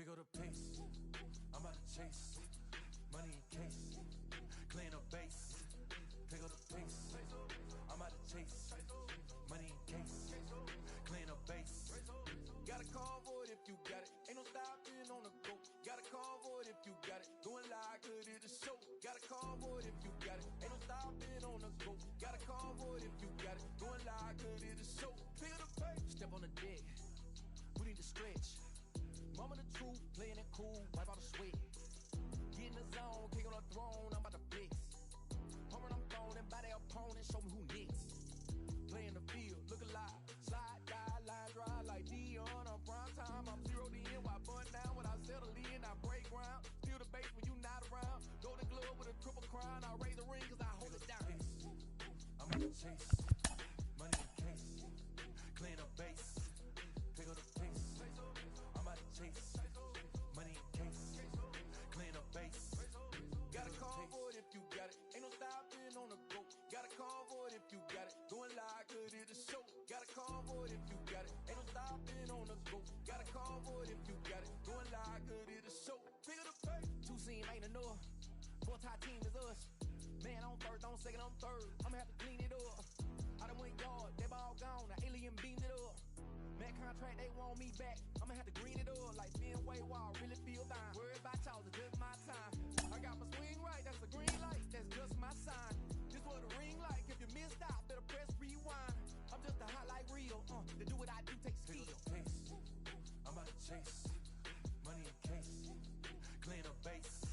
Pick up the pace. I'm about to chase. Money in case. Clean up base. Pick up the pace. I'm about to chase. Money in case. Clean up base. Got a convoy if you got it. Ain't no stopping on the go. Got a convoy if you got it. Doing live good at the show. Got a convoy if you got it. Ain't no stopping on the go. Got a convoy if you got it. Doing live good at the show. Pick up the pace. Step on the deck. We need to stretch. Mama the truth, playing it cool, wipe out the sweat. Get in the zone, kick on the throne, I'm about to flex. Home run, I'm throwing and by their opponent, show me who next. Play in the field, look alive. Slide, die, line drive like Dion on prime time. I'm zeroed in, while bun down when I settle in. I break ground, feel the bass when you not around. Golden glove with a triple crown, I raise the ring cause I hold it down. I'm on the chase, money in case. Clean up base, pick up the pace. I'm out of chase, money in case, clean up base. Got a convoy if you got it, ain't no stopping on the go. Got a convoy if you got it, going live good at the show. Got a convoy if you got it, ain't no stopping on the go. Got a convoy if you got it, going live good at the show. Pick up the pace. Two scene ain't enough, four-tie team is us. Man on first, on second, on third, I'ma have to clean it up. I done went yard, they ball gone, the alien beamed it up. Man contract, they want me back. I'ma have to green it up like Fenway Wall. Really feel fine. Worried about y'all, it's just my time. I got my swing right, that's a green light. That's just my sign. This what a ring like. If you missed out, better press rewind. I'm just a hot like real. To do what I do takes skill. Pace. I'm about to chase. Money in case. Clean up base.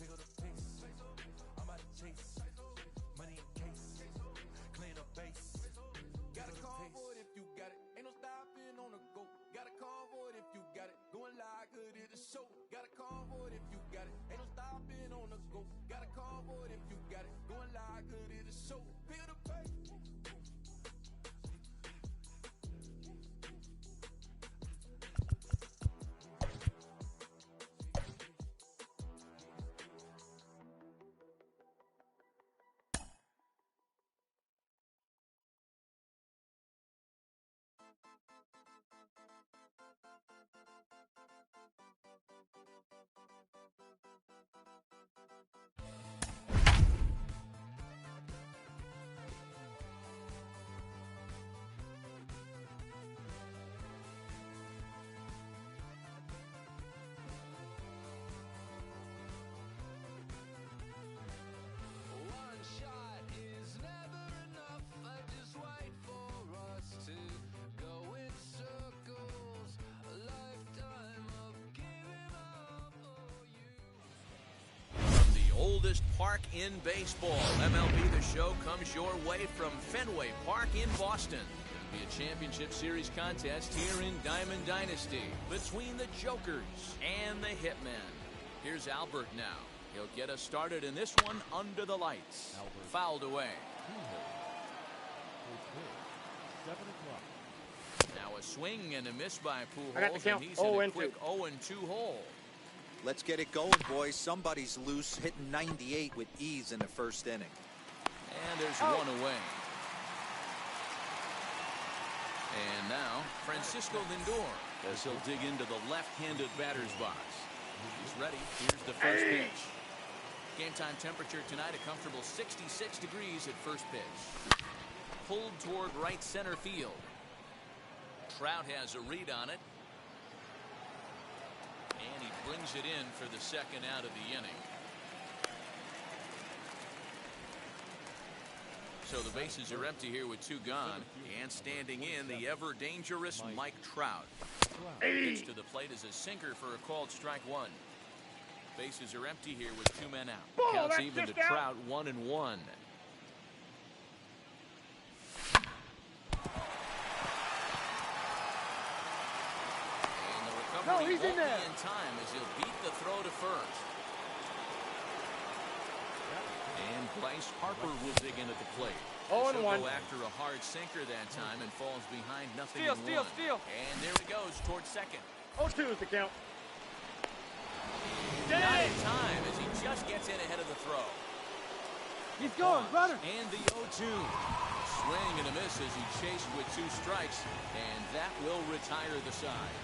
Pick up the pace. I'm about to chase. Money in case. Clean up base. Got a convoy if you got it. Ain't no stopping on the go. Got a convoy if you got it. Going live good at the show. Got a convoy if you got it. Ain't no stopping on the go. Got a convoy if you got it. Going live good at the show. Pick up the pace. Oldest park in baseball. MLB The Show comes your way from Fenway Park in Boston. It'll be a championship series contest here in Diamond Dynasty between the Jokers and the Hitmen. Here's Albert now. He'll get us started in this one under the lights. Albert. Fouled away. 7 o'clock. Now a swing and a miss by I got the Pujols, count. and he's in a 0-2. quick 0-2 hole. Let's get it going, boys. Somebody's loose, hitting 98 with ease in the first inning. And there's one away. And now, Francisco Lindor, as he'll dig into the left-handed batter's box. He's ready. Here's the first pitch. Game time temperature tonight, a comfortable 66 degrees at first pitch. Pulled toward right center field. Trout has a read on it. And he brings it in for the second out of the inning. So the bases are empty here with two gone. And standing in, the ever-dangerous Mike Trout. Pitch to the plate is a sinker for a called strike one. Bases are empty here with two men out. Counts even to Trout, 1-1. No, he's in there. In time as he'll beat the throw to first. And Bryce Harper will dig in at the plate. 0-1. He'll go after a hard sinker that time and falls behind nothing. Steal. And there he goes towards second. 0-2 is the count. Not in time as he just gets in ahead of the throw. He's going, brother. And the 0-2. Swing and a miss as he chased with two strikes. And that will retire the side.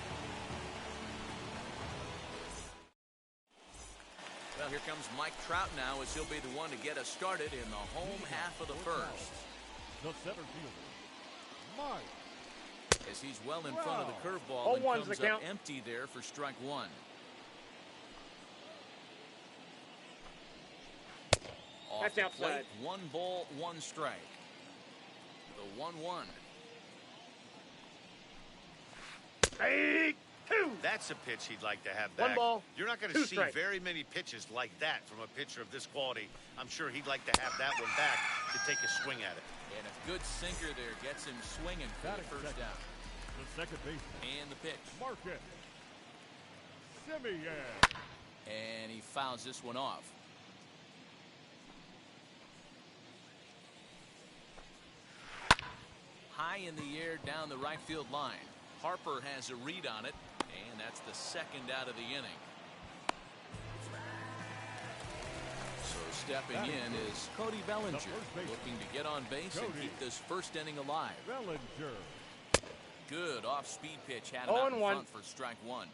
Well, here comes Mike Trout now as he'll be the one to get us started in the home half of the first. The center fielder, Mike. As he's well in front of the curveball and 0-1's the comes up count. empty there for strike one. Off That's the outside. plate, 1 ball, 1 strike. The 1-1. Hey, 2. That's a pitch he'd like to have 1 back. ball, You're not going 2 to see strikes. very many pitches like that from a pitcher of this quality. I'm sure he'd like to have that one back to take a swing at it. And a good sinker there gets him swinging for the Batting first second. down. The second baseman, And the pitch. Marcus Simeon. And he fouls this one off. High in the air down the right field line. Harper has a read on it, and that's the second out of the inning. So stepping in is Cody Bellinger, looking to get on base and keep this first inning alive. Bellinger. Good off-speed pitch had him out in 0-1. front for strike one.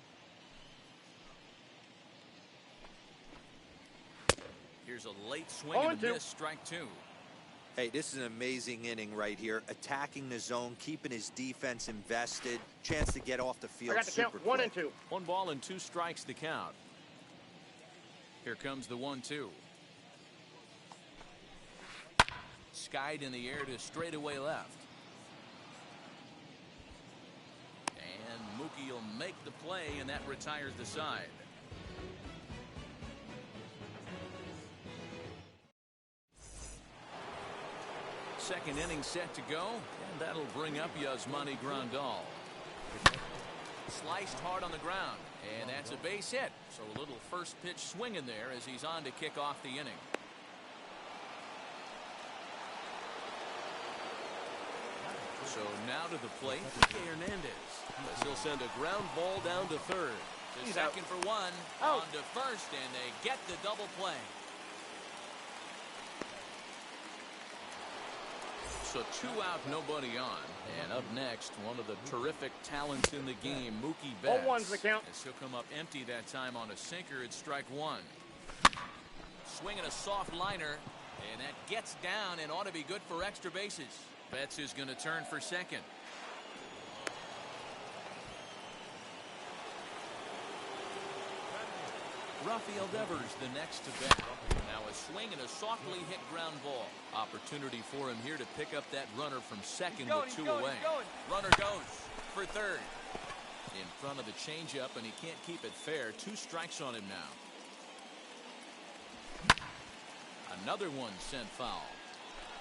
Here's a late swing and a 0-2. miss, strike two. Hey, this is an amazing inning right here. Attacking the zone, keeping his defense invested. Chance to get off the I field got the super count. 1 quick. and 2. 1 ball and 2 strikes to count. Here comes the 1-2. Skied in the air to straightaway left. And Mookie will make the play, and that retires the side. Second inning set to go, and that'll bring up Yasmani Grandal. Sliced hard on the ground, and that's a base hit. So a little first pitch swinging there as he's on to kick off the inning. So now to the plate, Kike Hernandez, as he'll send a ground ball down to third. To He's second out. for one, Out. on to first, and they get the double play. So 2 out, nobody on. And up next, one of the terrific talents in the game, Mookie Betts. 0-1's the count. As he'll come up empty that time on a sinker at strike one. Swinging a soft liner, and that gets down and ought to be good for extra bases. Betts is going to turn for second. Rafael Devers the next to bat. Now a swing and a softly hit ground ball. Opportunity for him here to pick up that runner from second with 2 away. Runner goes for third. In front of the changeup, and he can't keep it fair. 2 strikes on him now. Another one sent foul.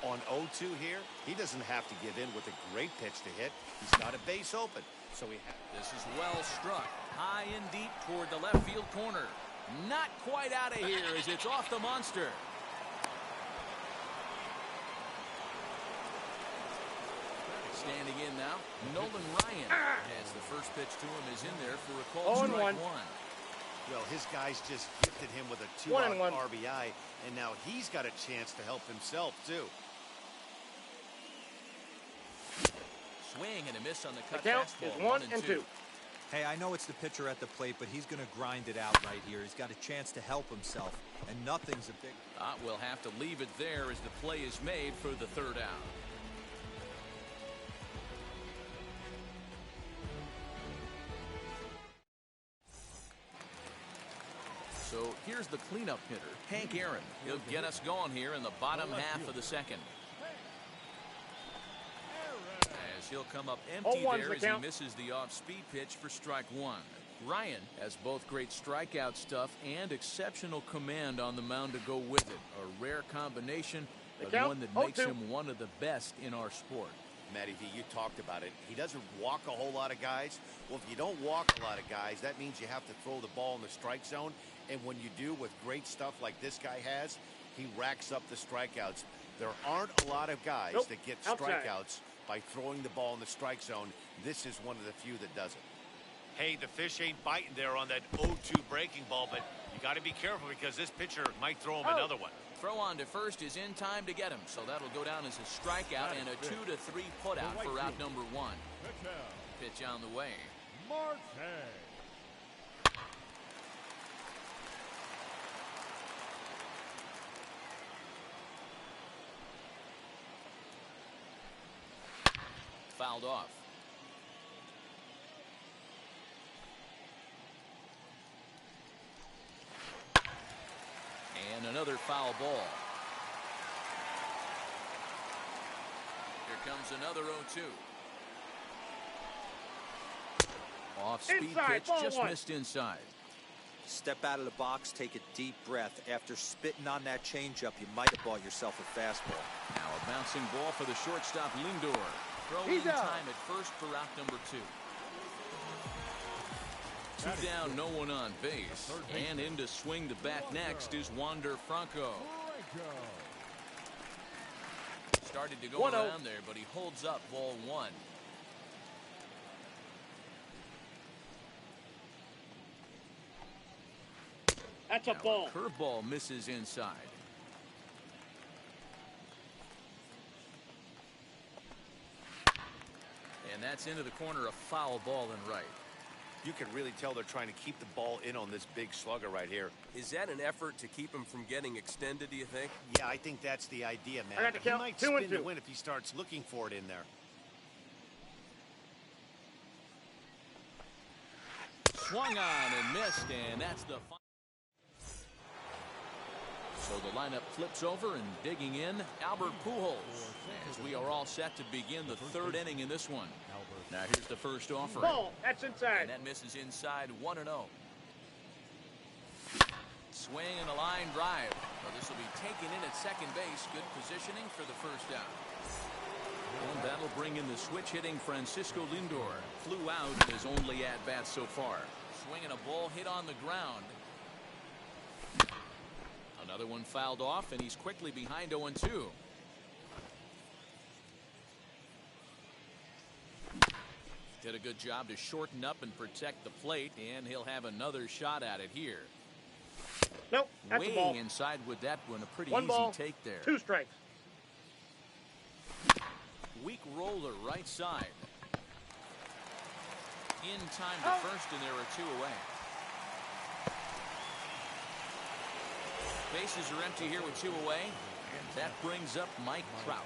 On 0-2 here, he doesn't have to give in with a great pitch to hit. He's got a base open, so he has. This is well struck. High and deep toward the left field corner. Not quite out of here as it's off the monster. Standing in now, Nolan Ryan. As the first pitch to him is in there for a called strike 0-1. one. Well, his guys just gifted him with a 1-1. 2-out RBI, and now he's got a chance to help himself, too. Swing and a miss on the cut The count fastball. is 1 and 2. Hey, I know it's the pitcher at the plate, but he's going to grind it out right here. He's got a chance to help himself, and nothing's a big... We'll have to leave it there as the play is made for the third out. So here's the cleanup hitter, Hank Aaron. He'll get us going here in the bottom half of the second. As he'll come up empty 0-1's there the as he count. misses the off-speed pitch for strike one. Ryan has both great strikeout stuff and exceptional command on the mound to go with it. A rare combination, but count, one that makes 0-2. him one of the best in our sport. Matty V, you talked about it. He doesn't walk a whole lot of guys. Well, if you don't walk a lot of guys, that means you have to throw the ball in the strike zone. And when you do with great stuff like this guy has, he racks up the strikeouts. There aren't a lot of guys that get outside. strikeouts by throwing the ball in the strike zone. This is one of the few that does it. Hey, the fish ain't biting there on that 0-2 breaking ball, but you got to be careful because this pitcher might throw him another one. Throw on to first is in time to get him, so that'll go down as a strikeout and a 2-3 putout for out number one. Pitch on the way. Marte. fouled off. And another foul ball. Here comes another 0-2. Off-speed pitch, just missed inside. Step out of the box, take a deep breath. After spitting on that changeup, you might have bought yourself a fastball. Now a bouncing ball for the shortstop, Lindor. Throwing time at first for out number 2. 2 down, no one on base. And in to swing the bat next is Wander Franco. Started to go around there, but he holds up ball 1. That's a ball. Curveball misses inside. And that's into the corner, a foul ball and right. You can really tell they're trying to keep the ball in on this big slugger right here. Is that an effort to keep him from getting extended, do you think? Yeah, I think that's the idea, man. I got to count. He might 2 and spin 2. to win if he starts looking for it in there. Swung on and missed, and that's the final. So the lineup flips over, and digging in, Albert Pujols, as we are all set to begin the 3rd inning in this one. Now here's the first offering. Ball. That's inside. And that misses inside, 1-0. Swing and a line drive. Well, this will be taken in at second base. Good positioning for the first out. And that'll bring in the switch hitting Francisco Lindor. Flew out in his only at-bat so far. Swinging a ball hit on the ground. Another one fouled off, and he's quickly behind 0-2. Did a good job to shorten up and protect the plate, and he'll have another shot at it here. Nope, that's a ball. Weighing inside with that one, a pretty 1 easy ball, take there. 2 strikes. Weak roller right side. In time to first, and there are 2 away. Bases are empty here with 2 away. That brings up Mike Trout.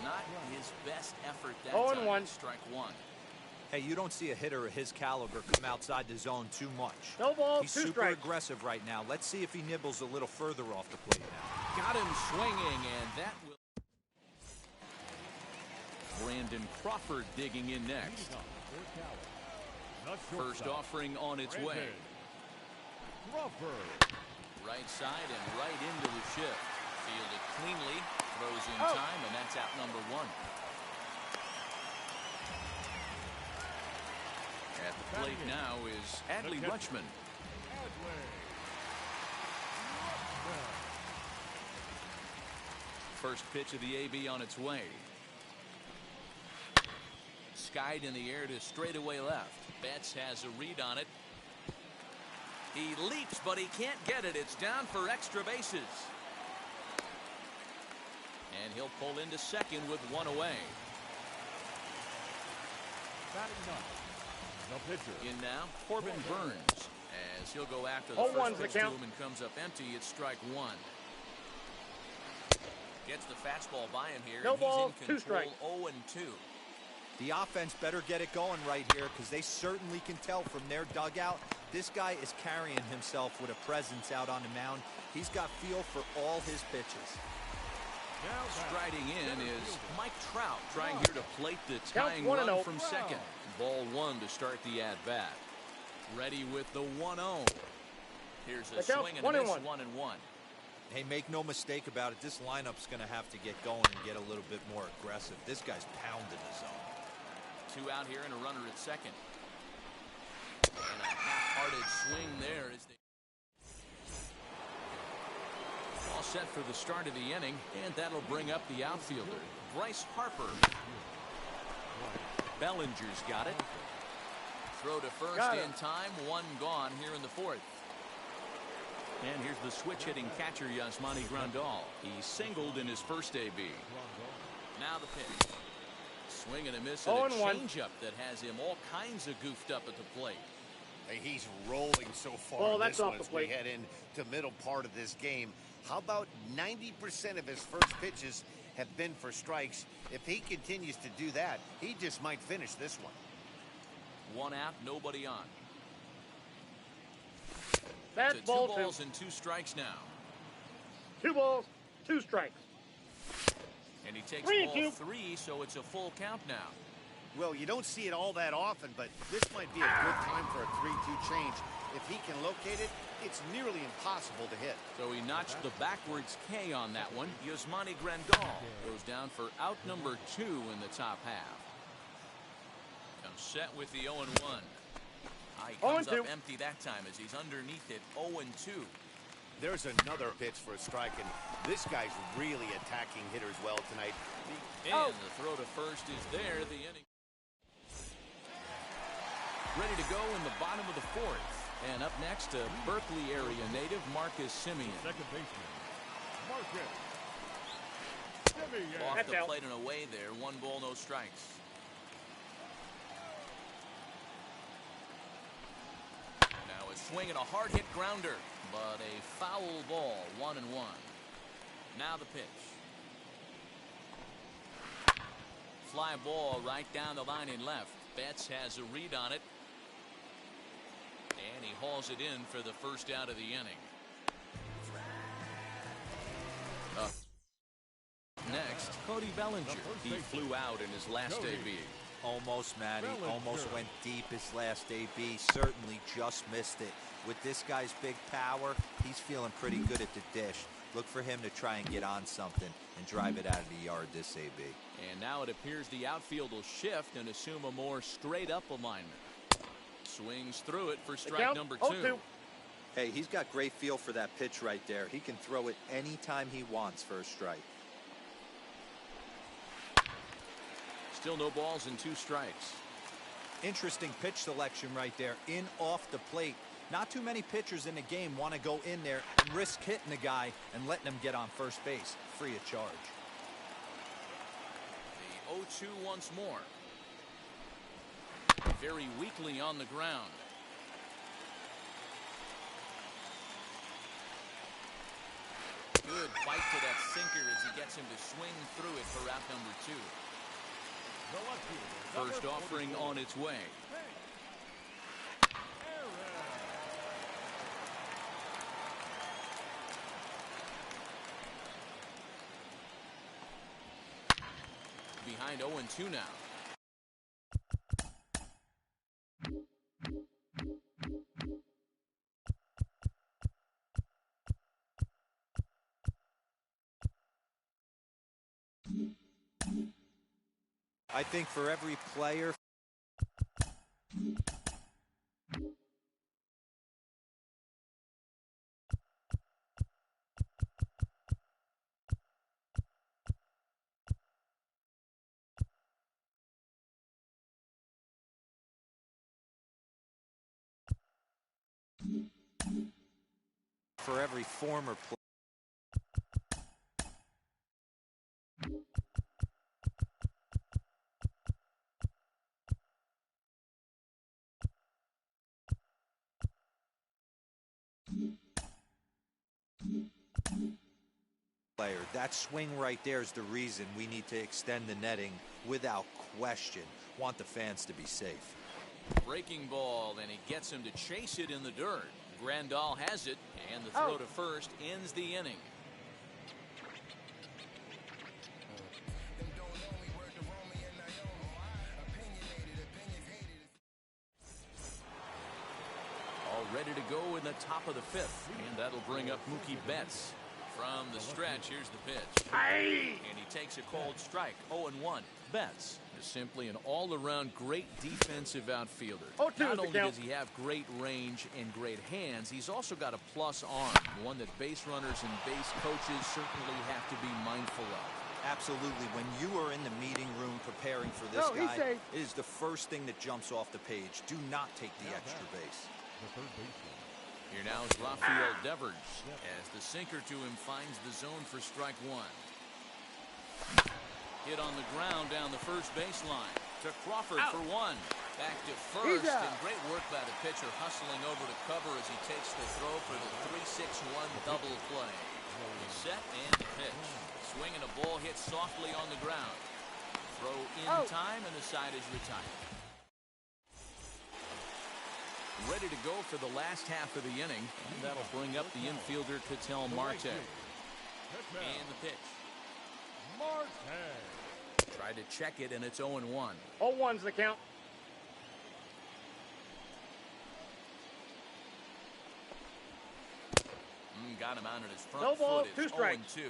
Not his best effort that time. 0-1. Strike 1. Hey, you don't see a hitter of his caliber come outside the zone too much. No ball, He's 2 super strikes. aggressive right now. Let's see if he nibbles a little further off the plate now. Got him swinging, and that will... Brandon Crawford digging in next. First offering on its way. Right side and right into the shift. Fielded cleanly, throws in time, and that's out number 1. At the plate now is Adley Rutschman. First pitch of the AB on its way. Skied in the air to straightaway left. Betts has a read on it. He leaps, but he can't get it. It's down for extra bases. And he'll pull into second with 1 away. In now, Corbin Burns, as he'll go after the first pitch to him and comes up empty. It's strike 1. Gets the fastball by him here. No ball, he's in 2 strikes. control, 0-2. The offense better get it going right here, because they certainly can tell from their dugout this guy is carrying himself with a presence out on the mound. He's got feel for all his pitches. Striding in is Mike Trout, trying here to plate the tying run from second. Ball 1 to start the at-bat. Ready with the 1-0. Here's a swing and a miss, 1-1. Hey, make no mistake about it, this lineup's going to have to get going and get a little bit more aggressive. This guy's pounding the zone. 2 out here and a runner at second. And a half-hearted swing there as they... All set for the start of the inning, and that'll bring up the outfielder, Bryce Harper. Bellinger's got it. Throw to first in time, 1 gone here in the 4th. And here's the switch-hitting catcher, Yasmani Grandal. He singled in his first AB. Now the pitch. Swing and a miss, and a changeup that has him all kinds of goofed up at the plate. Hey, he's rolling so far. That's this off one the as we plate. head into middle part of this game. How about 90% of his first pitches have been for strikes. If he continues to do that, he just might finish this one. One out, nobody on. That's To ball 2 two. balls and 2 strikes now. 2 balls, 2 strikes. And he takes 3-2. ball 3, so it's a full count now. Well, you don't see it all that often, but this might be a good time for a 3-2 change. If he can locate it, it's nearly impossible to hit. So he notched the backwards K on that one. Yasmani Grandal goes down for out number 2 in the top half. Comes set with the 0-1. He comes up 0-2. empty that time as he's underneath it, 0-2. There's another pitch for a strike, and this guy's really attacking hitters well tonight. And the throw to first is there. The inning ready to go in the bottom of the 4th. And up next, a Berkeley area native, Marcus Simeon. Second baseman, Marcus Simeon. Off That's the out. plate and away there. 1 ball, no strikes. Now a swing and a hard hit grounder, but a foul ball, 1-1. Now the pitch. Fly ball right down the line in left. Betts has a read on it. And he hauls it in for the first out of the inning. Next, Cody Bellinger. He flew out in his last AB. Almost, Matty. Bellinger. Almost went deep his last AB. Certainly just missed it. With this guy's big power, he's feeling pretty good at the dish. Look for him to try and get on something and drive it out of the yard this AB. And now it appears the outfield will shift and assume a more straight-up alignment. Swings through it for strike count, number 2. 0-2. Hey, he's got great feel for that pitch right there. He can throw it anytime he wants for a strike. Still no balls and 2 strikes. Interesting pitch selection right there. In off the plate. Not too many pitchers in the game want to go in there and risk hitting the guy and letting him get on first base free of charge. The 0-2 once more. Very weakly on the ground. Good bite to that sinker as he gets him to swing through it for out number 2. The left fielder, First number offering 44. on its way. Behind 0-2 now. I think for every player. For every former player. That swing right there is the reason we need to extend the netting without question. Want the fans to be safe. Breaking ball, and he gets him to chase it in the dirt. Grandal has it, and the throw to first ends the inning. All ready to go in the top of the 5th, and that'll bring up Mookie Betts. From the stretch, here's the pitch. And he takes a called strike, 0-1. Betts is simply an all-around great defensive outfielder. Not only does he have great range and great hands, he's also got a plus arm, one that base runners and base coaches certainly have to be mindful of. Absolutely. When you are in the meeting room preparing for this guy, it is the first thing that jumps off the page. Do not take the extra base. The third baseman. Here now is Rafael Devers as the sinker to him finds the zone for strike 1. Hit on the ground down the first baseline to Crawford for 1. Back to first, and great work by the pitcher hustling over to cover as he takes the throw for the 3-6-1 double play. He's set and the pitch. Swing and a ball hit softly on the ground. Throw in time and the side is retired. Ready to go for the last half of the inning. And that'll bring up the infielder, Ketel Marte. And the pitch. Marte. Tried to check it, and it's 0-1. 0-1's the count. Got him out at his front No ball, foot. It's 2 strikes. 0-2.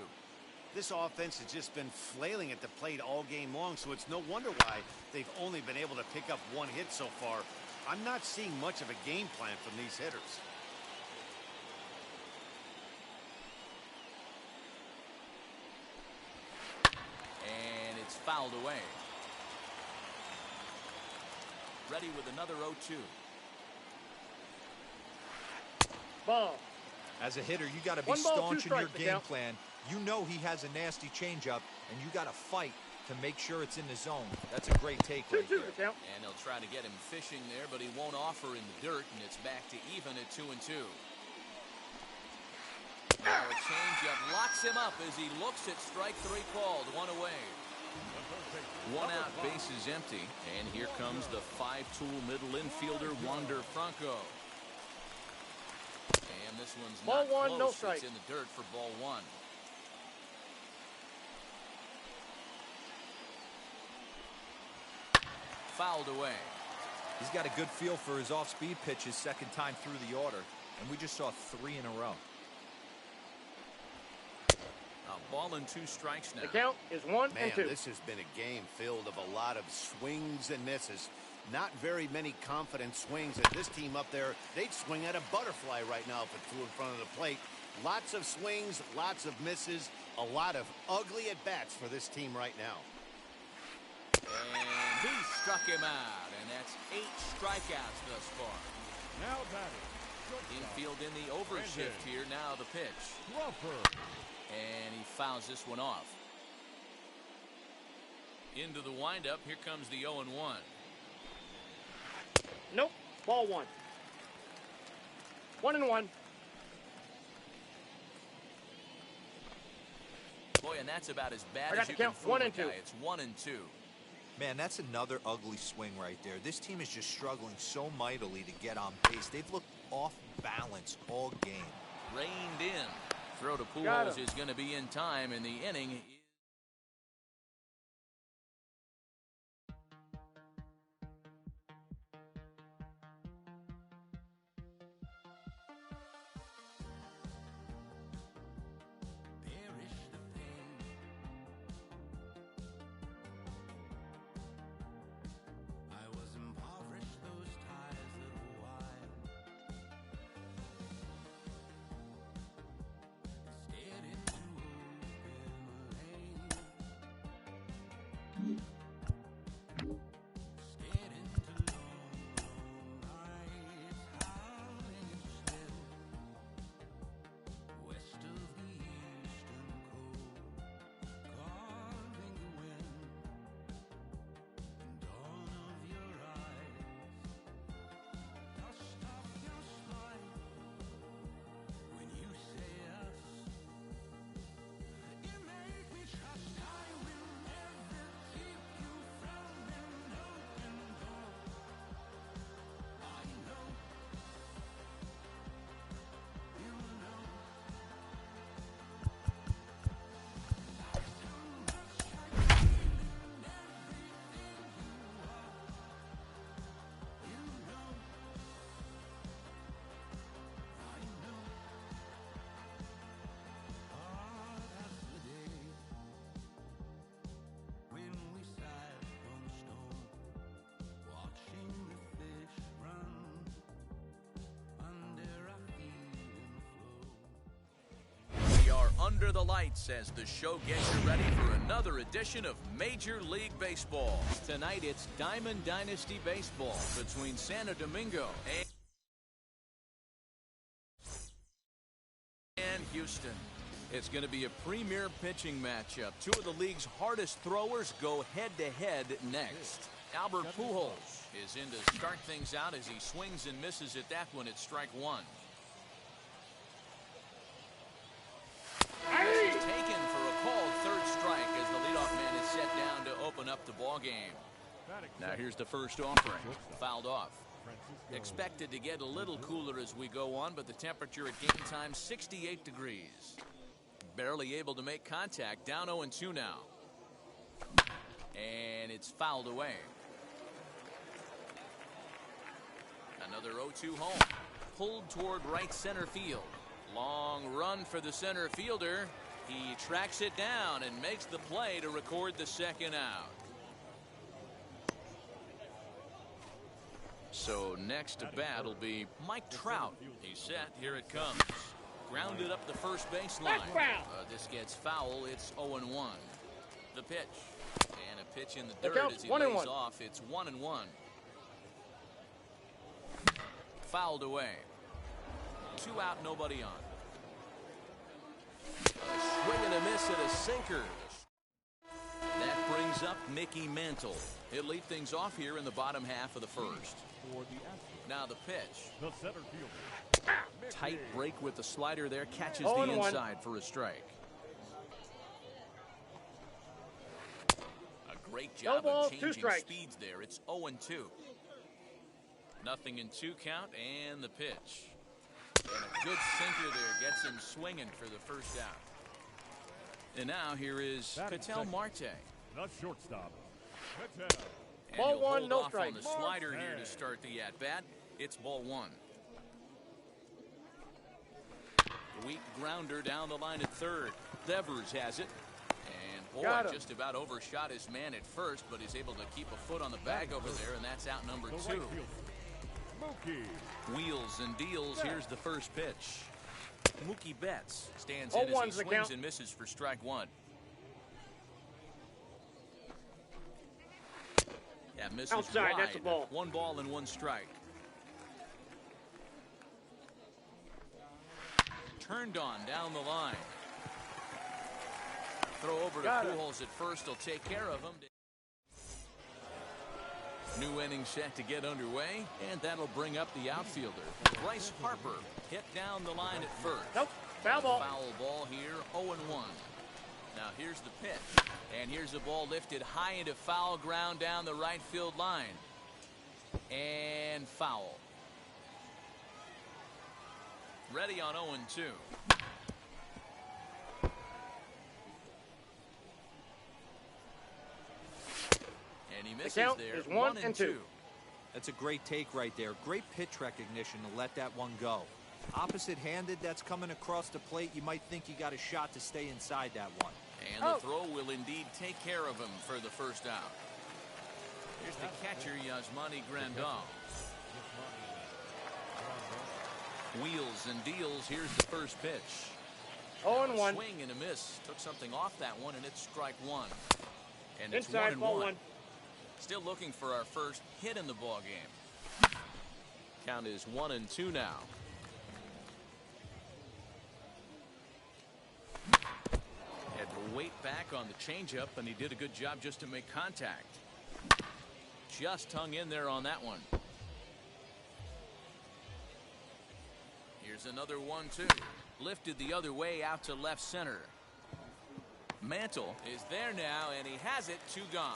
This offense has just been flailing at the plate all game long, so it's no wonder why they've only been able to pick up 1 hit so far. I'm not seeing much of a game plan from these hitters. And it's fouled away. Ready with another 0-2. Ball. As a hitter, you got to be 1 ball, 2 staunch in your strikes, game Miguel. plan. You know he has a nasty changeup, and you got to fight to make sure it's in the zone. That's a great take right 2-2 there. the count. And they'll try to get him fishing there, but he won't offer in the dirt, and it's back to even at 2-2. Now a changeup locks him up as he looks at strike 3 called. 1 away. 1 out, base is empty, and here comes the 5-tool middle infielder, Wander Franco. And this one's Ball not 1, close. no strike. It's in the dirt for ball 1. Fouled away. He's got a good feel for his off-speed pitches second time through the order, and we just saw 3 in a row. A ball and 2 strikes now. The count is 1 Man, and 2. this has been a game filled of a lot of swings and misses. Not very many confident swings, and this team up there, they'd swing at a butterfly right now if it flew in front of the plate. Lots of swings, lots of misses, a lot of ugly at-bats for this team right now. And he struck him out, and that's 8 strikeouts thus far. Now batting. Infield in the overshift here. Now the pitch. Crawford. And he fouls this one off. Into the windup. Here comes the 0-1. Nope. Ball 1. 1-1. Boy, and that's about as bad I got as the you can count. fool 1 a and 2. guy. It's 1-2. Man, that's another ugly swing right there. This team is just struggling so mightily to get on base. They've looked off balance all game. Reined in. Throw to Got Pujols him. is going to be in time, and the inning. Under the lights as the show gets you ready for another edition of Major League Baseball. Tonight it's Diamond Dynasty Baseball between Santo Domingo and Houston. It's going to be a premier pitching matchup. 2 of the league's hardest throwers go head-to-head next. Albert Pujols is in to start things out as he swings and misses at that one at strike 1. ball game. Now here's the first offering. Fouled off. Expected to get a little cooler as we go on, but the temperature at game time 68 degrees. Barely able to make contact. Down 0-2 now. And it's fouled away. Another 0-2 home. Pulled toward right center field. Long run for the center fielder. He tracks it down and makes the play to record the second out. So next to bat will be Mike Trout. He's set. Here it comes. Grounded up the first baseline. This gets foul. It's 0-1. The pitch. And a pitch in the dirt as he lays off. It's 1-1. Fouled away. 2 out, nobody on. A swing and a miss at a sinker. That brings up Mickey Mantle. He'll lead things off here in the bottom half of the first. Now the pitch. The center fielder. Tight break with the slider there. Catches the inside for a strike. A great job of changing speeds there. It's 0-2. Nothing in 2 count and the pitch. And a good sinker there gets him swinging for the first out. And now here is Ketel Marte. The shortstop. Ketel. And ball one, no strike. On the slider here to start the at-bat. It's ball 1. Weak grounder down the line at third. Devers has it. And boy, just about overshot his man at first, but he's able to keep a foot on the bag over there, and that's out number 2. Wheels and deals. Here's the first pitch. Mookie Betts stands in as he swings and misses for strike 1. That misses outside, wide. That's a ball. 1 ball and 1 strike. Turned on down the line. Throw over to Pujols at first. He'll take care of him. New inning set to get underway, and that'll bring up the outfielder. Bryce Harper hit down the line at first. Nope, foul ball. Foul ball here, 0-1. Now here's the pitch, and here's the ball lifted high into foul ground down the right field line. And foul. Ready on 0-2. And he misses there. Is 1-2. That's a great take right there. Great pitch recognition to let that one go. Opposite-handed, that's coming across the plate. You might think you got a shot to stay inside that one. And the throw will indeed take care of him for the first out. Here's the catcher, Yasmani Grandal. Wheels and deals. Here's the first pitch. 0-1. Swing and a miss. Took something off that one, and it's strike 1. And it's inside, 1-1. Still looking for our first hit in the ball game. Count is 1-2 now. Had to wait back on the changeup, and he did a good job just to make contact. Just hung in there on that one. Here's another 1-2. Lifted the other way out to left center. Mantle is there now, and he has it. 2 gone.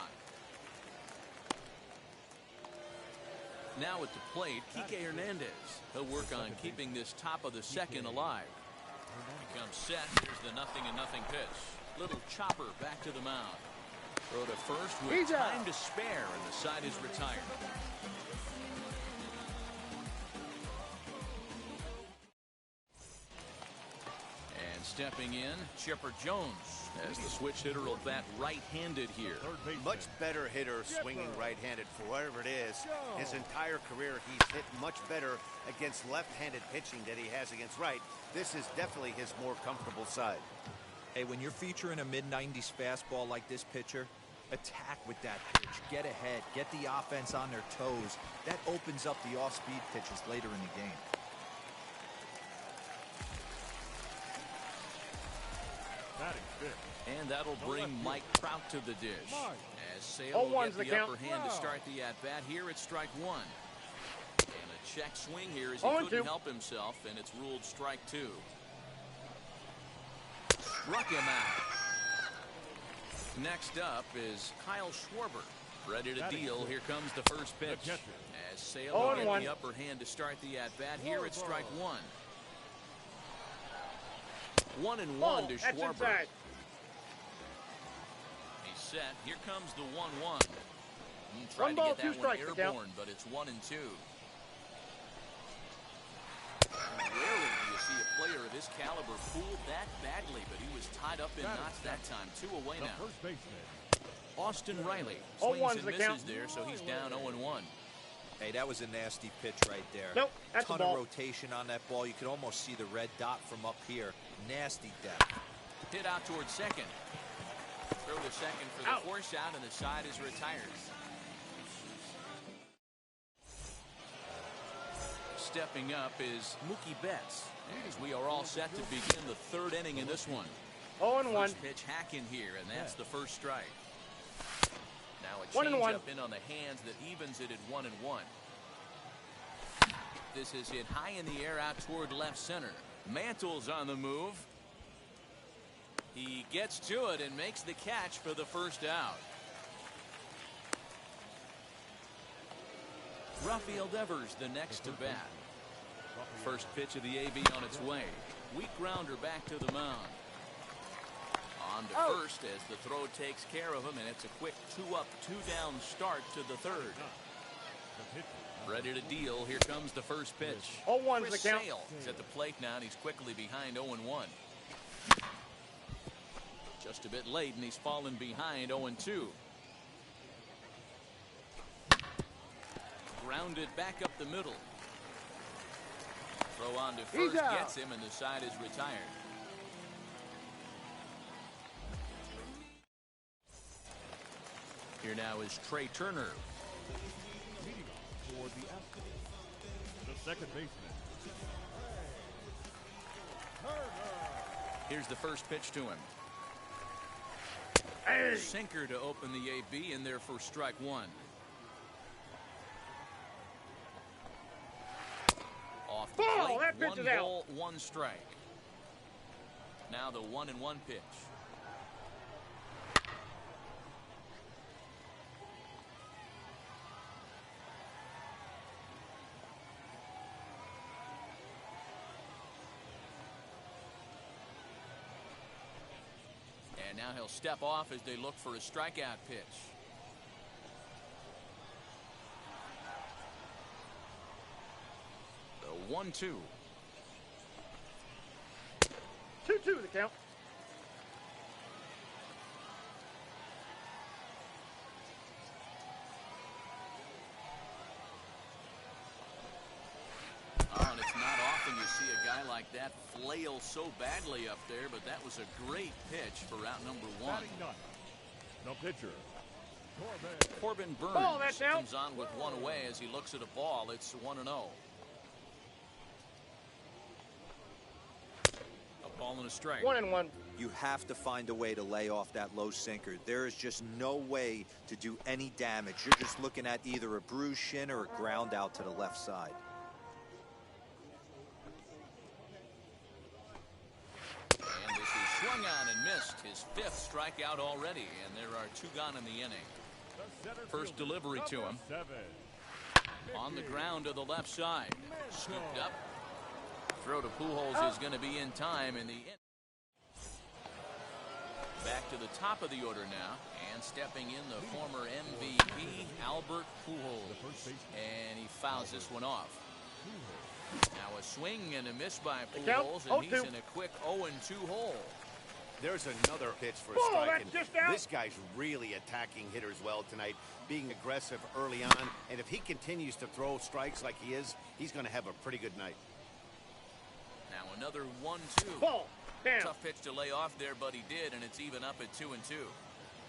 Now at the plate, Kike Hernandez. He'll work on keeping this top of the second alive. He comes set. Here's the 0-0 pitch. Little chopper back to the mound. Throw to first with time to spare, and the side is retired. And stepping in, Chipper Jones, as the switch hitter will bat right-handed here. Much better hitter swinging right-handed for whatever it is. His entire career, he's hit much better against left-handed pitching than he has against right. This is definitely his more comfortable side. Hey, when you're featuring a mid-90s fastball like this pitcher, attack with that pitch. Get ahead. Get the offense on their toes. That opens up the off-speed pitches later in the game. And that'll bring Mike Trout to the dish. As Sale will get the upper hand to start the at-bat. Here it's strike 1. And a check swing here as he couldn't help himself, and it's ruled strike 2. Struck him out. Next up is Kyle Schwarber. Ready to deal. Here comes the first pitch. catcher. As Sale Oh, will and get one. the upper hand to start the at-bat here at strike one. 1-1 Ball. to That's Schwarber. inside. He's set. Here comes the 1-1. Tried One to ball, get two that one strikes, the count. airborne, but it's 1-2. Rarely do you see a player of his caliber fooled that badly, but he was tied up in knots that time. 2 away The now. first baseman. Austin Riley Oh, swings one's and the misses count. there, so he's down 0-1. Hey, that was a nasty pitch right there. Nope, that's a Ton ball. of rotation on that ball. You could almost see the red dot from up here. Nasty depth. Hit out towards second. Throw to second for the Out. force out, and the side is retired. Stepping up is Mookie Betts, as we are all set to begin the third inning in this one. 0-1. First pitch hack in here, and that's the first strike. Now a 1-1. changeup in on the hands that evens it at 1-1. This is hit high in the air out toward left center. Mantle's on the move. He gets to it and makes the catch for the first out. Rafael Devers the next to bat. First pitch of the AB on its way. Weak grounder back to the mound. On to first as the throw takes care of him, and it's a quick 2-up, 2-down start to the third. Ready to deal. Here comes the first pitch. 0-1's Chris the count. Sale is at the plate now, and he's quickly behind 0-1. Just a bit late, and he's fallen behind 0-2. Grounded back up the middle. Throw on to He's first, out. gets him, and the side is retired. Here now is Trey Turner. Leading off for the Astros. The second baseman. Here's the first pitch to him. Hey. Sinker to open the AB, and there for strike one. Off the Ball! plate, That pitch one is out. ball, one strike. Now the 1-1 pitch. And now he'll step off as they look for a strikeout pitch. The 1-2. 2-2 the count. Oh, and it's not often you see a guy like that flail so badly up there, but that was a great pitch for out number one. Batting ninth. The pitcher. Corbin Burns Ball, that's out. comes on with one away as he looks at a ball. It's 1-0. A ball and a strike. 1-1. You have to find a way to lay off that low sinker. There is just no way to do any damage. You're just looking at either a bruised shin or a ground out to the left side. And this is swung on and missed. His fifth strikeout already, and there are two gone in the inning. First delivery to him. On the ground to the left side. Scooped up. Throw to Pujols is going to be in time in the inning. Back to the top of the order now, and stepping in the former MVP, Albert Pujols. And he fouls this one off. Now a swing and a miss by Pujols, and he's in a quick 0-2 hole. There's another pitch for a Ball, strike. that's And just out. this guy's really attacking hitters well tonight, being aggressive early on. And if he continues to throw strikes like he is, he's going to have a pretty good night. Now another 1-2. Ball. Down. Tough pitch to lay off there, but he did, and it's even up at 2-2.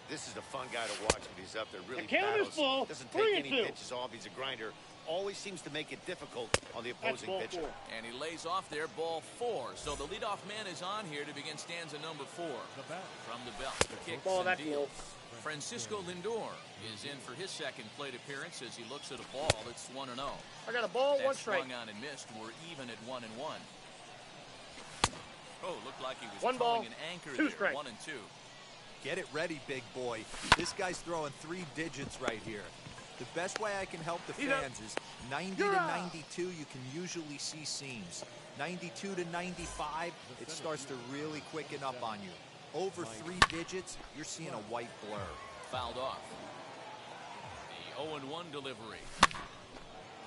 This is a fun guy to watch when he's up there. Really The count is battles. full. Doesn't take any 3-2. pitches off. He's a grinder. Always seems to make it difficult on the That's opposing ball pitcher. 4. And he lays off there, ball 4. So the leadoff man is on here to begin stanza number 4. From the belt, kicks Ball, and that's deals. low. Francisco Lindor is in for his second plate appearance as he looks at a ball. It's 1-0. I got a ball, That one strike. swung on and missed. We're even at 1-1. Oh, looked like he was One calling ball, an anchor two there. strikes. 1-2. Get it ready, big boy. This guy's throwing 3 digits right here. The best way I can help the fans is 90 to 92, you can usually see seams. 92 to 95, it starts to really quicken up on you. Over 3 digits, you're seeing a white blur. Fouled off. The 0-1 delivery.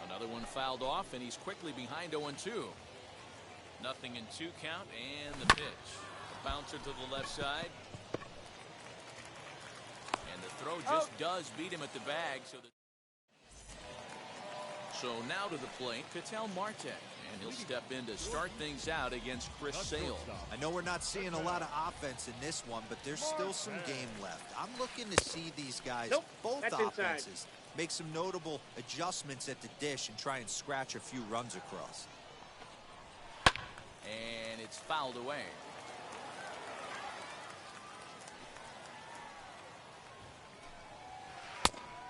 Another one fouled off, and he's quickly behind 0-2. Nothing in 2 count, and the pitch. A bouncer to the left side. And the throw just does beat him at the bag. So now to the plate, Ketel Marte. And he'll step in to start things out against Chris Sale. I know we're not seeing a lot of offense in this one, but there's still some game left. I'm looking to see these guys, both offenses, make some notable adjustments at the dish and try and scratch a few runs across. And it's fouled away.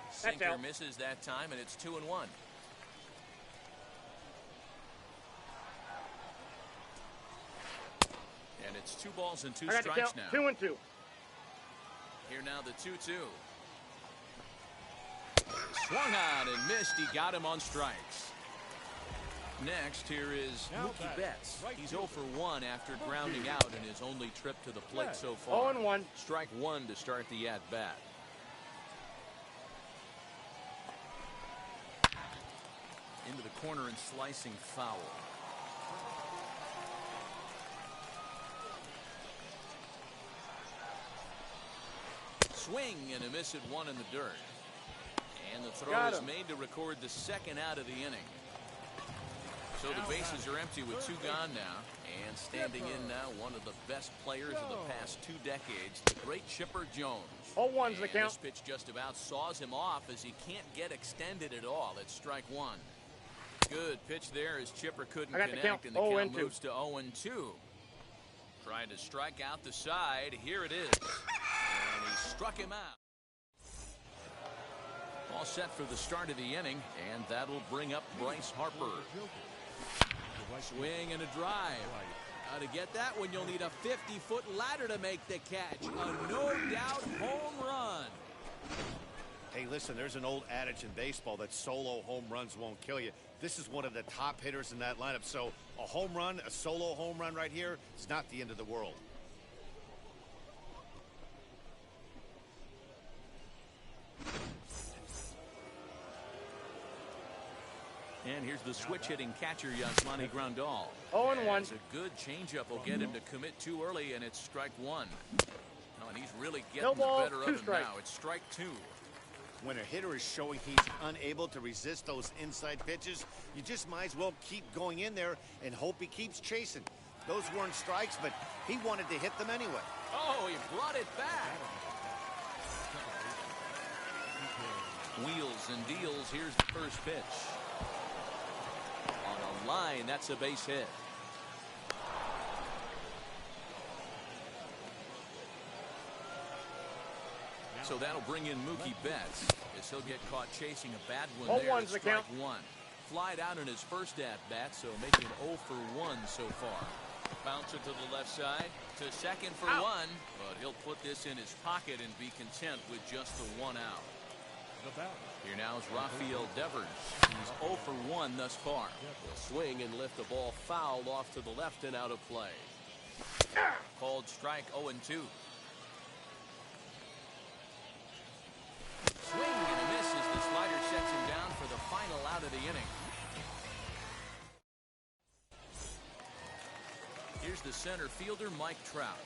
Sinker misses that time, and it's 2-1. And it's 2 balls and 2 strikes now. 2-2. Here now the 2-2. Swung on and missed. He got him on strikes. Next, here is Mookie Betts. He's 0 for 1 after grounding out in his only trip to the plate so far. 0-1. Strike 1 to start the at-bat. Into the corner and slicing foul. Swing and a miss at 1 in the dirt. And the throw is made to record the 2nd out of the inning. So the bases are empty with 2 gone now. And standing in now, one of the best players of the past 2 decades, the great Chipper Jones. 0-1's the count. This pitch just about saws him off as he can't get extended at all. It's strike 1. Good pitch there as Chipper couldn't connect, and the count moves to 0-2. Trying to strike out the side. Here it is. And he struck him out. All set for the start of the inning, and that'll bring up Bryce Harper. Swing and a drive. Now to get that one, you'll need a 50-foot ladder to make the catch. A no-doubt home run. Hey, listen, there's an old adage in baseball that solo home runs won't kill you. This is one of the top hitters in that lineup. So a home run, a solo home run right here is not the end of the world. And here's the switch-hitting catcher, Yasmani Grandal. 0-1. It's a good changeup will get him to commit too early, and it's strike 1. No, and he's really getting the better of him now. It's strike 2. When a hitter is showing he's unable to resist those inside pitches, you just might as well keep going in there and hope he keeps chasing. Those weren't strikes, but he wanted to hit them anyway. Oh, he brought it back. Wheels and deals. Here's the first pitch. On a line, that's a base hit. So that'll bring in Mookie Betts as he'll get caught chasing a bad one there. It's strike 1. Flied out in his first at-bat, so making 0 for 1 so far. Bouncer to the left side, to second for 1, but he'll put this in his pocket and be content with just the 1 out. Here now is Rafael Devers. He's 0 for 1 thus far. He'll swing and lift the ball foul off to the left and out of play. Called strike 0-2. Swing and a miss as the slider sets him down for the final out of the inning. Here's the center fielder, Mike Trout.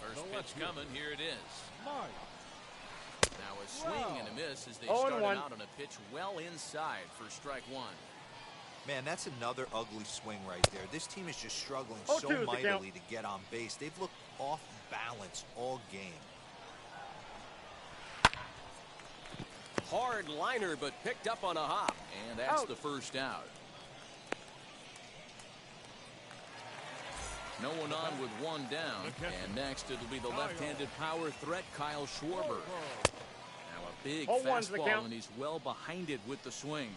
First pitch coming. Here it is. Now a swing and a miss as they start him out on a pitch well inside for strike 1. Man, that's another ugly swing right there. This team is just struggling so mightily to get on base. They've looked off balance all game. Hard liner, but picked up on a hop. And that's the first out. No one on with 1 down. And next it'll be the left-handed power threat, Kyle Schwarber. Now a big fastball, and he's well behind it with the swing.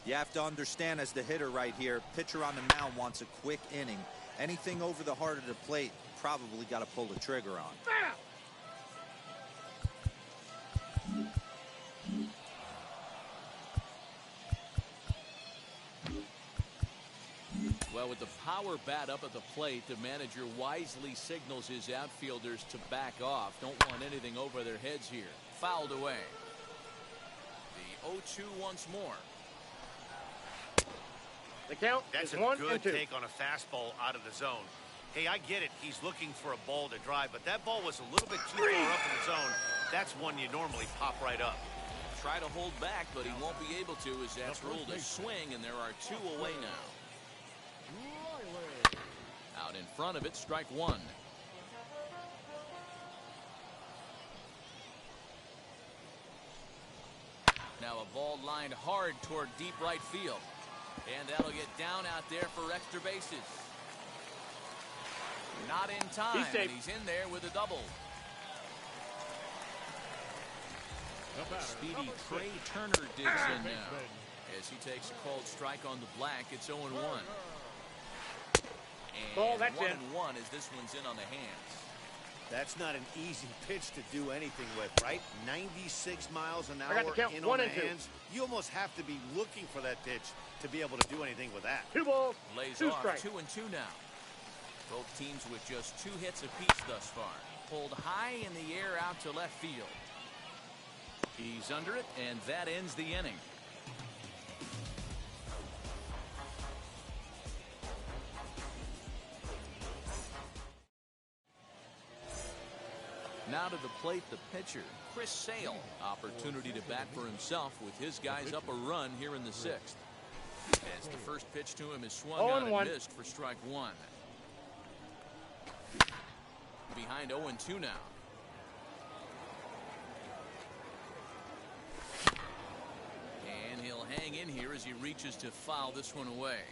You have to understand, as the hitter right here, pitcher on the mound wants a quick inning, Anything over the heart of the plate, probably got to pull the trigger on. Well, with the power bat up at the plate, the manager wisely signals his outfielders to back off. Don't want anything over their heads here. Fouled away. The 0-2 once more. The count That's is a 1 good and 2. take on a fastball out of the zone. Hey, I get it. He's looking for a ball to drive, but that ball was a little bit too far up in the zone. That's one you normally pop right up. Try to hold back, but he won't be able to as that's ruled a swing, and there are 2 away now. Out in front of it, strike 1. Now a ball lined hard toward deep right field. And that'll get down out there for extra bases. Not in time, and he's in there with a double. Speedy Trey Turner digs in now. As he takes a cold strike on the black, it's 0-1. Ball, And that's 1-1 as this one's in on the hands. That's not an easy pitch to do anything with, right? 96 miles an I got hour the count, in 1 on the and 2. hands. You almost have to be looking for that pitch to be able to do anything with that. 2 balls, Lays 2 off strikes. 2-2 now. Both teams with just 2 hits apiece thus far. Pulled high in the air out to left field. He's under it, and that ends the inning. Now to the plate, the pitcher, Chris Sale. Opportunity to bat for himself with his guys up a run here in the 6th. As the first pitch to him is swung out and missed for strike 1. Behind 0-2 now. And he'll hang in here as he reaches to foul this one away.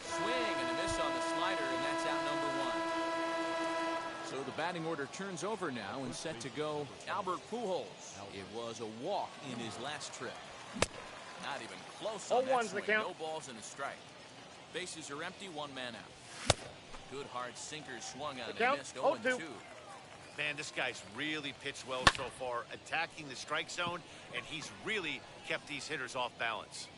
Swing and a miss on the slider, and that's out number 1. So the batting order turns over now and set to go Albert Pujols. It was a walk in his last trip. Not even close on that swing. No balls and a strike. Bases are empty, 1 man out. Good hard sinker swung on and missed 0-2. Man, this guy's really pitched well so far, attacking the strike zone, and he's really kept these hitters off balance.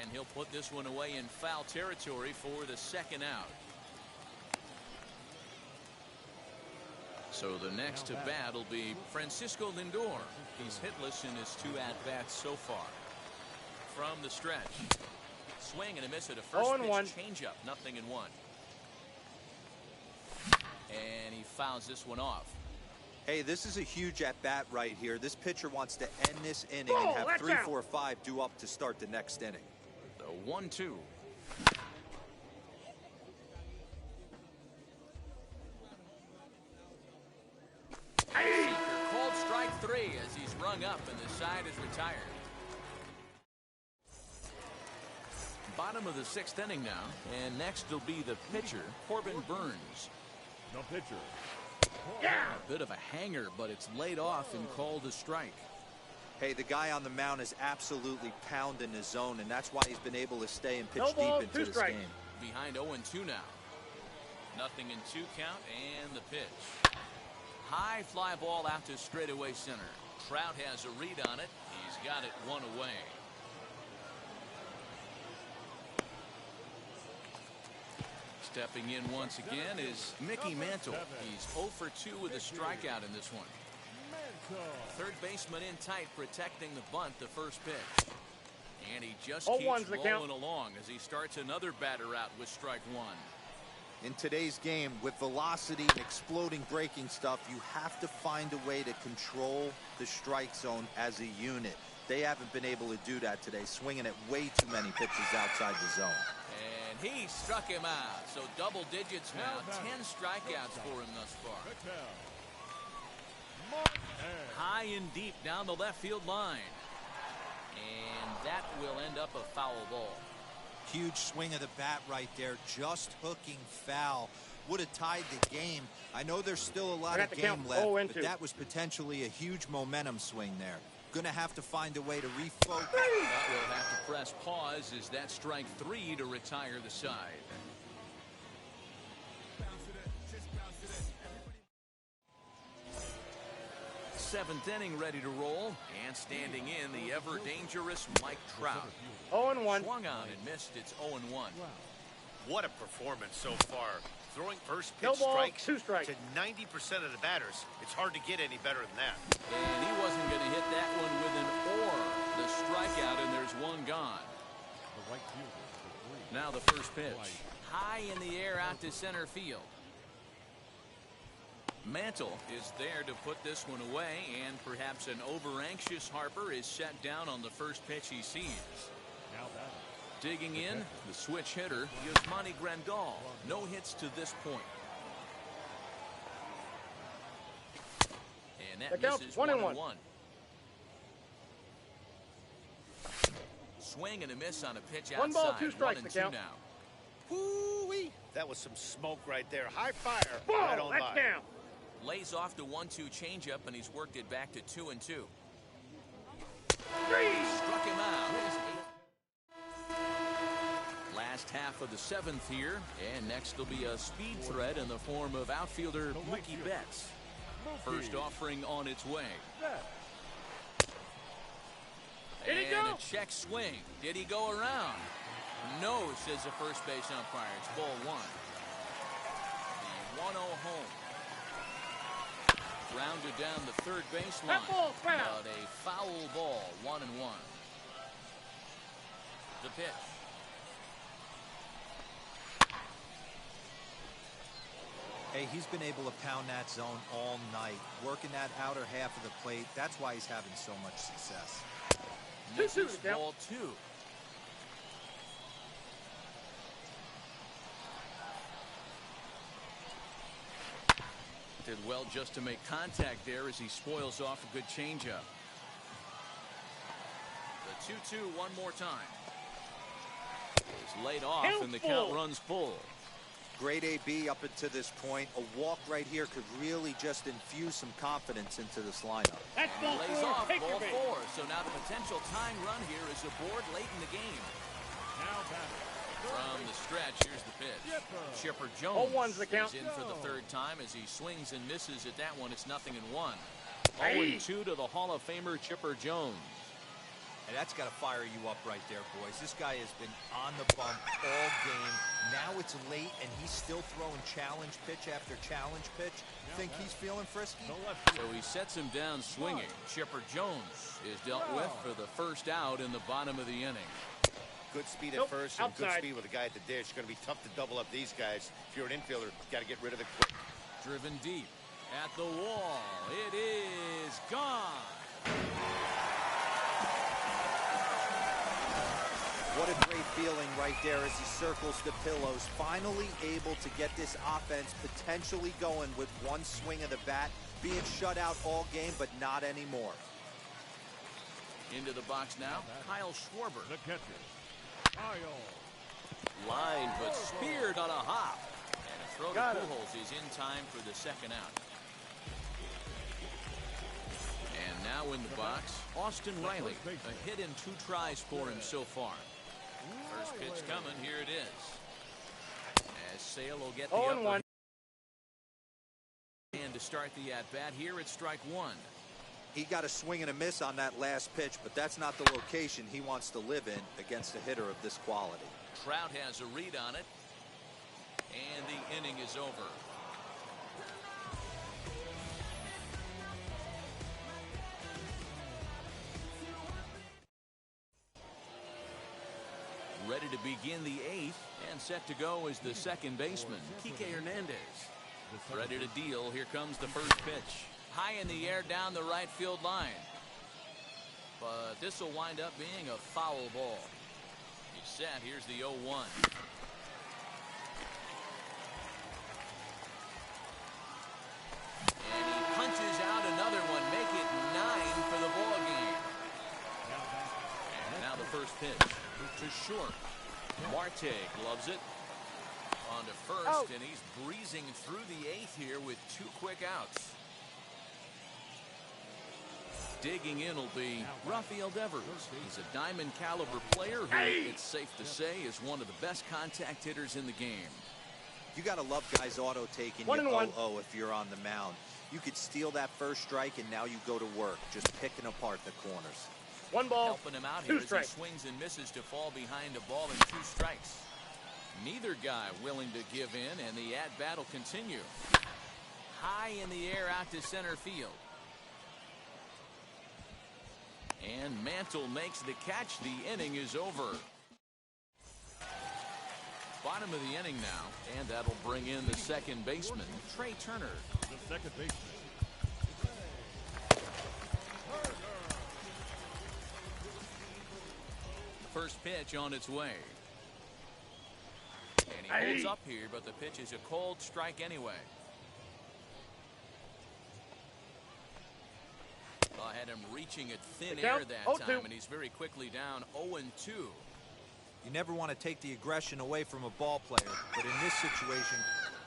And he'll put this one away in foul territory for the 2nd out. So the next to bat will be Francisco Lindor. He's hitless in his 2 at-bats so far. From the stretch. Swing and a miss at a first pitch changeup. 0-1. And he fouls this one off. Hey, this is a huge at-bat right here. This pitcher wants to end this inning and have 3, 4, 5 due up to start the next inning. The 1-2. Seeker called strike 3 as he's rung up and the side is retired. Bottom of the 6th inning now, and next will be the pitcher, Corbin Burns. The pitcher. A bit of a hanger, but it's laid off and called a strike. Hey, the guy on the mound is absolutely pounding his zone, and that's why he's been able to stay and pitch deep into this game. Behind 0-2 now. 0-2 count and the pitch. High fly ball out to straightaway center. Trout has a read on it. He's got it 1 away. Stepping in once again is Mickey Mantle. He's 0 for 2 with a strikeout in this one. Third baseman in tight, protecting the bunt, the first pitch. And he just keeps rolling along as he starts another batter out with strike 1. In today's game, with velocity and exploding breaking stuff, you have to find a way to control the strike zone as a unit. They haven't been able to do that today, swinging at way too many pitches outside the zone. And he struck him out. So double digits now. 10 strikeouts for him thus far. High and deep down the left field line. And that will end up a foul ball. Huge swing of the bat right there, just hooking foul. Would have tied the game. I know there's still a lot of game left, but that was potentially a huge momentum swing there. Gonna have to find a way to refocus. That will have to press pause as that strike 3 to retire the side. Seventh inning ready to roll, and standing in the ever-dangerous Mike Trout. 0-1. Swung on and missed. It's 0-1. What a performance so far. Throwing first pitch No ball, strikes 2 strikes. to 90% of the batters. It's hard to get any better than that. And he wasn't going to hit that one with an or. The strikeout, and there's one gone. The right fielder for 3. Now the first pitch. High in the air out to center field. Mantle is there to put this one away, and perhaps an over-anxious Harper is set down on the first pitch he sees. Now that. Digging in, the switch hitter, Yasmani Grandal. No hits to this point. And that The count, misses 1-1. 1-1. Swing and a miss on a pitch outside. 1 ball, 2 strikes, the 1-2 count. now. Woo-wee. That was some smoke right there. High fire. Ball, Right on that's by. down. Lays off the 1-2 changeup, and he's worked it back to 2-2. 3. Struck him out. Last half of the seventh here, and next will be a speed threat in the form of outfielder Mookie Betts. First offering on its way. Did he And go? a check swing. Did he go around? No, says the first base umpire. It's ball 1. The 1-0 home. Rounded down the third baseline. That ball, foul. But a foul ball, 1-1. The pitch. Hey, he's been able to pound that zone all night, working that outer half of the plate. That's why he's having so much success. 2-2 Misses down. ball 2. Did well just to make contact there as he spoils off a good changeup. The 2-2 one more time. Is laid off Count and the count full. runs full. Great AB up until this point. A walk right here could really just infuse some confidence into this lineup. That's ball Lays 4. off Take ball your base. 4. So now the potential tying run here is aboard late in the game. Now that. From the stretch, here's the pitch. Chipper Jones 0-1's the count. is in for the third time as he swings and misses at that one. It's 0-1. Hey. 0-2 to the Hall of Famer Chipper Jones. And that's got to fire you up right there, boys. This guy has been on the bump all game. Now it's late, and he's still throwing challenge pitch after challenge pitch. Think he's feeling frisky? The left So he sets him down swinging. Chipper Jones is dealt with for the first out in the bottom of the inning. Good speed at Nope, first and good outside. speed with the guy at the dish. Going to be tough to double up these guys. If you're an infielder, got to get rid of it quick. Driven deep at the wall. It is gone. What a great feeling right there as he circles the pillows. Finally able to get this offense potentially going with one swing of the bat. Being shut out all game, but not anymore. Into the box now, Kyle Schwarber. The catcher. Kyle. Line, but speared on a hop. And a throw Got to it. Pujols is in time for the second out. And now in the box, Austin Riley. A hit in 2 tries for him so far. First pitch coming, here it is. As Sale will get the 0-1. upper hand to start the at-bat. Here it's strike 1. He got a swing and a miss on that last pitch, but that's not the location he wants to live in against a hitter of this quality. Trout has a read on it. And the inning is over. Ready to begin the 8th, and set to go is the second baseman, Kike Hernandez. Ready to deal. Here comes the first pitch. High in the air down the right field line. But this will wind up being a foul ball. He's set. Here's the 0-1. And he punches out another one. Make it 9 for the ball game. And now the first pitch to short. Marte gloves it on to first, and he's breezing through the 8th here with 2 quick outs. digging in will be Rafael Devers. He's a diamond caliber player who, it's safe to say, is one of the best contact hitters in the game. You got to love guys auto-taking you 0-0 if you're on the mound. You could steal that first strike, and now you go to work, just picking apart the corners. 1 ball, Helping him out 2 here as he strikes. swings and misses to fall behind a ball and 2 strikes. Neither guy willing to give in, and the at-bat will continue. High in the air out to center field. And Mantle makes the catch. The inning is over. Bottom of the inning now, and that'll bring in the second baseman, Trey Turner. The second baseman. First pitch on its way. And he holds up here, but the pitch is a cold strike anyway. I had him reaching at thin air that time, and he's very quickly down 0-2. You never want to take the aggression away from a ball player, but in this situation,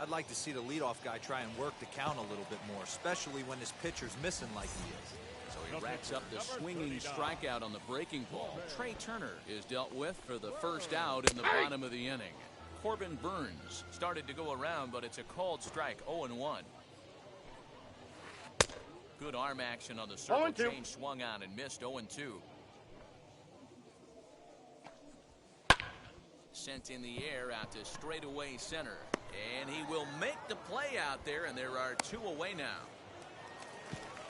I'd like to see the leadoff guy try and work the count a little bit more, especially when his pitcher's missing like he is. So he racks up the swinging strikeout on the breaking ball. Trey Turner is dealt with for the first out in the bottom of the inning. Corbin Burns started to go around, but it's a called strike, 0-1. Good arm action on the circle change, swung on and missed, 0-2. Sent in the air out to straightaway center. And he will make the play out there, and there are 2 away now.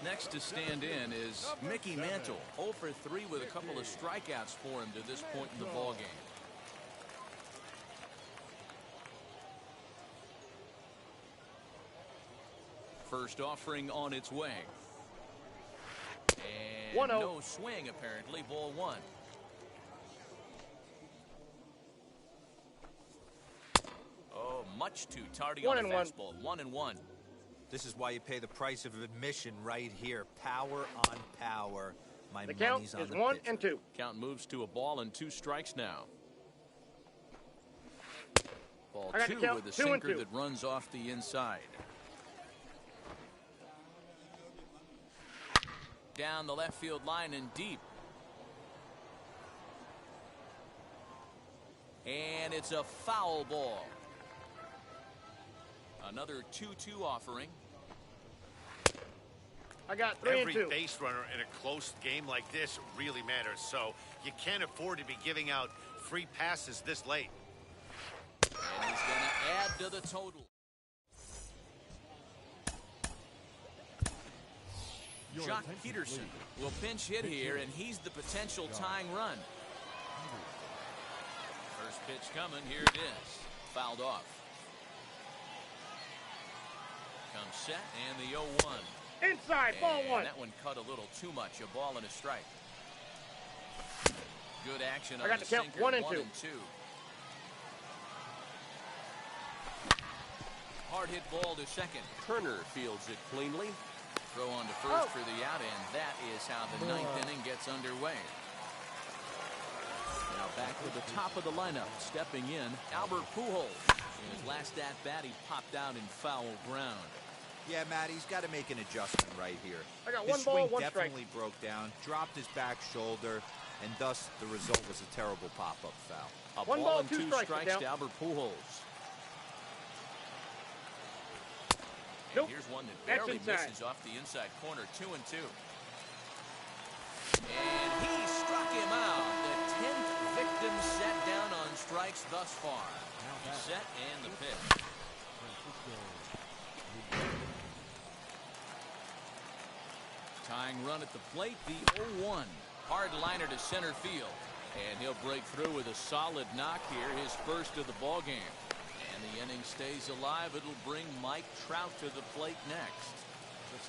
Next to stand in is Mickey Mantle, 0 for 3 with a couple of strikeouts for him to this point in the ballgame. First offering on its way. And no swing, apparently. Ball 1. Oh, much too tardy on the fastball. 1-1. This is why you pay the price of admission right here. Power on power. My The count money's on is the 1 pitcher. and 2. Count moves to a ball and 2 strikes now. Ball 2 with a sinker that runs off the inside. Down the left field line and deep. And it's a foul ball. Another 2-2 offering. I got 3 and 2. Every base runner in a close game like this really matters, so you can't afford to be giving out free passes this late. And he's going to add to the total. Jock Peterson will pinch hit here, and he's the potential tying run. First pitch coming. Here it is. Fouled off. Comes set, and the 0-1. Inside, ball 1. That one cut a little too much. A ball and a strike. Good action on I got the the count sinker. 1 and 2. Hard hit ball to second. Turner fields it cleanly. Throw on to first for the out, and that is how the 9th inning gets underway. Now back to the top of the lineup. Stepping in, Albert Pujols. In his last at-bat, he popped out in foul ground. Yeah, Matt, he's got to make an adjustment right here. I got His 1 ball, swing 1 definitely strike. broke down, dropped his back shoulder, and thus the result was a terrible pop-up foul. A 1 ball ball, and 2 2 strikes strikes down. to Albert Pujols. And Nope. here's one that That's barely inside. misses off the inside corner. 2-2. And he struck him out. The 10th victim set down on strikes thus far. Set and the pitch. Tying run at the plate, the 0-1. Hard liner to center field. And he'll break through with a solid knock here, his first of the ball game. And the inning stays alive. It'll bring Mike Trout to the plate next.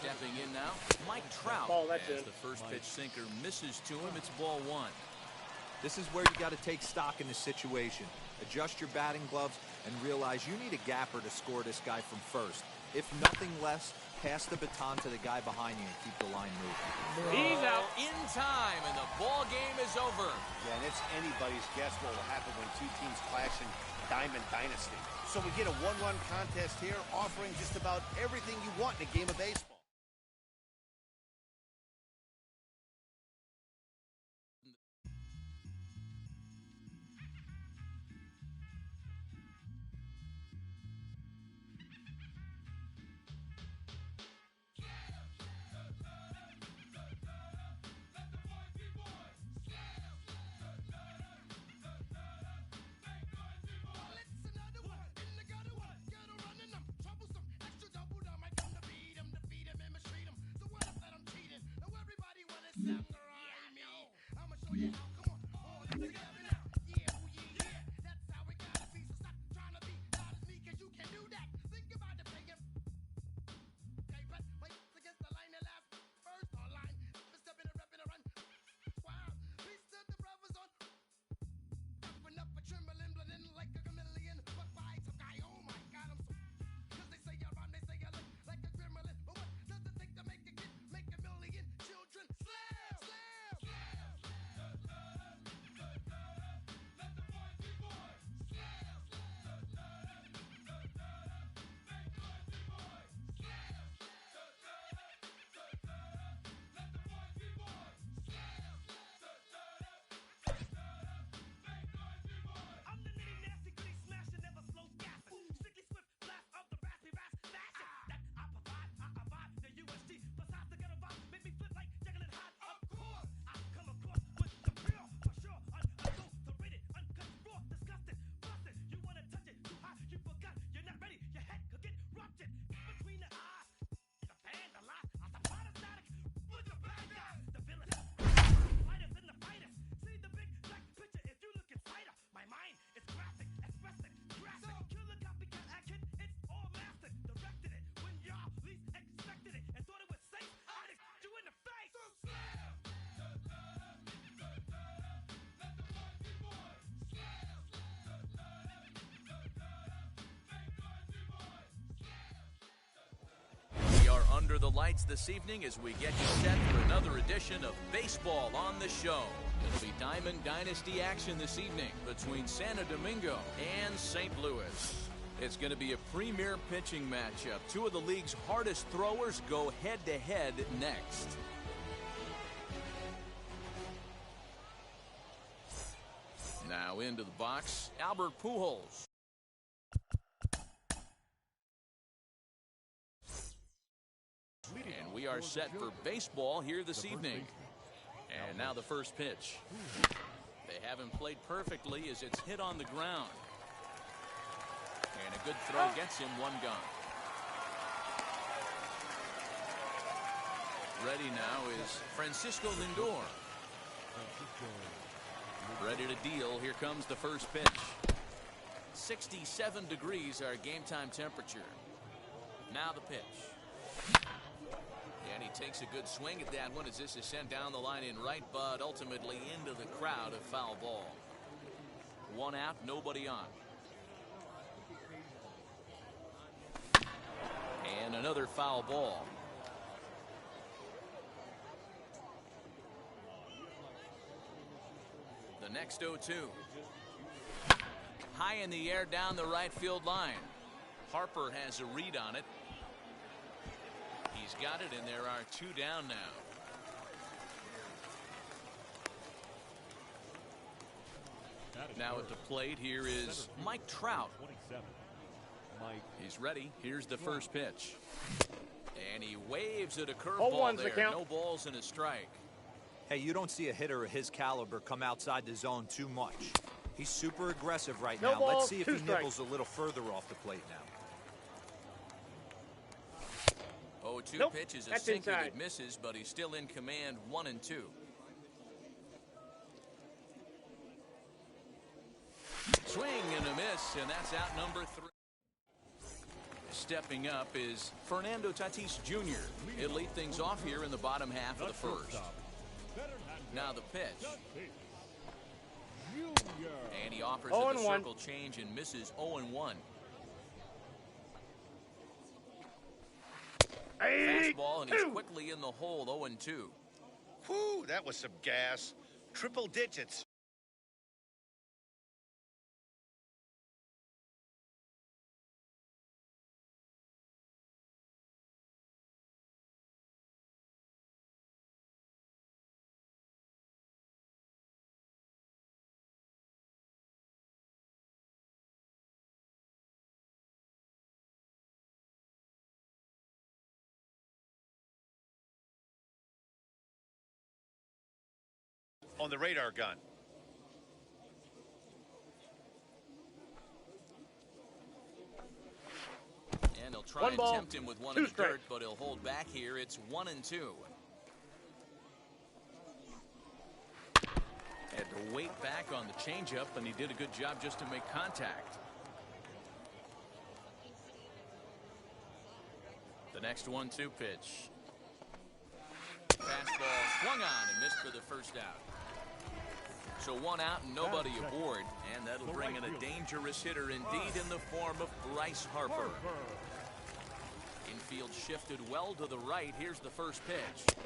Stepping in now, Mike Trout. As the first pitch sinker misses to him, it's ball 1. This is where you got to take stock in the situation. Adjust your batting gloves and realize you need a gapper to score this guy from first. If nothing less, pass the baton to the guy behind you and keep the line moving. He's out in time, and the ball game is over. Yeah, and it's anybody's guess what will happen when 2 teams clash in Diamond Dynasty. So we get a 1-run contest here, offering just about everything you want in a game of baseball. under the lights this evening as we get you set for another edition of Baseball on the Show. It'll be Diamond Dynasty action this evening between Santo Domingo and St. Louis. It's going to be a premier pitching matchup. Two of the league's hardest throwers go head-to-head next. Now into the box, Albert Pujols. And we are set for baseball here this evening. And now the first pitch. They haven't played perfectly as it's hit on the ground. And a good throw gets him one gone. Ready now is Francisco Lindor. Ready to deal. Here comes the first pitch. 67 degrees our game time temperature. Now the pitch. And he takes a good swing at that one as this is sent down the line in right, but ultimately into the crowd, a foul ball. One out, nobody on. And another foul ball. The next 0-2. High in the air down the right field line. Harper has a read on it. He's got it, and there are two down now. Now at the plate here is Mike Trout. He's ready. Here's the first pitch. And he waves at a curveball there. No balls and a strike. Hey, you don't see a hitter of his caliber come outside the zone too much. He's super aggressive right now. Let's see if he nibbles a little further off the plate now. 0-2 pitch is a sinker that misses, but he's still in command. 1-2. Swing and a miss, and that's out number 3. Stepping up is Fernando Tatis Jr. He'll lead things off here in the bottom half of the first. Now the pitch. And he offers it the circle change and misses 0-1. Fastball, and he's quickly in the hole. 0-2. Whew, that was some gas. Triple digits. On the radar gun. And he'll try and tempt him with one in the dirt, but he'll hold back here. It's 1-2. Had to wait back on the changeup, and he did a good job just to make contact. The next 1-2 pitch. Fastball swung on and missed for the first out. So one out and nobody aboard, and that'll bring in a dangerous hitter indeed in the form of Bryce Harper. Infield shifted well to the right. Here's the first pitch.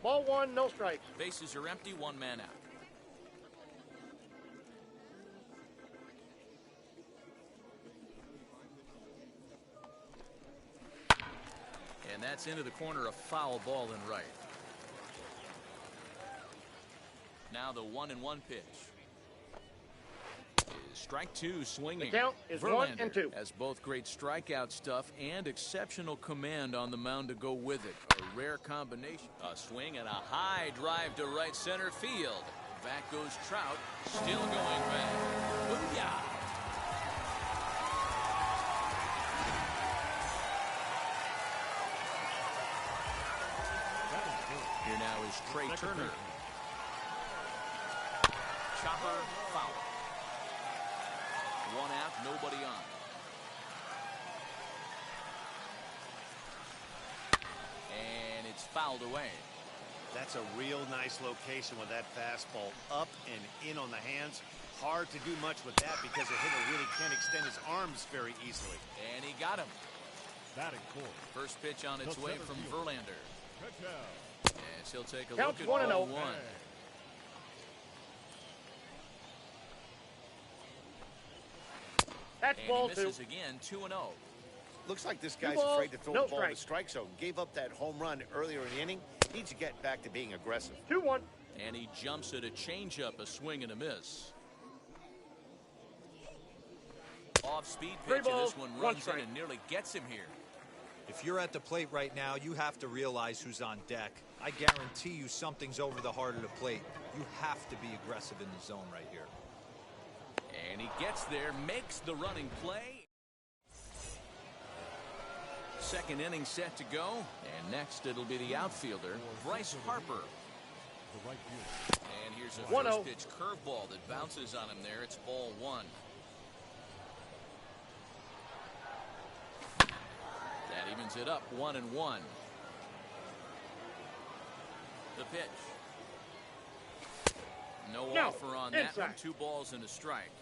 Ball one, no strikes. Bases are empty, one man out. And that's into the corner, a foul ball in right. Now the 1-1 pitch. Strike two, swinging. The count is Verlander 1-2. has both great strikeout stuff and exceptional command on the mound to go with it. A rare combination. A swing and a high drive to right center field. Back goes Trout, still going back. Booyah! Here now is Trey Turner. Chopper foul. One out, nobody on. And it's fouled away. That's a real nice location with that fastball up and in on the hands. Hard to do much with that because a hitter really can't extend his arms very easily. And he got him. Batting fourth. First pitch on its The way center from fielder. Verlander. Catch out. As he'll take a Counts look at 1-0. ball one. That's And ball he two. misses again, 2-0. Looks like this guy's balls, afraid to throw no the ball in the strike. strike zone. Gave up that home run earlier in the inning. Needs to get back to being aggressive. 2-1. And he jumps at a changeup, a swing and a miss. Off-speed Three pitch, and balls, this one one runs in strike. and nearly gets him here. If you're at the plate right now, you have to realize who's on deck. I guarantee you something's over the heart of the plate. You have to be aggressive in the zone right here. And he gets there, makes the running play. Second inning set to go. And next it'll be the outfielder, Bryce Harper. The right fielder. And here's a 1-0. first pitch curveball that bounces on him there. It's ball one. That evens it up, 1-1. The pitch. No offer on that one. Inside. 2 balls and a strike.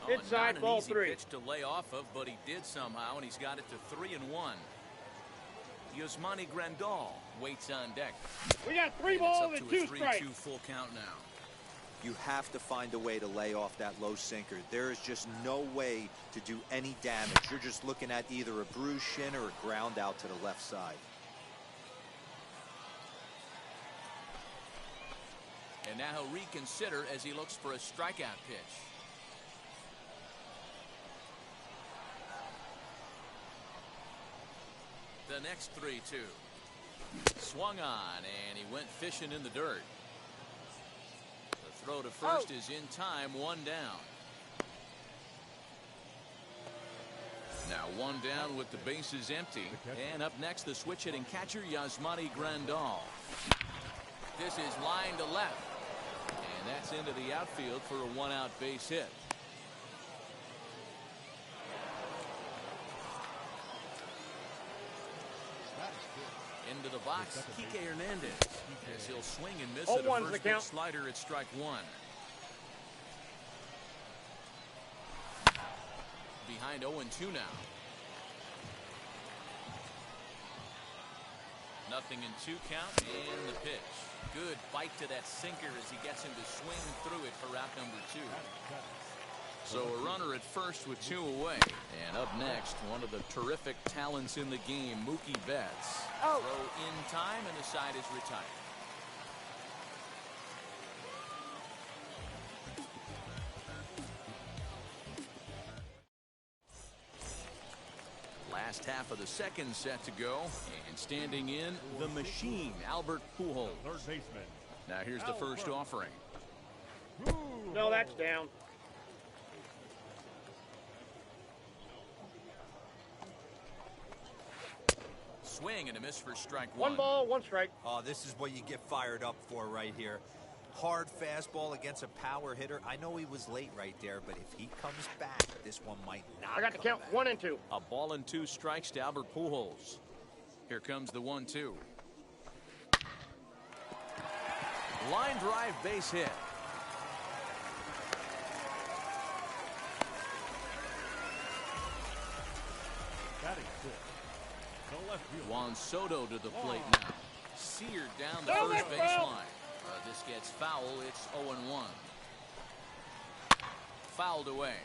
Oh, Inside, not an ball easy 3. pitch to lay off of, but he did somehow, and he's got it to 3-1. Yasmani Grandal waits on deck. We got 3 And balls it's and up to 2 a 3-2 strikes. full count now. You have to find a way to lay off that low sinker. There is just no way to do any damage. You're just looking at either a bruised shin or a ground out to the left side. And now he'll reconsider as he looks for a strikeout pitch. The next 3-2. Swung on, and he went fishing in the dirt. The throw to first is in time, 1 down. Now 1 down with the bases empty. And up next, the switch-hitting catcher, Yasmani Grandal. This is line to left. And that's into the outfield for a 1-out base hit. Into the box, Kike Hernandez. As he'll swing and miss at a 0-1's the first pitch count. slider at strike 1. Behind 0-2 now. Nothing in 2 count, and the pitch. Good bite to that sinker as he gets him to swing through it for out number 2. So a runner at first with 2 away. And up next, one of the terrific talents in the game, Mookie Betts. Throw in time, and the side is retired. Last half of the second set to go, and standing in, the machine, Albert Pujols. Third baseman. Now here's the first offering. No, that's down. Swing and a miss for strike 1. 1 ball, 1 strike. Oh, this is what you get fired up for right here. Hard fastball against a power hitter. I know he was late right there, but if he comes back, this one might not. I got the come count back. 1 and 2. A ball and 2 strikes to Albert Pujols. Here comes the 1-2. Line drive base hit. Batting fifth. The left fielder. Juan Soto to the plate now. Seared down the Oh, first that's foul. baseline. This gets foul. It's 0-1. Fouled away.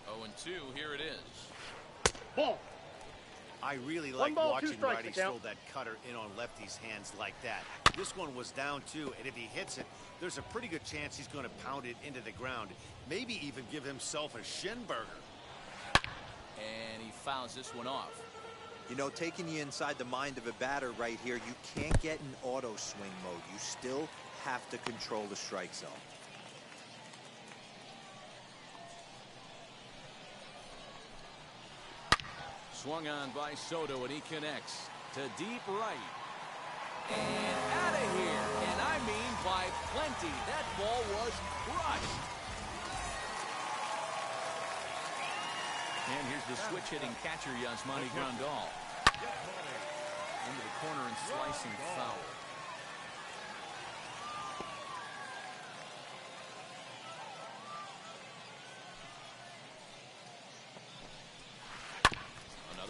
0-2. Here it is. Ball. I really 1 like ball, 2 watching strikes righties to count. throw that cutter in on lefty's hands like that. This one was down 2, and if he hits it, there's a pretty good chance he's going to pound it into the ground. Maybe even give himself a shin burger. And he fouls this one off. You know, taking you inside the mind of a batter right here, you can't get in auto swing mode. You still have to control the strike zone. Swung on by Soto, and he connects to deep right. And out of here. And I mean by plenty. That ball was crushed. And here's the switch-hitting catcher, Yasmani Grandal. Into the corner and slicing foul.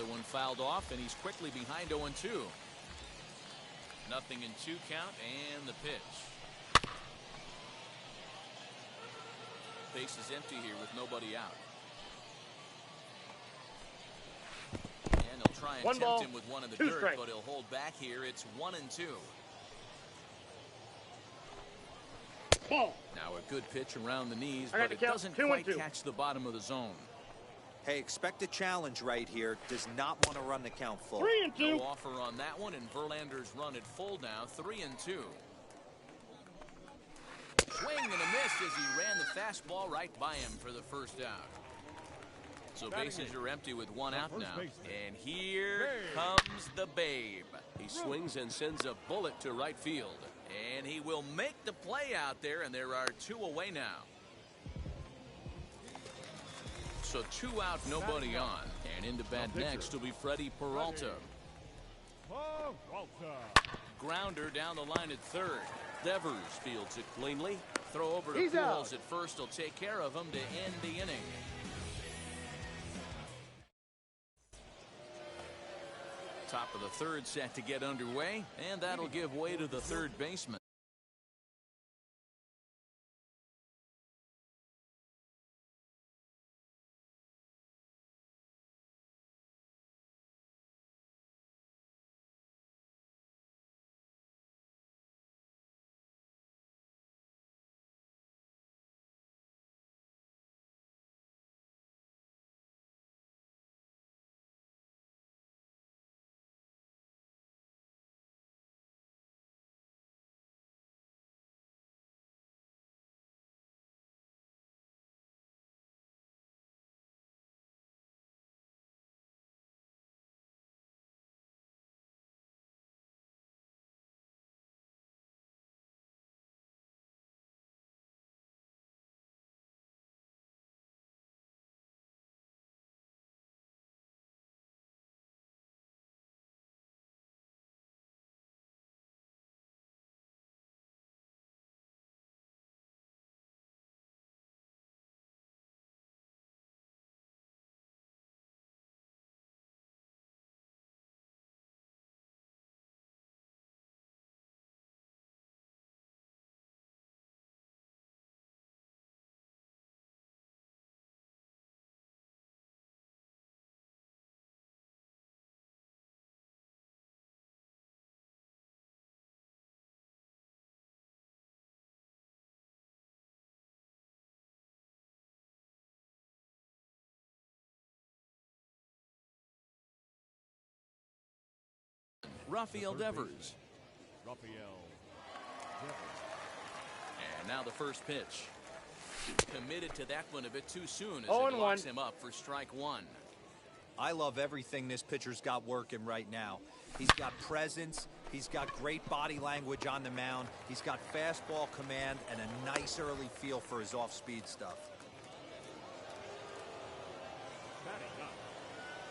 Another one fouled off, and he's quickly behind 0-2. Nothing in 2 count, and the pitch. Base is empty here with nobody out. And he'll try and tempt him with one in the dirt, but he'll hold back here. It's 1-2. Ball. Now a good pitch around the knees, but it doesn't quite catch the bottom of the zone. Hey, expect a challenge right here. Does not want to run the count full. 3-2. No offer on that one, and Verlander's run it full now, 3-2. Swing and a miss as he ran the fastball right by him for the first out. So bases are empty with one out now. And here comes the Babe. He swings and sends a bullet to right field. And he will make the play out there, and there are 2 away now. So 2 out, nobody on. And into bat next will be Freddie Peralta. Grounder down the line at third. Devers fields it cleanly. Throw over to Pujols at first. He'll take care of him to end the inning. Top of the third set to get underway, and that'll give way to the third baseman. Rafael Devers. And now the first pitch. Committed to that one a bit too soon as it locks him up for strike 1. I love everything this pitcher's got working right now. He's got presence. He's got great body language on the mound. He's got fastball command and a nice early feel for his off-speed stuff.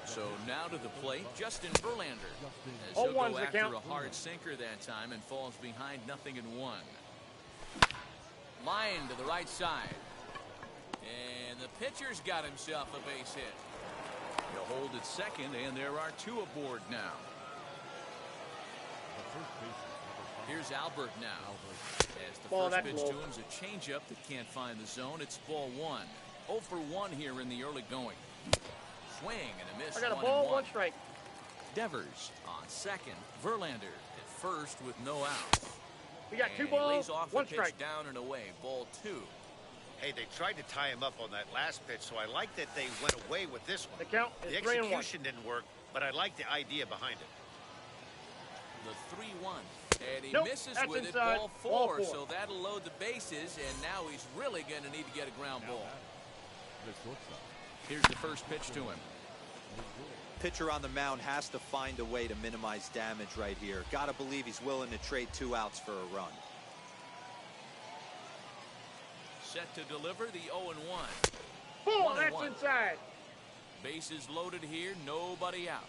So now to the plate, Justin Verlander. As he'll go after a hard sinker that time and falls behind 0-1. Line to the right side. And the pitcher's got himself a base hit. He'll hold at second, and there are 2 aboard now. Here's Albert now. As the first pitch to him's a changeup that can't find the zone. It's ball 1. 0 for 1 here in the early going. Swing and a miss. I got a ball, 1 strike. Devers on second. Verlander at first with no outs. We got 2 balls, lays off 1 the pitch strike. down and away. Ball 2. Hey, they tried to tie him up on that last pitch, so I like that they went away with this one. The count is 3-1. The execution didn't work, but I like the idea behind it. The 3-1. And he misses that's with inside. it. Ball 4, so that'll load the bases, and now he's really going to need to get a ground ball. Here's the first pitch to him. Pitcher on the mound has to find a way to minimize damage right here. Gotta believe he's willing to trade 2 outs for a run. Set to deliver the 0-1. Ball, that's inside. Bases loaded here, nobody out.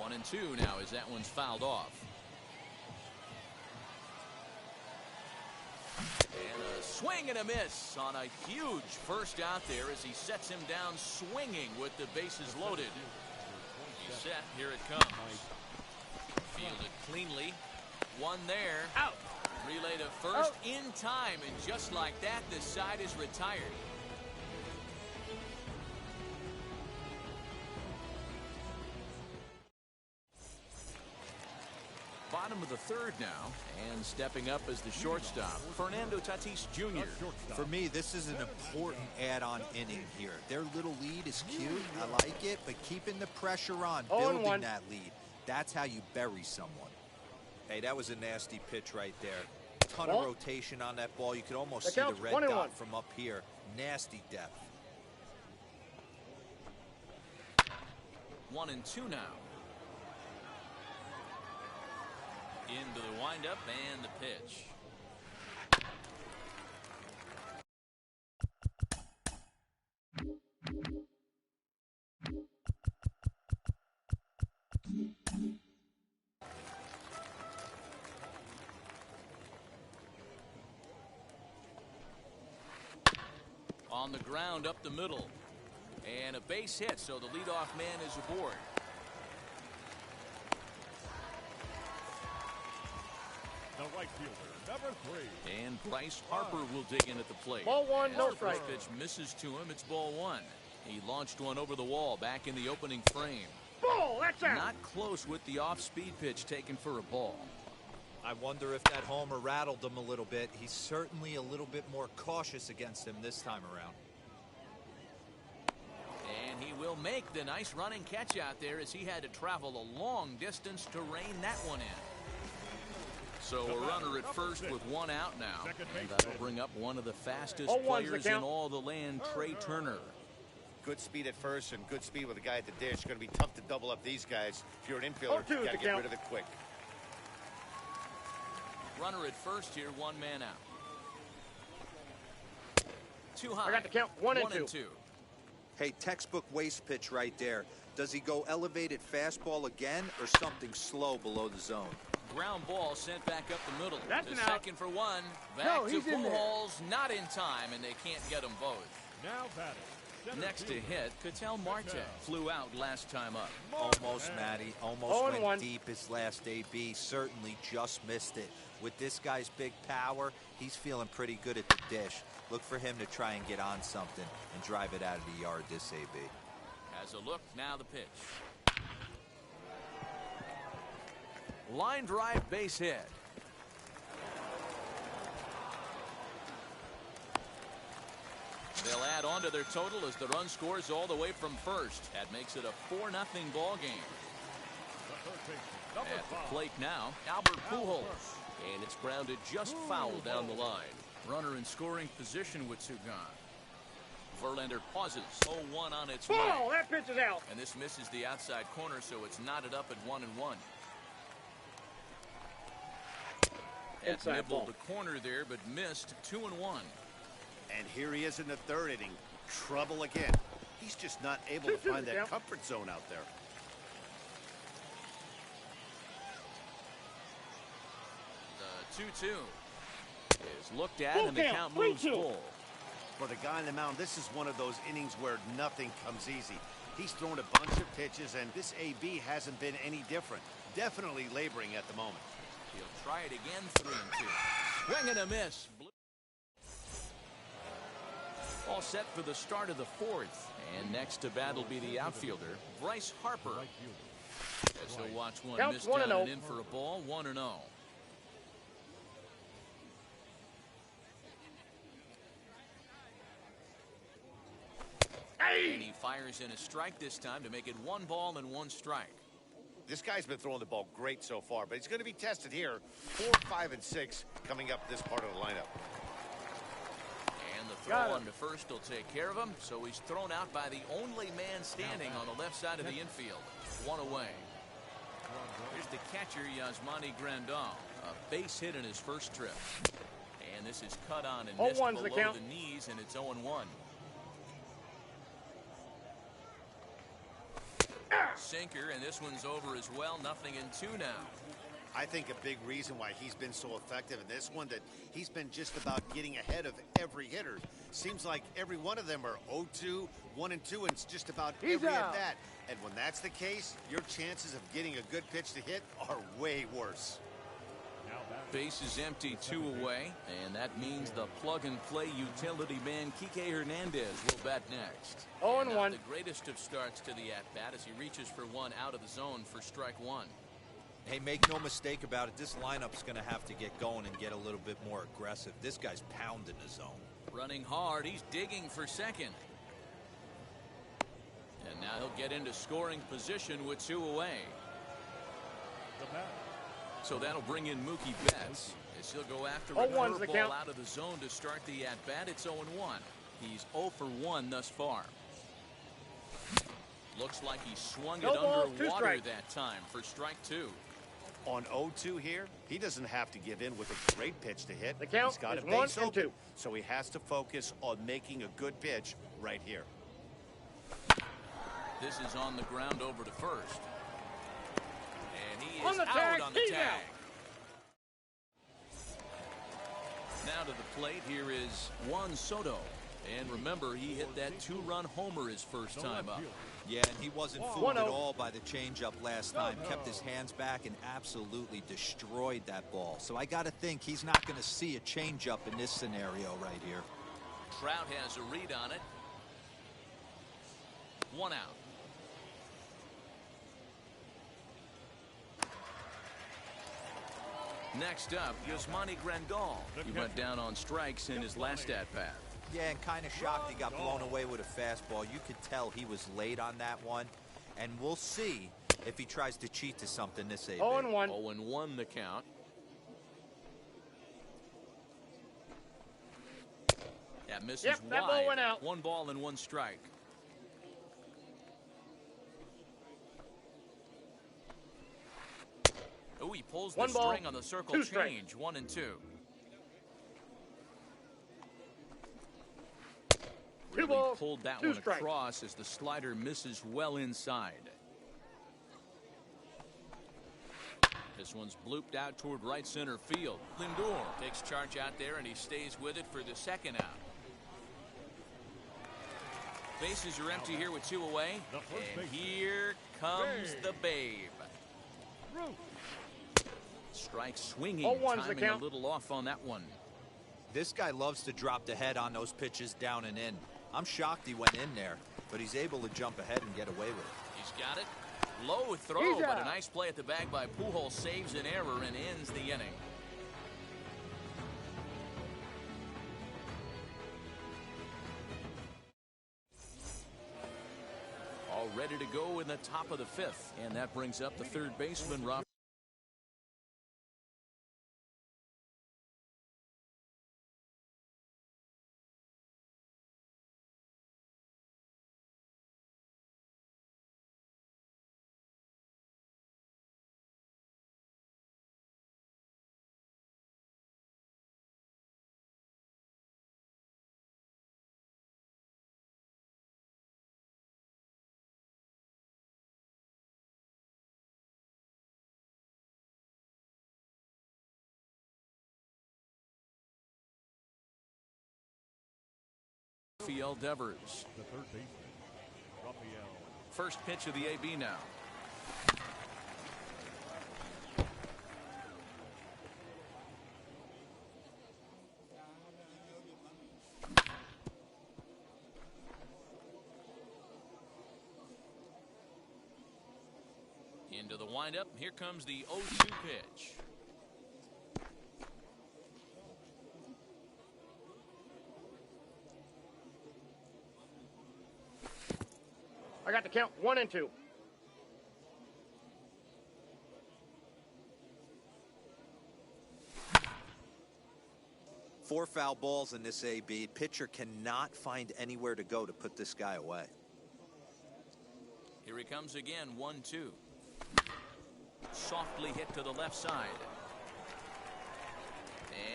1-2 now as that one's fouled off. And a swing and a miss on a huge first out there as he sets him down swinging with the bases loaded. He's set. Here it comes. Fielded cleanly. One there. Out. Relay to first in time, and just like that, the side is retired. Bottom of the third now, and stepping up as the shortstop, Fernando Tatis Jr. For me, this is an important add-on inning here. Their little lead is cute. I like it, but keeping the pressure on, building that lead, that's how you bury someone. Hey, that was a nasty pitch right there. Ton of rotation on that ball. You could almost see the red dot from up here. Nasty depth. 1-2 now. Into the windup and the pitch. On the ground up the middle. And a base hit, so the leadoff man is aboard. The right fielder, number 3. And Bryce Harper will dig in at the plate. Ball one, no As the strike. first pitch misses to him, it's ball one. He launched one over the wall back in the opening frame. Ball, that's out. Not close with the off-speed pitch taken for a ball. I wonder if that homer rattled him a little bit. He's certainly a little bit more cautious against him this time around. And he will make the nice running catch out there as he had to travel a long distance to rein that one in. So a runner at first with one out now. And that'll bring up one of the fastest players in all the land, Trey Turner. Good speed at first and good speed with the guy at the dish. It's going to be tough to double up these guys. If you're an infielder, you got to get rid of it quick. Runner at first here, one man out. Too high. I got the count. 1 and 2. Hey, textbook waste pitch right there. Does he go elevated fastball again or something slow below the zone? Ground ball sent back up the middle. That's The an out. second for one. Back to he's in there. Pujols, not in time, and they can't get them both. Now batting. Center Next to field. hit, Ketel Marte flew out last time up. Almost, Matty. Almost 0-1. went deep his last AB. Certainly just missed it. With this guy's big power, he's feeling pretty good at the dish. Look for him to try and get on something and drive it out of the yard this AB. Has a look, now the pitch. Line drive, base hit. They'll add on to their total as the run scores all the way from first. That makes it a 4-0 ball game. At the plate now, Albert Pujols. And it's grounded just foul down the line. Runner in scoring position with two gone. Verlander pauses. 0-1 on its way. Ball, that pitch is out. And this misses the outside corner, so it's knotted up at 1-1. Had nibbled the corner there, but missed 2-1. And here he is in the third inning. Trouble again. He's just not able to find that comfort zone out there. The 2-2 is looked at, and the count moves full. For the guy on the mound, this is one of those innings where nothing comes easy. He's thrown a bunch of pitches, and this AB hasn't been any different. Definitely laboring at the moment. He'll try it again, 3-2. Swing and a miss. All set for the start of the fourth. And next to bat will be the outfielder, Bryce Harper. As he'll watch one miss down and in for a ball, 1-0. And he fires in a strike this time to make it 1 ball and 1 strike. This guy's been throwing the ball great so far, but he's going to be tested here. 4, 5, and 6 coming up this part of the lineup. And the throw on to first will take care of him, so he's thrown out by the only man standing on the left side of the infield. 1 away. Here's the catcher, Yasmani Grandal. A base hit in his first trip. And this is cut on and missed below the knees, and it's 0-1. Sinker, and this one's over as well. 0-2 now. I think a big reason why he's been so effective in this one, that he's been just about getting ahead of every hitter. Seems like every one of them are 0-2, 1-2, and it's just about every at bat. And when that's the case, your chances of getting a good pitch to hit are way worse. Base is empty, 2 away, and that means the plug-and-play utility man Kike Hernandez will bat next. 0-1. The greatest of starts to the at-bat as he reaches for one out of the zone for strike one. Hey, make no mistake about it, this lineup's going to have to get going and get a little bit more aggressive. This guy's pounding the zone. Running hard, he's digging for second. And now he'll get into scoring position with 2 away. So that'll bring in Mookie Betts as he'll go after a curveball out of the zone to start the at-bat. It's 0-1. He's 0 for 1 thus far. Looks like he swung it underwater that time for strike 2. On 0-2 here, he doesn't have to give in with a great pitch to hit. The count He's got is a base 1-2. open, so he has to focus on making a good pitch right here. This is on the ground over to first. And he is on the tag. out on the tag. Now to the plate, here is Juan Soto. And remember, he hit that 2-run homer his first time up. Yeah, and he wasn't fooled at all by the changeup last time. Kept his hands back and absolutely destroyed that ball. So I got to think he's not going to see a changeup in this scenario right here. Trout has a read on it. 1 out. Next up, Yasmani Grandal. He went down on strikes in his last at-bat. Yeah, and kind of shocked he got blown away with a fastball. You could tell he was late on that one. And we'll see if he tries to cheat to something this AB. 0-1. 0-1 the count. That misses wide. That ball went out. 1 ball and 1 strike. Oh, he pulls the string on the circle change. 1-2. Really pulled that one across as the slider misses well inside. This one's blooped out toward right center field. Lindor takes charge out there and he stays with it for the 2nd out. Bases are empty here with 2 away. And here comes the Babe. Strike swinging, timing a little off on that one. This guy loves to drop the head on those pitches down and in. I'm shocked he went in there, but he's able to jump ahead and get away with it. He's got it. Low throw, but a nice play at the bag by Pujols saves an error and ends the inning. All ready to go in the top of the 5th, and that brings up the 3rd baseman, Rob. Rafael Devers. The 3rd baseman, Rafael. First pitch of the AB now. Into the windup. Here comes the 0-2 pitch. I got the count 1-2. Four foul balls in this AB. Pitcher cannot find anywhere to go to put this guy away. Here he comes again, 1-2. Softly hit to the left side.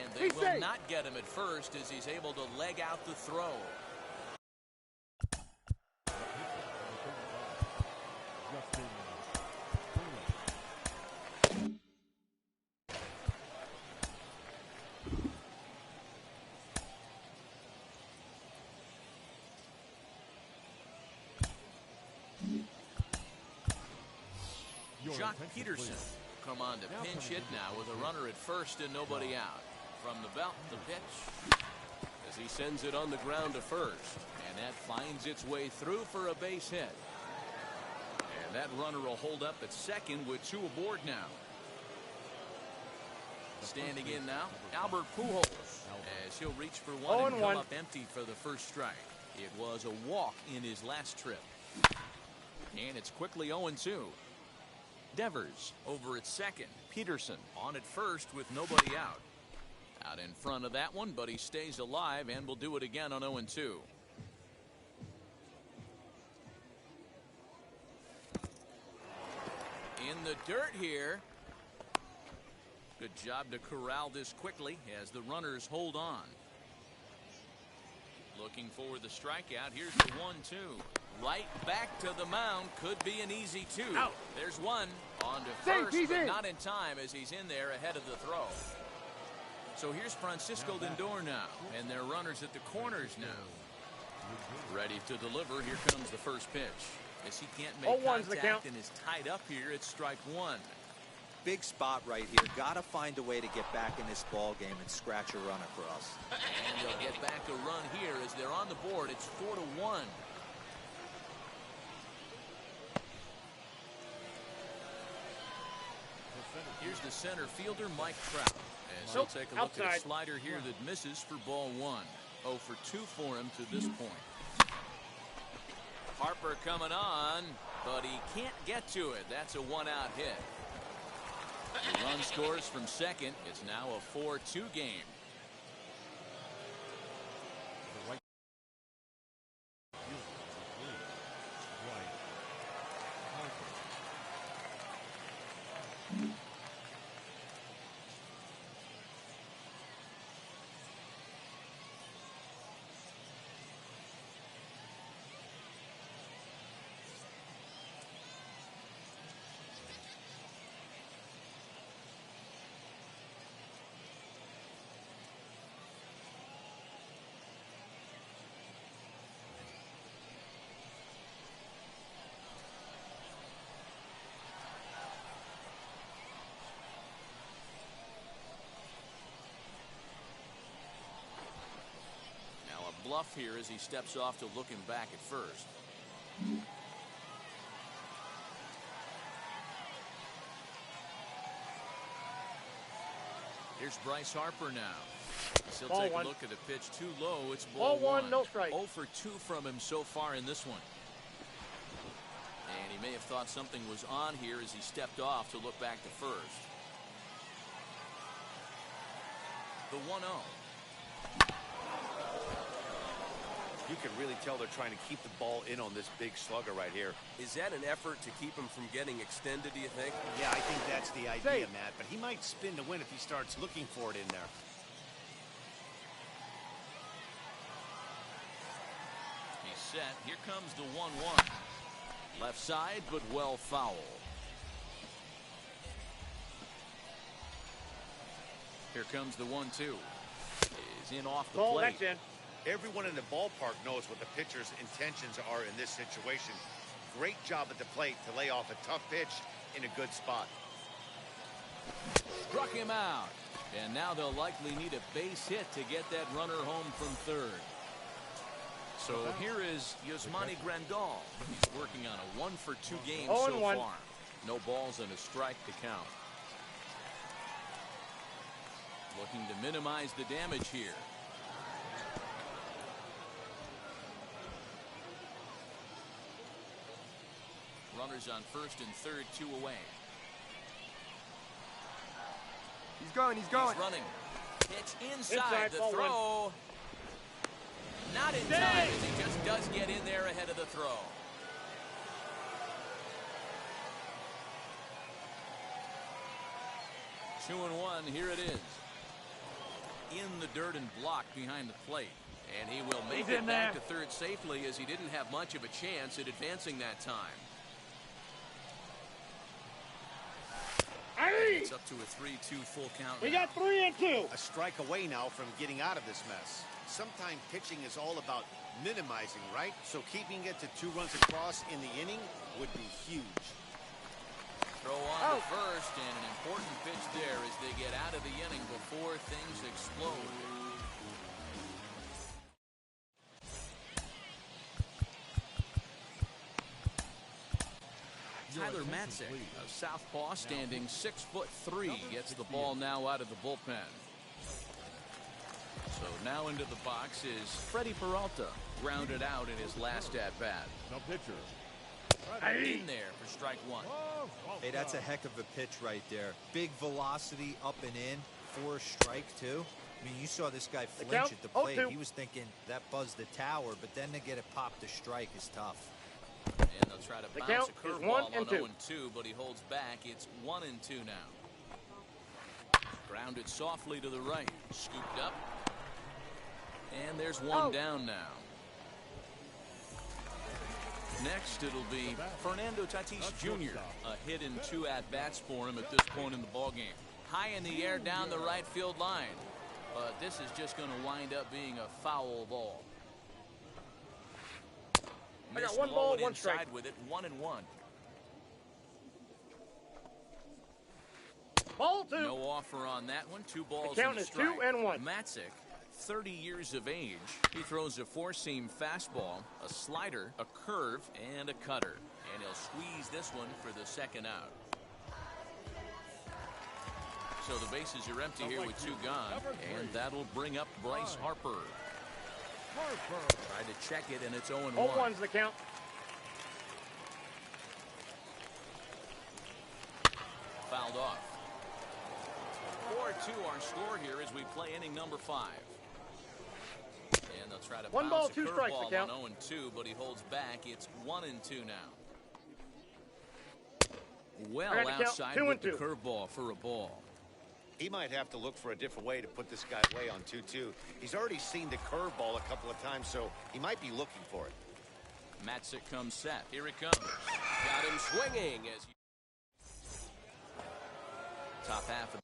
And they will not get him at first as he's able to leg out the throw. your Jock attention, Peterson please. come on to Now pinch coming hit in now with a for runner at first and nobody out. From the belt, the pitch. As he sends it on the ground to first. And that finds its way through for a base hit. And that runner will hold up at second with two aboard now. Standing in now, Albert Pujols, as he'll reach for one and come up empty for the first strike. It was a walk in his last trip. And it's quickly 0-2. Devers over at second. Peterson on at first with nobody out. Out in front of that one, but he stays alive and will do it again on 0-2. In the dirt here. Good job to corral this quickly as the runners hold on. Looking for the strikeout. Here's the 1-2. Right back to the mound. Could be an easy two. Out. There's one. On to first, but not in time as he's in there ahead of the throw. So here's Francisco Lindor now, and their runners at the corners now. Ready to deliver. Here comes the first pitch. As he can't make contact and is tied up here, it's strike one. Big spot right here. Got to find a way to get back in this ball game and scratch a run across. And they'll get back a run here as they're on the board. It's 4-1. Here's the center fielder, Mike Trout. As he'll take a look at a slider here that misses for ball one. 0 for 2 for him to this point. Harper coming on, but he can't get to it. That's a one-out hit. The run scores from second. It's now a 4-2 game. Bluff here as he steps off to looking back at first. Here's Bryce Harper now. He'll take a look at a pitch too low. It's ball one. No strike. 0 for 2 from him so far in this one. And he may have thought something was on here as he stepped off to look back to first. The 1-0. You can really tell they're trying to keep the ball in on this big slugger right here. Is that an effort to keep him from getting extended, do you think? Yeah, I think that's the idea, Matt. But he might spin to win if he starts looking for it in there. He's set. Here comes the 1-1. Left side, but well foul. Here comes the 1-2. Is in off the plate. That's in. Everyone in the ballpark knows what the pitcher's intentions are in this situation. Great job at the plate to lay off a tough pitch in a good spot. Struck him out. And now they'll likely need a base hit to get that runner home from third. So here is Yasmani Grandal. He's working on a 1 for 2 game so far. No balls and a strike to count. Looking to minimize the damage here. Runners on first and third, 2 away. He's going. He's running. Pitch inside the throw. Not in time as he just does get in there ahead of the throw. Two and one. Here it is. In the dirt and blocked behind the plate. And he will make it back to third safely as he didn't have much of a chance at advancing that time. It's up to a 3-2 full count. We got 3 and 2. A strike away now from getting out of this mess. Sometimes pitching is all about minimizing, right? So keeping it to 2 runs across in the inning would be huge. Throw on the first, and an important pitch there as they get out of the inning before things explode. Tyler Matzik, a southpaw standing 6'3", gets the ball now out of the bullpen. So now into the box is Freddie Peralta, grounded out in his last at-bat. The pitcher. In there for strike one. Hey, that's a heck of a pitch right there. Big velocity up and in for a strike, too. I mean, you saw this guy flinch at the plate. He was thinking that buzzed the tower, but then to get it popped to strike is tough. And they'll try to bounce a curveball on 0-2, but he holds back. It's 1-2 now. Grounded softly to the right. Scooped up. And there's one down now. Next, it'll be Fernando Tatis Jr. A hit in 2 at-bats for him at this point in the ballgame. High in the air down the right field line. But this is just going to wind up being a foul ball. I got 1 ball, 1 strike. With it, 1-1. Ball 2. No offer on that one. 2 balls. The count is 2-1. Matzik, 30 years of age. He throws a 4-seam fastball, a slider, a curve, and a cutter. And he'll squeeze this one for the second out. So the bases are empty here with 2 gone. And that'll bring up Bryce Harper. Tried to check it, and it's 0-1. 0-1's the count. Fouled off. 4-2 our score here as we play inning number 5. And they'll try to 1 ball, 2 strikes the count. On 0-2, but he holds back. It's 1-2 now. Well outside with the curveball for a ball. He might have to look for a different way to put this guy away on 2-2. He's already seen the curveball a couple of times, so he might be looking for it. Matzik comes set. Here it comes. Got him swinging as top half of the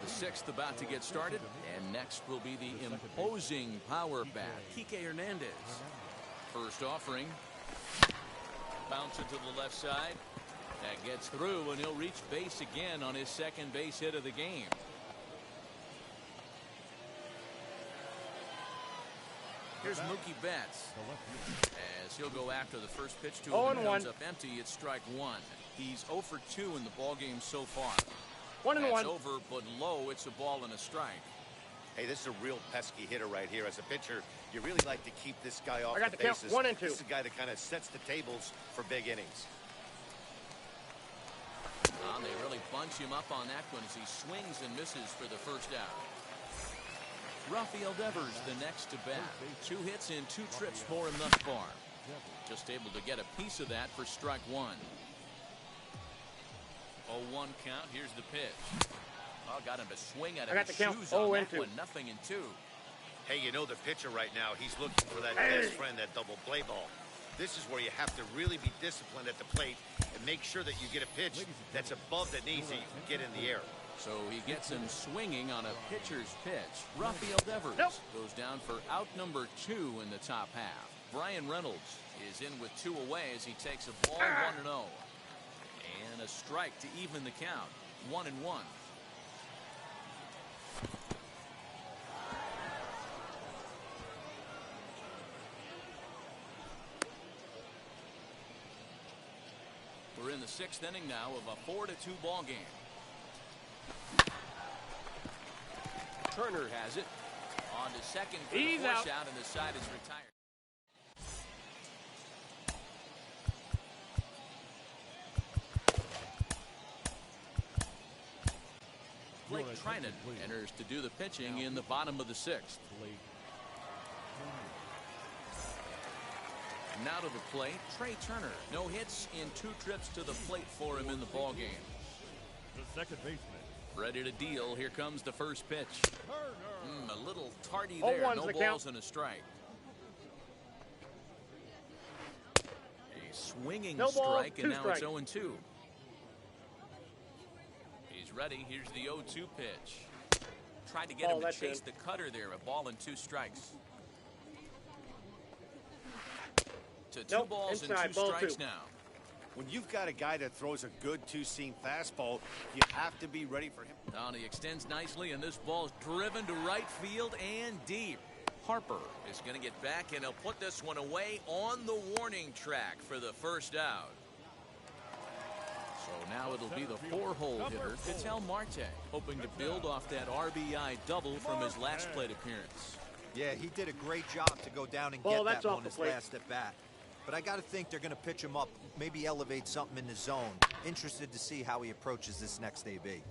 6th about to get started, and next will be the imposing power bat, Kike Hernandez. First offering, bounce it to the left side. That gets through, and he'll reach base again on his 2nd base hit of the game. Here's Mookie Betts as he'll go after the first pitch to him. Comes up empty. It's strike 1. He's 0 for 2 in the ballgame so far. 1-1. That's over, but low. It's a ball and a strike. Hey, this is a real pesky hitter right here. As a pitcher, you really like to keep this guy off the bases. 1-2. This is a guy that kind of sets the tables for big innings. They really bunch him up on that one as he swings and misses for the first out. Rafael Devers the next to bat. 2 hits in 2 trips for him thus far. Just able to get a piece of that for strike 1. 0-1 count. Here's the pitch. Oh, got him to swing at him. Shoes on that one. 0-2. Hey, you know the pitcher right now, he's looking for that best friend, that double play ball. This is where you have to really be disciplined at the plate and make sure that you get a pitch that's above the knees so you can get in the air. So he gets him swinging on a pitcher's pitch. Rafael Devers goes down for out number 2 in the top half. Brian Reynolds is in with 2 away as he takes a ball 1-0. And a strike to even the count. 1-1. sixth inning now of a 4-2 ball game. Turner has it. On to second for the force out, and the side is retired. Blake Trinan enters to do the pitching in the bottom of the sixth. Now to the plate, Trey Turner. No hits in 2 trips to the plate for him in the ball game. The second baseman. Ready to deal. Here comes the first pitch. A little tardy there. No balls and a strike. A swinging strike, and now it's 0-2. He's ready. Here's the 0-2 pitch. Tried to get him to chase the cutter there. A ball and 2 strikes. To 2 balls and 2 strikes now. When you've got a guy that throws a good two-seam fastball, you have to be ready for him. Now he extends nicely, and this ball's driven to right field and deep. Harper is going to get back, and he'll put this one away on the warning track for the first out. So now it'll be the 4-hole hitter, Ketel Marte, hoping to build off that RBI double from his last plate appearance. Yeah, he did a great job to go down and get that on his last at bat. But I got to think they're going to pitch him up, maybe elevate something in the zone. Interested to see how he approaches this next AB.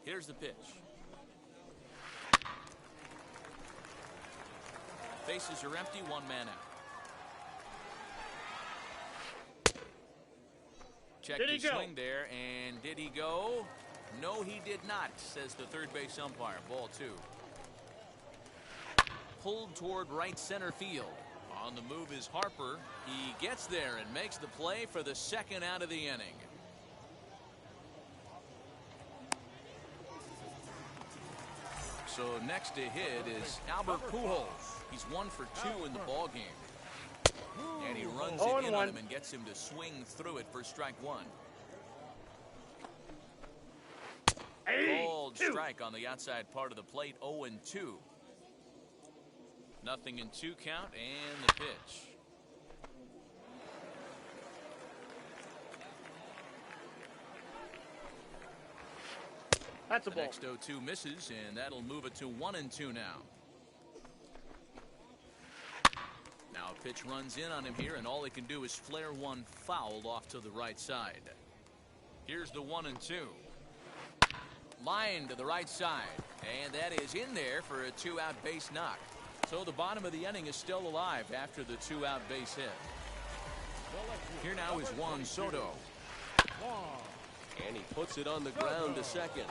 Here's the pitch. Bases are empty, 1 man out. Check his swing there, and did he go? No, he did not, says the third base umpire. Ball 2. Pulled toward right center field. On the move is Harper. He gets there and makes the play for the second out of the inning. So next to hit is Albert Pujols. He's 1 for 2 in the ball game. And he runs it in on him and gets him to swing through it for strike 1. Called strike on the outside part of the plate, 0-2. Nothing in 2 count, and the pitch. That's a ball. Next 0-2 misses, and that'll move it to 1-2 now. Now a pitch runs in on him here, and all he can do is flare one foul off to the right side. Here's the 1-2. Line to the right side, and that is in there for a 2-out base knock. So the bottom of the inning is still alive after the 2-out base hit. Here now is Juan Soto. And he puts it on the ground to second.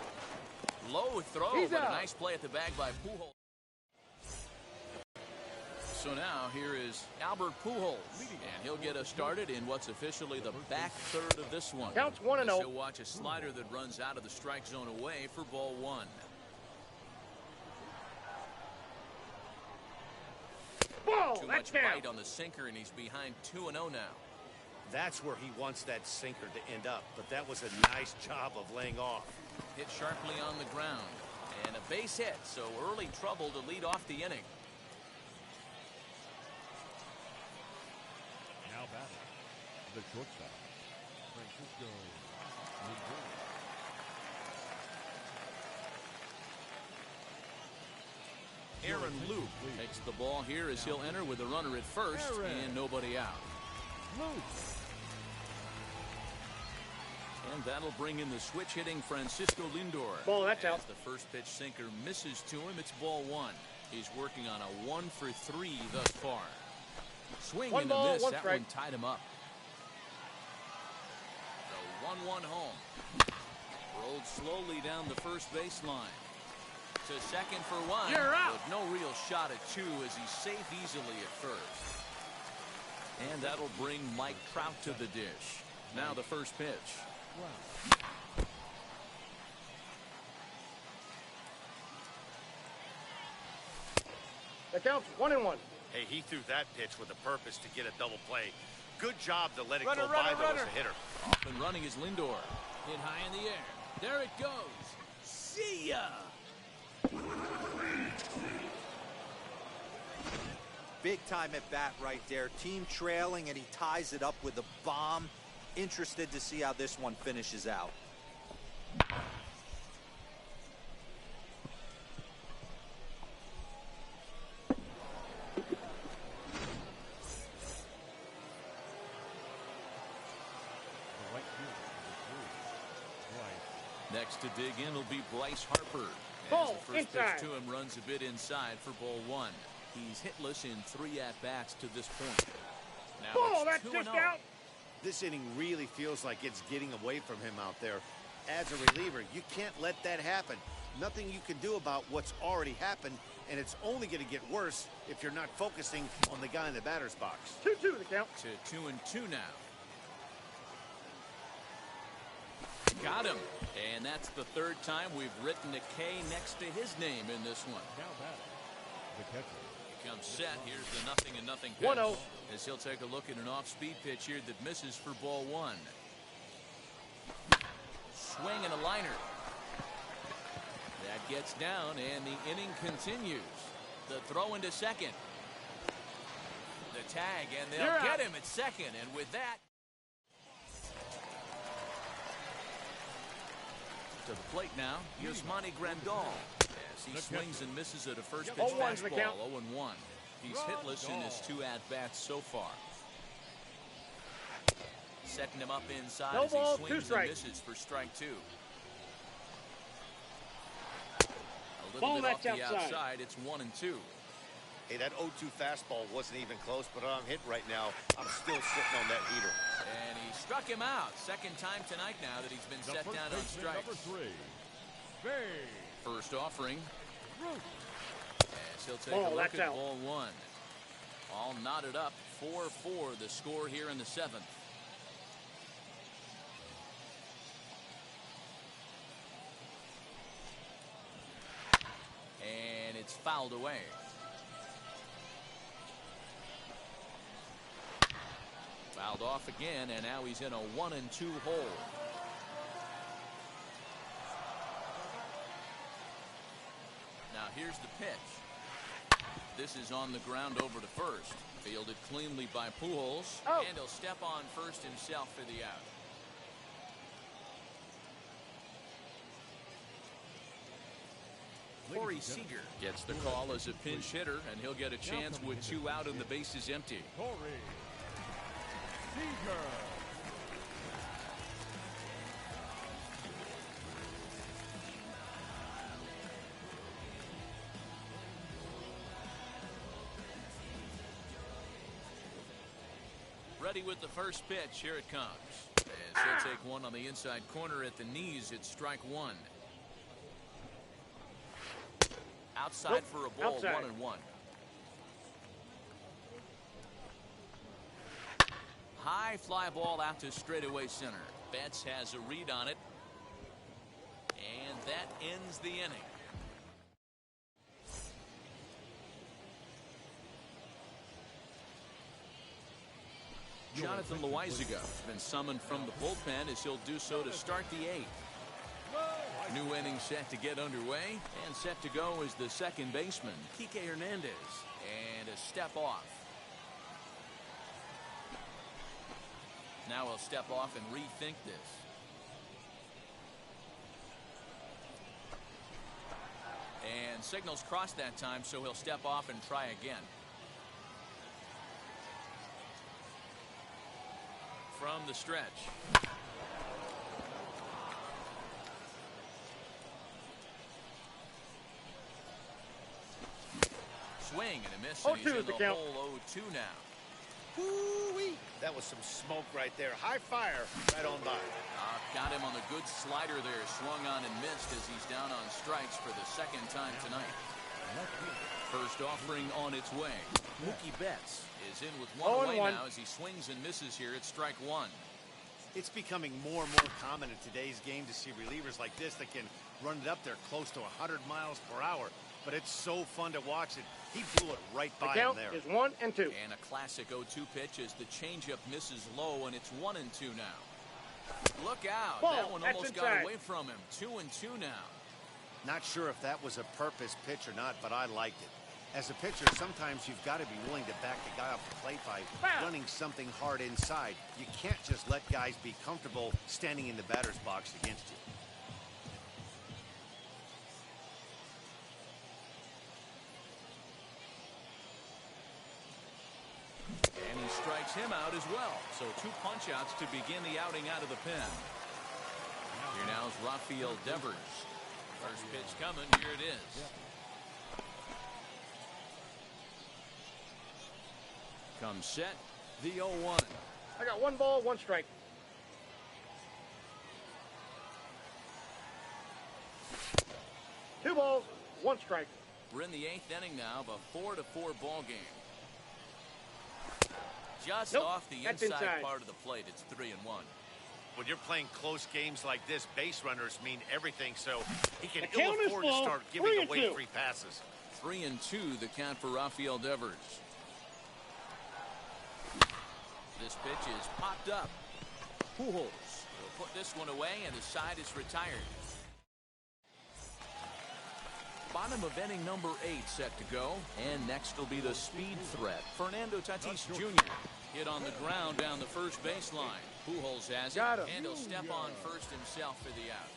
Low throw, but a nice play at the bag by Pujols. So now here is Albert Pujols, and he'll get us started in what's officially the back third of this one. Counts 1-0. He'll watch a slider that runs out of the strike zone away for ball 1. Too much bite on the sinker, and he's behind 2-0 now. That's where he wants that sinker to end up, but that was a nice job of laying off. Hit sharply on the ground, and a base hit, so early trouble to lead off the inning. Now batting, the shortstop, Francisco Lindor. Aaron Luke takes the ball here as he'll enter with a runner at first and nobody out. And that'll bring in the switch hitting Francisco Lindor. Ball, that's out. As the first pitch sinker misses to him, it's ball 1. He's working on a 1 for 3 thus far. Swing and a miss. That one tied him up. The 1-1 home. Rolled slowly down the first baseline. To second for 1. You're out. With no real shot at 2 as he's safe easily at first. And that'll bring Mike Trout to the dish. Now the first pitch. The count's 1-1. Hey, he threw that pitch with a purpose to get a double play. Good job to let it go by, though, as a hitter. Off and running is Lindor. Hit high in the air. There it goes. See ya! Big time at bat right there. Team trailing, and he ties it up with a bomb. Interested to see how this one finishes out. Next to dig in will be Bryce Harper. Ball, As the first inside. pitch to him runs a bit inside for ball one. He's hitless in 3 at-bats to this point. Now Ball, it's that's 2-0. just out. This inning really feels like it's getting away from him out there. As a reliever, you can't let that happen. Nothing you can do about what's already happened, and it's only going to get worse if you're not focusing on the guy in the batter's box. 2-2 the count. To 2-2 now. Got him. And that's the 3rd time we've written a K next to his name in this one. Now batting, the catcher. He comes set. Here's the 0-0 pitch. 1-0. As he'll take a look at an off-speed pitch here that misses for ball one. Swing and a liner. That gets down, and the inning continues. The throw into second. The tag, and they'll You're get out. him at second. And with that, to the plate now, Yasmani Grandal. As he swings and misses at a first pitch 0-1's the count. fastball, 0-1. He's hitless in his 2 at-bats so far. Setting him up inside No as ball, he 2 swings and strikes. misses for strike 2. A little Ball, bit off that's the outside. outside. It's 1-2. Hey, that 0-2 fastball wasn't even close, but I'm hit right now. I'm still sitting on that heater. And he struck him out. 2nd time tonight now that he's been The set first down on baseman, strikes. number 3, Bay. First offering. Root. As he'll take Ball, a look that's at out. ball one. All knotted up. 4-4 the score here in the 7th. And it's fouled away. Fouled off again, and now he's in a 1-2 hole. Now here's the pitch. This is on the ground over to first. Fielded cleanly by Pujols. Oh. And he'll step on first himself for the out. Corey Seager gets the call as a pinch hitter, and he'll get a chance with 2 out and the bases empty. Corey Seager. Ready with the first pitch. Here it comes. As he'll take one on the inside corner at the knees. It's strike 1. Outside Nope. for a ball. Outside. 1-1. High fly ball out to straightaway center. Betts has a read on it. And that ends the inning. Jonathan Loizaga has been summoned from the bullpen as he'll do so to start the 8th. New inning set to get underway, and set to go is the second baseman, Kike Hernandez, and a step off. Now he'll step off and rethink this. And signals crossed that time, so he'll step off and try again. From the stretch. Swing and a miss, and he's 0-2 in is the the count. hole. 0-2 now. Woo-wee. That was some smoke right there. High fire right on by. Got him on the good slider there. Swung on and missed as he's down on strikes for the 2nd time tonight. First offering on its way. Mookie Betts is in with 1 away 0-1. now as he swings and misses here at strike 1. It's becoming more and more common in today's game to see relievers like this that can run it up there close to 100 miles per hour. But it's so fun to watch it. He blew it right The by him count there. is 1-2. And a classic 0-2 pitch as the changeup misses low, and it's 1-2 now. Look out. Ball, That one that's almost inside. got away from him. 2-2 now. Not sure if that was a purpose pitch or not, but I liked it. As a pitcher, sometimes you've got to be willing to back the guy off the plate by running something hard inside. You can't just let guys be comfortable standing in the batter's box against you. And he strikes him out as well. So 2 punch-outs to begin the outing out of the pen. Here now is Rafael Devers. First pitch coming. Here it is. Comes set. The 0-1. I got 1 ball, 1 strike. Two balls, 1 strike. We're in the 8th inning now of a 4-4 ball game. Just off the inside part of the plate, it's 3-1. When you're playing close games like this, base runners mean everything, so he can ill afford to start giving away free passes. 3-2 the count for Rafael Devers. This pitch is popped up. Pujols will put this one away, and the side is retired. Bottom of inning number 8 set to go, and next will be the speed threat. Fernando Tatis Jr. hit on the ground down the first baseline. Pujols has it, and he'll step on first himself for the out.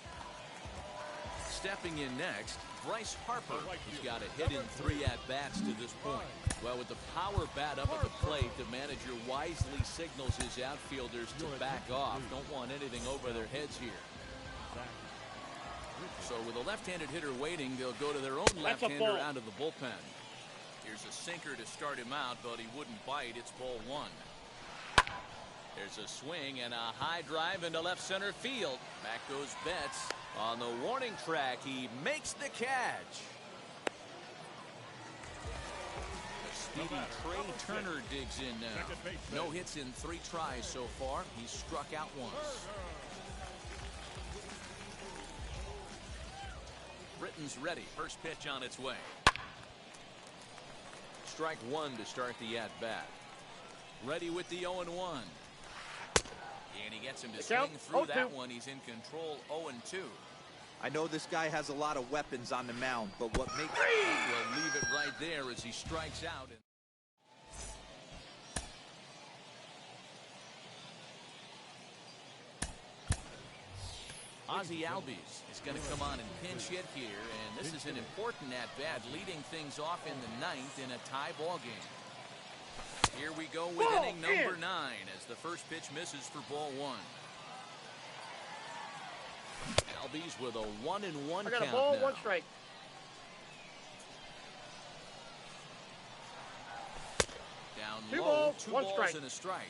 Stepping in next, Bryce Harper. He's got a hit in 3 at-bats to this point. Well, with the power bat up at the plate, the manager wisely signals his outfielders to back off. Don't want anything over their heads here. So with a left-handed hitter waiting, they'll go to their own left-hander out of the bullpen. Here's a sinker to start him out, but he wouldn't bite. It's ball 1. There's a swing and a high drive into left center field. Back goes Betts. On the warning track, he makes the catch. The speedy Trey Turner digs in now. No hits in 3 tries so far. He's struck out once. Britton's ready. First pitch on its way. Strike 1 to start the at-bat. Ready with the 0-1. And he gets him to swing through that one. He's in control. 0-2. I know this guy has a lot of weapons on the mound, but what makes... We'll leave it right there as he strikes out. Ozzie Albies is going to come on and pinch hit here, and this is an important at-bat, leading things off in the 9th in a tie ball game. Here we go with inning number 9 as the first pitch misses for ball 1. Albies with a 1-1 I got count a ball, now. 1 strike. Down 2 low, balls, 2 1 balls strike. and a strike.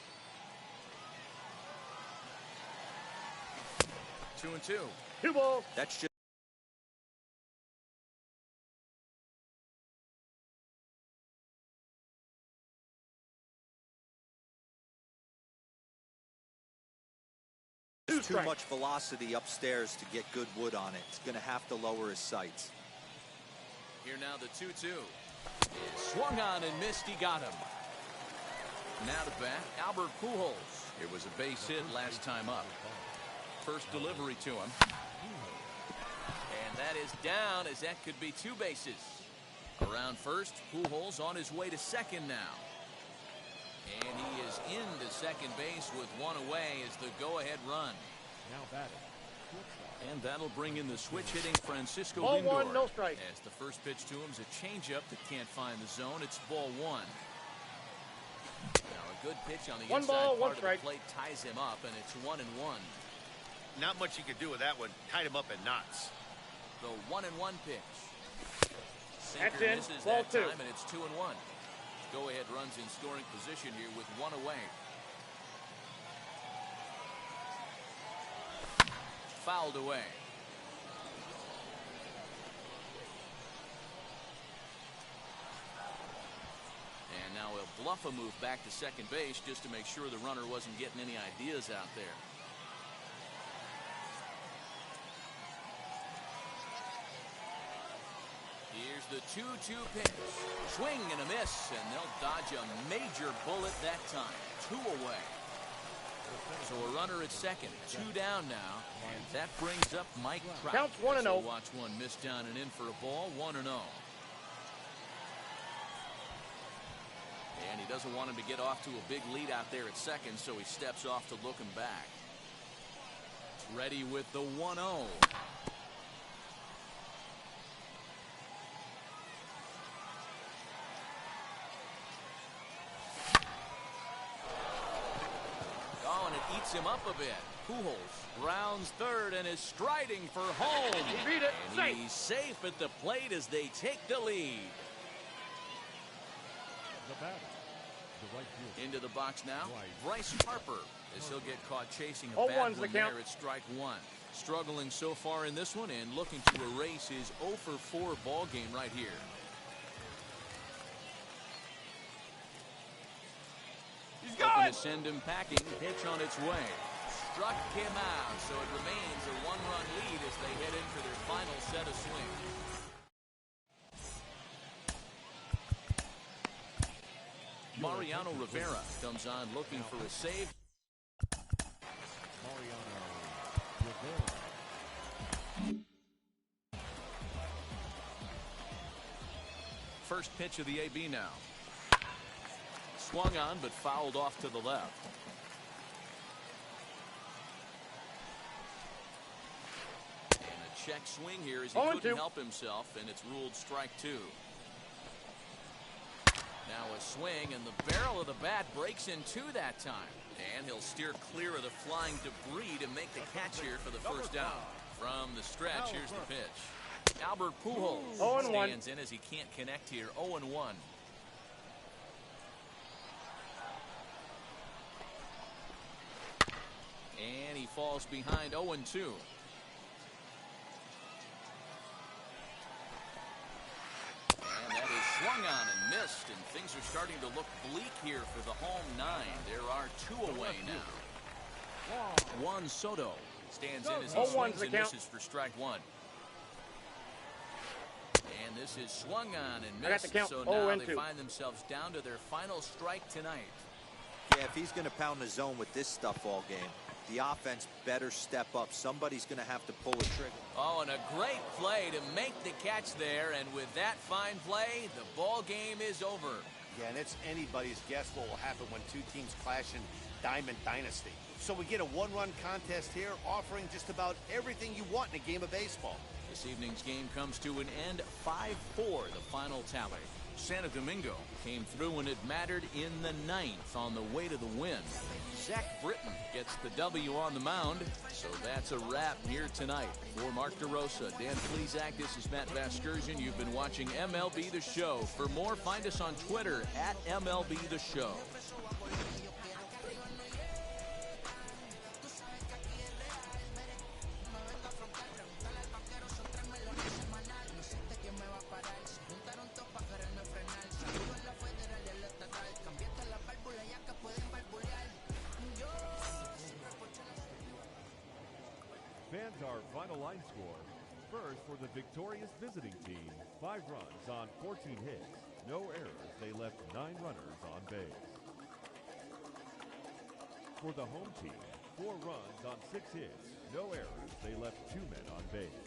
2-2. 2 balls. That's just... Too much velocity upstairs to get good wood on it. He's going to have to lower his sights. Here now the 2-2. Swung on and missed. He got him. Now to bat, Albert Pujols. It was a base hit last time up. First delivery to him. And that is down, as that could be 2 bases. Around first, Pujols on his way to second now. And he is into second base with 1 away as the go-ahead run. Now batting. And that'll bring in the switch-hitting Francisco Ball Lindor. 1, no strike. As the first pitch to him is a changeup that can't find the zone. It's ball 1. Now a good pitch on the 1 inside ball, 1 part of strike. the plate ties him up, and it's 1-1. Not much you could do with that one. Tied him up in knots. The 1-1 pitch. Sinker That's in. misses Ball that 2. time, and it's 2-1. Go-ahead runs in scoring position here with 1 away. Fouled away. And now he'll bluff a move back to second base just to make sure the runner wasn't getting any ideas out there. Here's the 2-2 pitch. Swing and a miss, and they'll dodge a major bullet that time. 2 away. So a runner at second, 2 down now, and that brings up Mike Trout. Counts 1-0. Watch one miss down and in for a ball, 1-0. And he doesn't want him to get off to a big lead out there at second, so he steps off to look him back. Ready with the 1-0. Oh, and it eats him up a bit. Pujols rounds third and is striding for home. He beat it. And Safe. he's safe at the plate as they take the lead. The batter, the right fielder. Into the box now, Bryce Harper, as he'll get caught chasing a 0-1's bad the one count. there at strike one. Struggling so far in this one and looking to erase his 0-for-4 ball game right here. He's Looking going. to send him packing. Pitch on its way. Struck him out, so it remains a one-run lead as they head in for their final set of swings. Mariano Rivera comes on looking for a save. Mariano Rivera. First pitch of the AB now. Swung on, but fouled off to the left. And a check swing here as he couldn't help himself, and it's ruled strike two. Now a swing, and the barrel of the bat breaks in two that time. And he'll steer clear of the flying debris to make the catch here for the first out. From the stretch, here's the pitch. Albert Pujols stands in as he can't connect here. 0-1. And he falls behind 0-2. And that is swung on and missed, and things are starting to look bleak here for the home nine. There are two away now. Juan Soto stands in as he swings and misses for strike one. And this is swung on and missed, so now they find themselves down to their final strike tonight. Yeah, if he's going to pound the zone with this stuff all game, the offense better step up. Somebody's going to have to pull a trigger. Oh, and a great play to make the catch there, and with that fine play, the ball game is over. Yeah, and it's anybody's guess what will happen when two teams clash in Diamond Dynasty. So we get a one-run contest here, offering just about everything you want in a game of baseball. This evening's game comes to an end 5-4, the final tally. Santo Domingo came through when it mattered in the ninth on the way to the win. Zach Britton gets the W on the mound, so that's a wrap here tonight. For Mark DeRosa, Dan Plesac, this is Matt Vasgersian. You've been watching MLB The Show. For more, find us on Twitter at MLB The Show. Fans, our final line score. First, for the victorious visiting team, 5 runs on 14 hits. No errors. They left 9 runners on base. For the home team, 4 runs on 6 hits. No errors. They left 2 men on base.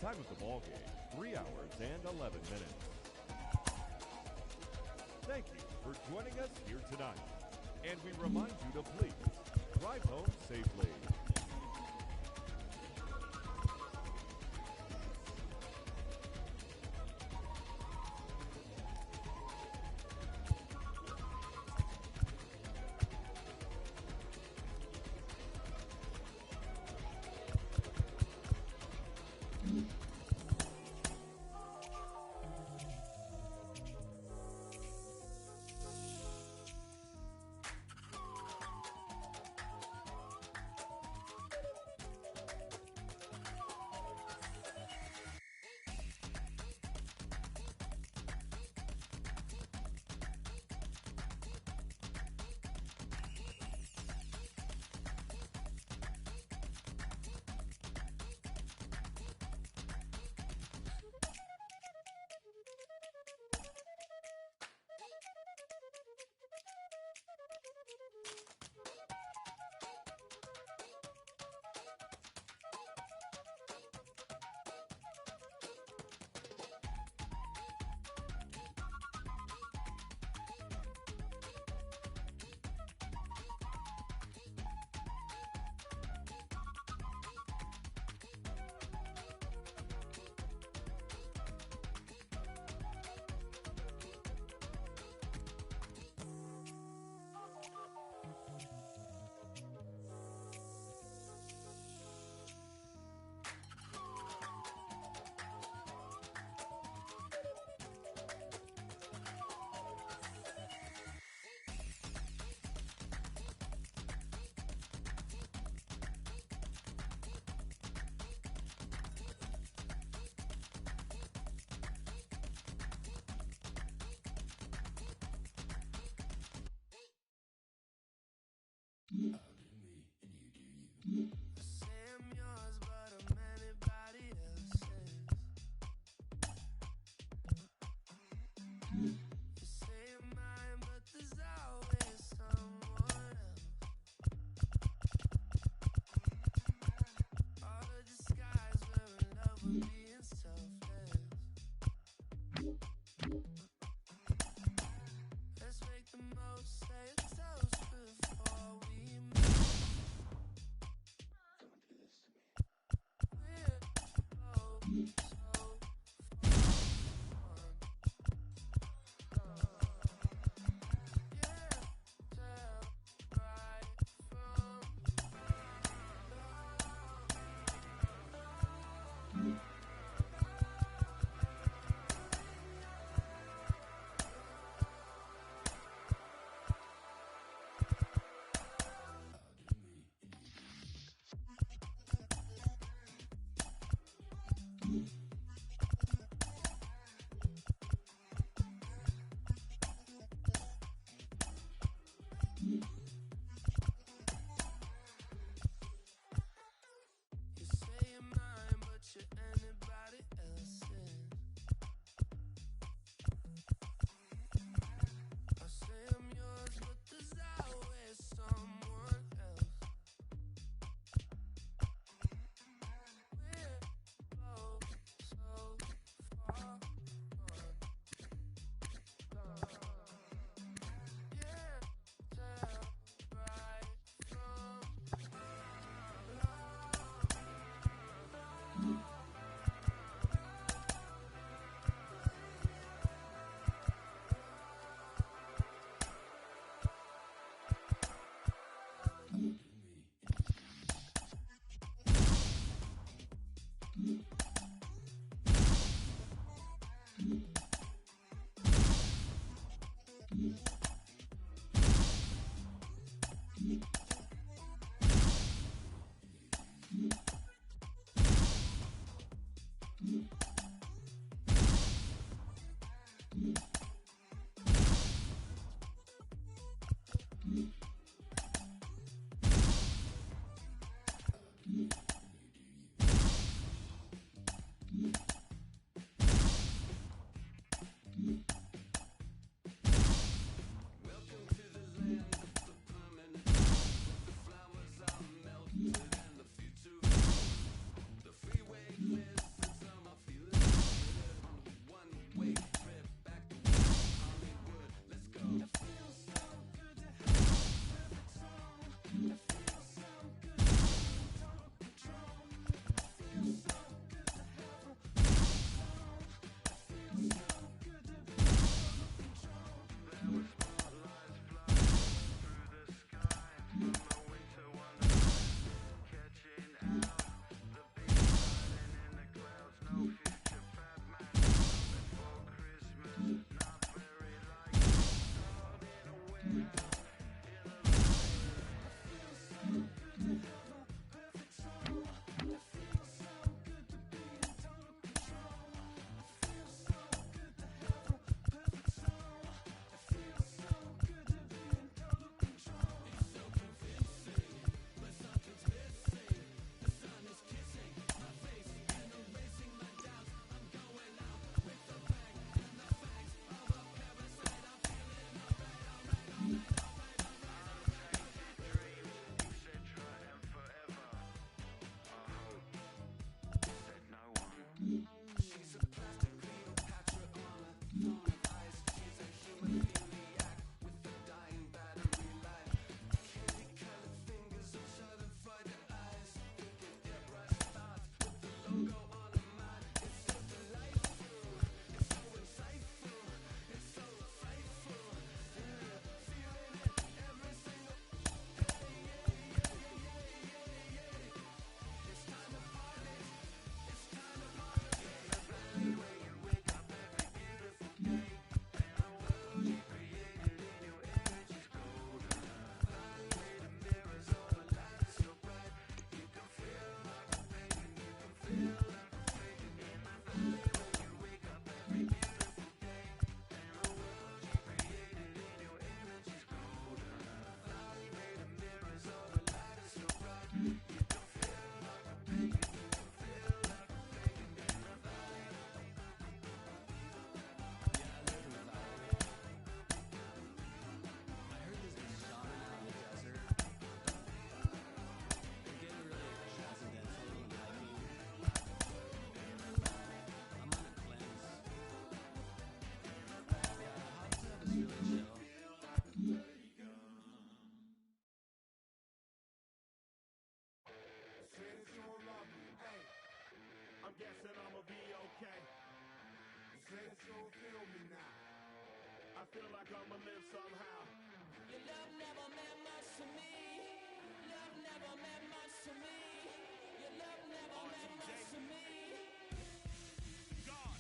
Time of the ball game, 3 hours and 11 minutes. Thank you for joining us here tonight. And we remind you to please drive home safely. I'm guessing I'ma be okay. You say that you don't feel me now. I feel like I'ma live somehow. Your love never meant much to me. Love never meant much to me. Your love never meant much to me. God.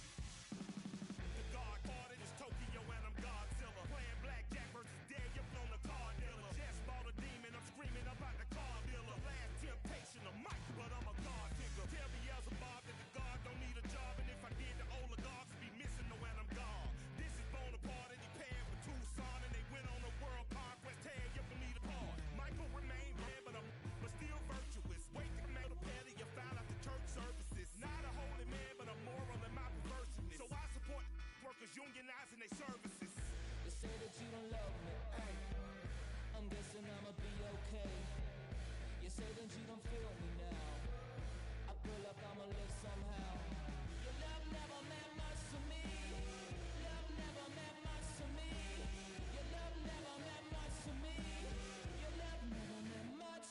The God parted is Tokyo and I'm Godzilla. Playing blackjack versus dead, you're on the card dealer. Just bought a demon, I'm screaming about the car dealer. Last temptation of Mike, but I'm a God figure. Tell Beelzebub that the God don't need a job, and if I did, the oligarchs be missing the when I'm gone. This is Bonaparte and he paired with Tucson, and they went on a world conquest. Tear you from me apart. Michael remained dead, but still virtuous. Wake the metal petty, you found out the church services. Not a holy man, but a moral in my perverseness. So I support workers unionizing their services. You say that you don't love me, ay. I'm guessing I'ma be okay. You say that you don't feel me now. I feel like I'ma live somehow. Your love never meant much to me. Love never meant much to me. Your love never meant much to me. Your love never meant much.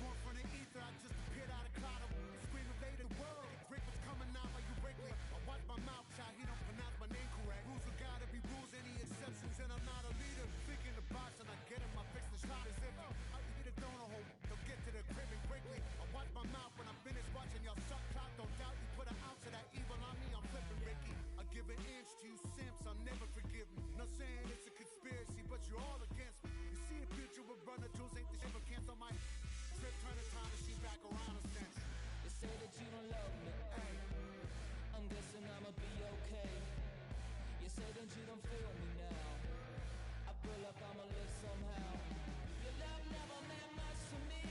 Born from the ether, I just appeared out of cloud. Scream invade the world. Rick was coming out like you Wrigley. I watch my mouth, child, he don't pronounce my name correct. Rules are gotta be rules, any exceptions, and I'm not a leader. Think in the box and I get him, I fix the shot as if I eat a donut hole. They'll get to the crib and quickly. I watch my mouth when I finish watching y'all suck clock. Don't doubt you put an ounce of that evil on me, I'm flipping Ricky. I give an inch to you simps, I'll never forgive me. Not saying it's a conspiracy, but you're all against me. You see a future with runner tools, ain't the shit ever cancel my trip, turn the time machine back around a sense. You say that you don't love me, ay. I'm guessing I'ma be okay. You say that you don't feel me now. I feel like I'ma live somehow. Your love never meant much to me.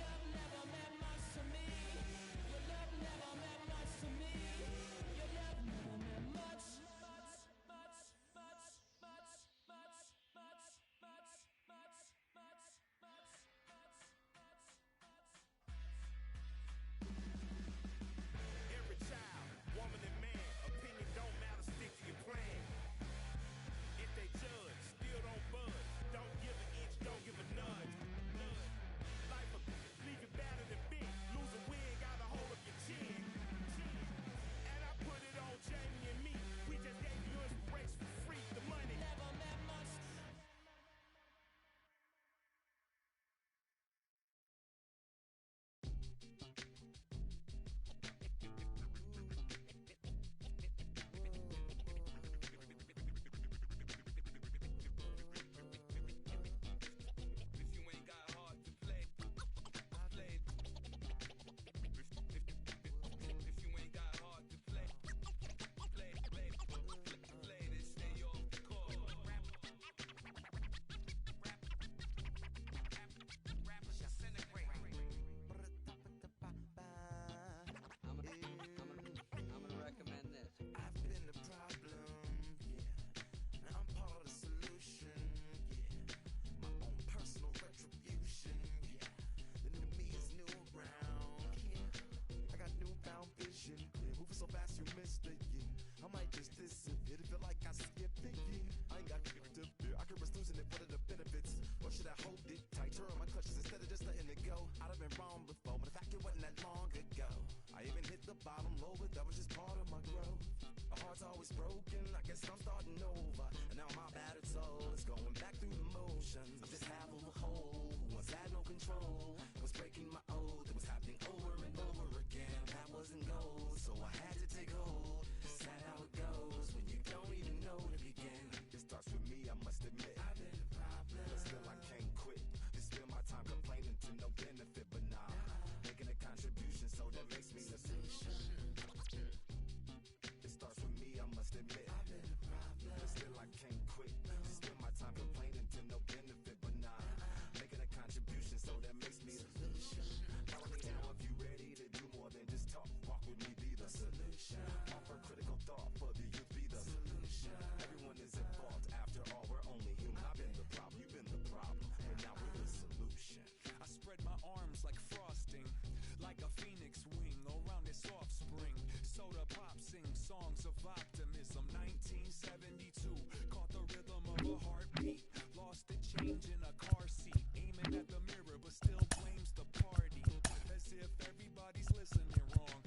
Love never meant much to me. Your love never meant much to me. Your love never meant much. Every child, woman and man, opinion don't matter, stick to your plan. If they judge, still don't budge. Don't give an inch, don't give a nudge. Life will leave you battered and bent. Lose a wig, got a hold of your chin. And I put it on Jamie and me. We just gave you inspiration for free. The money Never meant much. If you ain't got hard to play, play. If you ain't got hard to play, play this, stay off the court. Rappers disintegrate. I'm gonna recommend this. I've been the problem, yeah. Now I'm part of the solution, yeah. My own personal retribution, yeah. The new me is new around, yeah. I got newfound vision, yeah. Moving so fast you missed it, yeah. I might just disappear to feel like I skipped it, yeah. I ain't got to fear, I could risk losing it for the benefits. Or should I hold it tight, turn my clutches instead of just letting it go? I'd have been wrong before, but the fact it wasn't that long ago. I even hit the bottom low, but that was just part of my growth. My heart's always broken, I guess I'm starting over. And now my battered soul is going back through the motions. I'm just half of a whole who once had no control. Was breaking my oath, it was happening over and over again. That wasn't gold, so I had to take hold. Sad how it goes when you don't even know to begin. It starts with me, I must admit. I've been a problem, but still I can't quit. Just spend my time complaining to no benefit, but nah. Making a contribution, so that makes me the solution. It starts with me, I must admit. I've been a problem, but still I can't quit. Just spend my time complaining to no benefit, but nah. Making a contribution, so that makes me the solution. Follow me now if you ready to do more than just talk. Walk with me, be the solution. Offer critical thought for the youth, be the solution. Everyone is at fault, after all, we're only human. I've been the problem, you've been the problem, but now we're the solution. I spread my arms like frosting, like a phoenix wing around its offspring. Soda pop sing songs of optimism. 1972, caught the rhythm of a heartbeat. Lost the change in a car seat, aiming at the mirror, but still blames the party. As if everybody's listening wrong.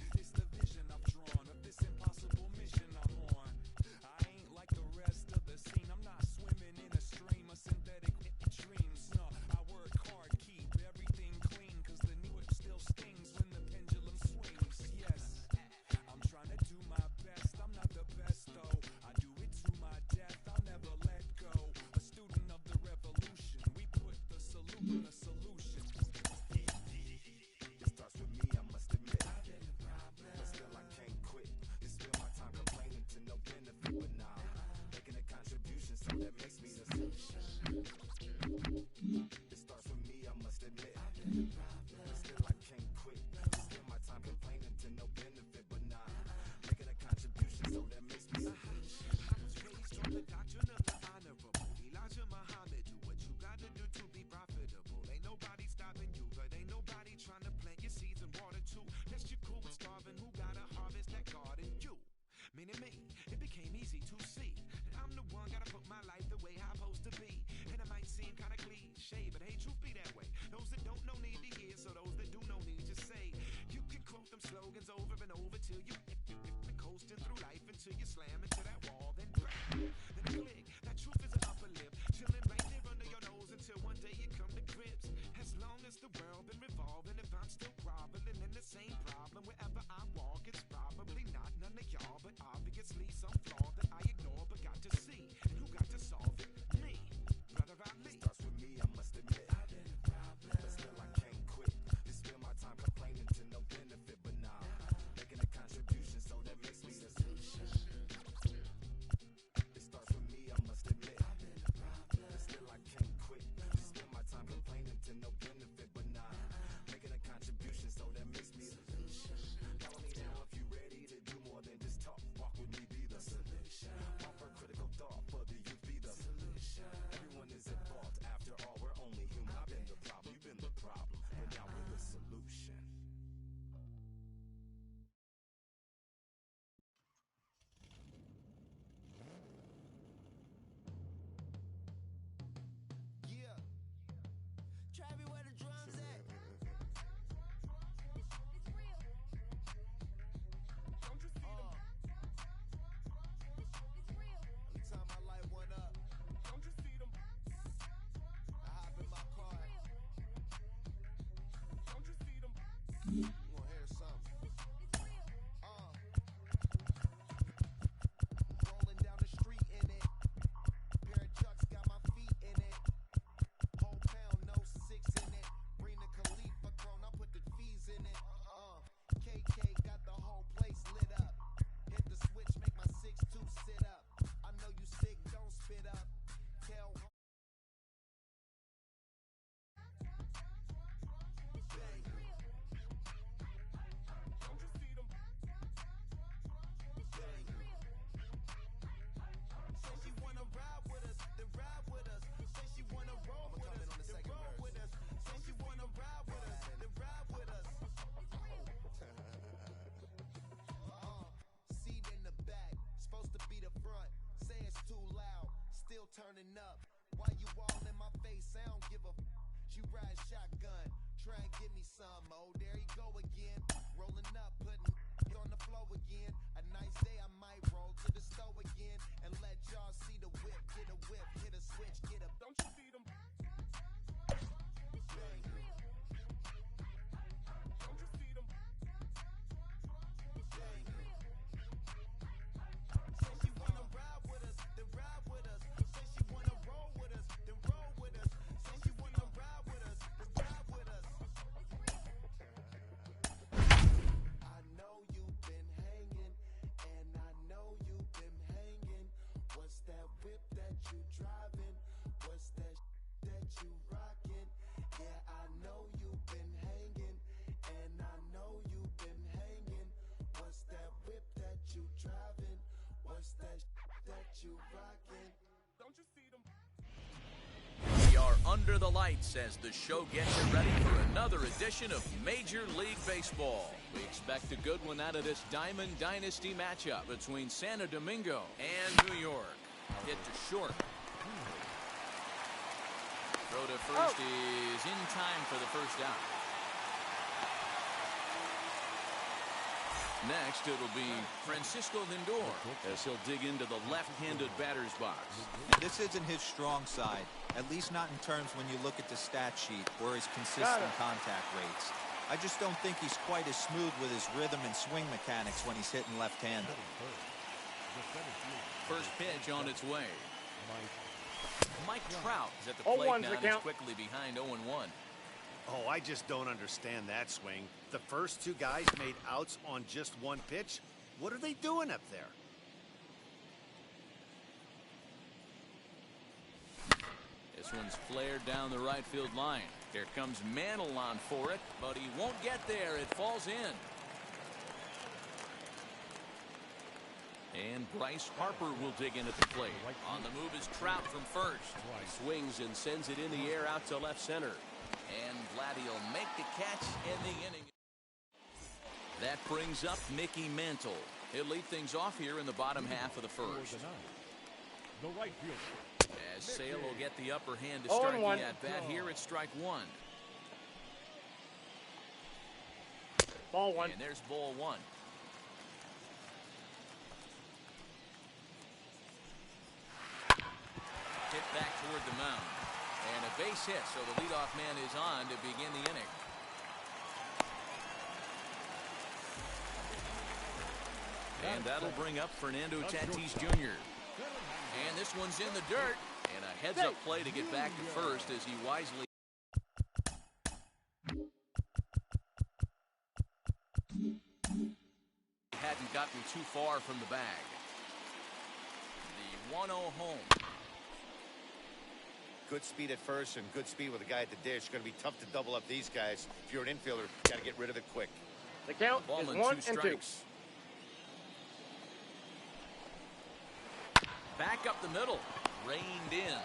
Rolling down the street in it. Pair of chucks got my feet in it. Whole pound, no six in it. Bring the Khalifa chrome, I put the fees in it. KK got the whole place lit up. Hit the switch, make my 6'2" sit up. I know you sick, don't spit up. Tell turning up. Why you all in my face? I don't give a You ride shotgun, try and give me some. Oh, there you go again. Rolling up, putting on the flow again. A nice day, I might roll to the stove again and let y'all see the whip. Get a whip, hit a switch, get a. Don't you see them? Bang. Don't you see them? Bang. Say she wanna ride with us, then ride with us. Say she wanna roll with us, then roll with us. Say she wanna ride with us, then ride with us. I know you've been hanging, and I know you've been hanging. What's that whip that you driving? What's that that you rocking? Yeah, I know you've been hanging, and I know you've been hanging. What's that whip that you driving? What's that that you rocking? Don't you see them? We are under the lights as the show gets you ready for another edition of Major League Baseball. We expect a good one out of this Diamond Dynasty matchup between Santo Domingo and New York. Hit to short. Throw to first is in time for the first out. Next, it'll be Francisco Lindor as he'll dig into the left-handed batter's box. This isn't his strong side, at least not in terms when you look at the stat sheet or his consistent contact rates. I just don't think he's quite as smooth with his rhythm and swing mechanics when he's hitting left-handed. First pitch on its way. Mike Trout is at the plate now and is quickly behind 0-1. Oh, I just don't understand that swing. The first two guys made outs on just one pitch. What are they doing up there? This one's flared down the right field line. Here comes Mantle on for it, but he won't get there. It falls in. And Bryce Harper will dig in at the plate. On the move is Trout from first. He swings and sends it in the air out to left center. And Vladdy will make the catch in the inning. That brings up Mickey Mantle. He'll lead things off here in the bottom half of the first. The right fielder. As Sale will get the upper hand to start the at-bat here at strike one. Ball one. And there's ball one. Hit back toward the mound. And a base hit, so the leadoff man is on to begin the inning. And that'll bring up Fernando Tatis Jr. And this one's in the dirt. And a heads-up play to get back to first as he wisely... hadn't gotten too far from the bag. The 1-0 home. Good speed at first and good speed with a guy at the dish. Going to be tough to double up these guys. If you're an infielder, got to get rid of it quick. The count is 1 and 2. Back up the middle. Reined in.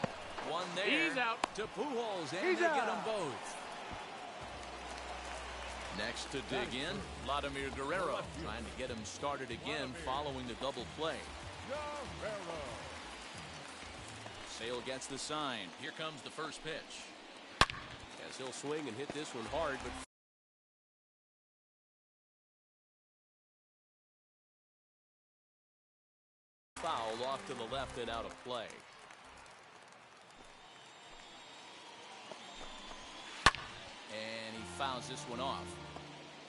One there. He's out. To Pujols, and they get them both. Next to dig in, Vladimir Guerrero. Trying to get him started again following the double play. Sale gets the sign. Here comes the first pitch. As he'll swing and hit this one hard, but foul off to the left and out of play. And he fouls this one off.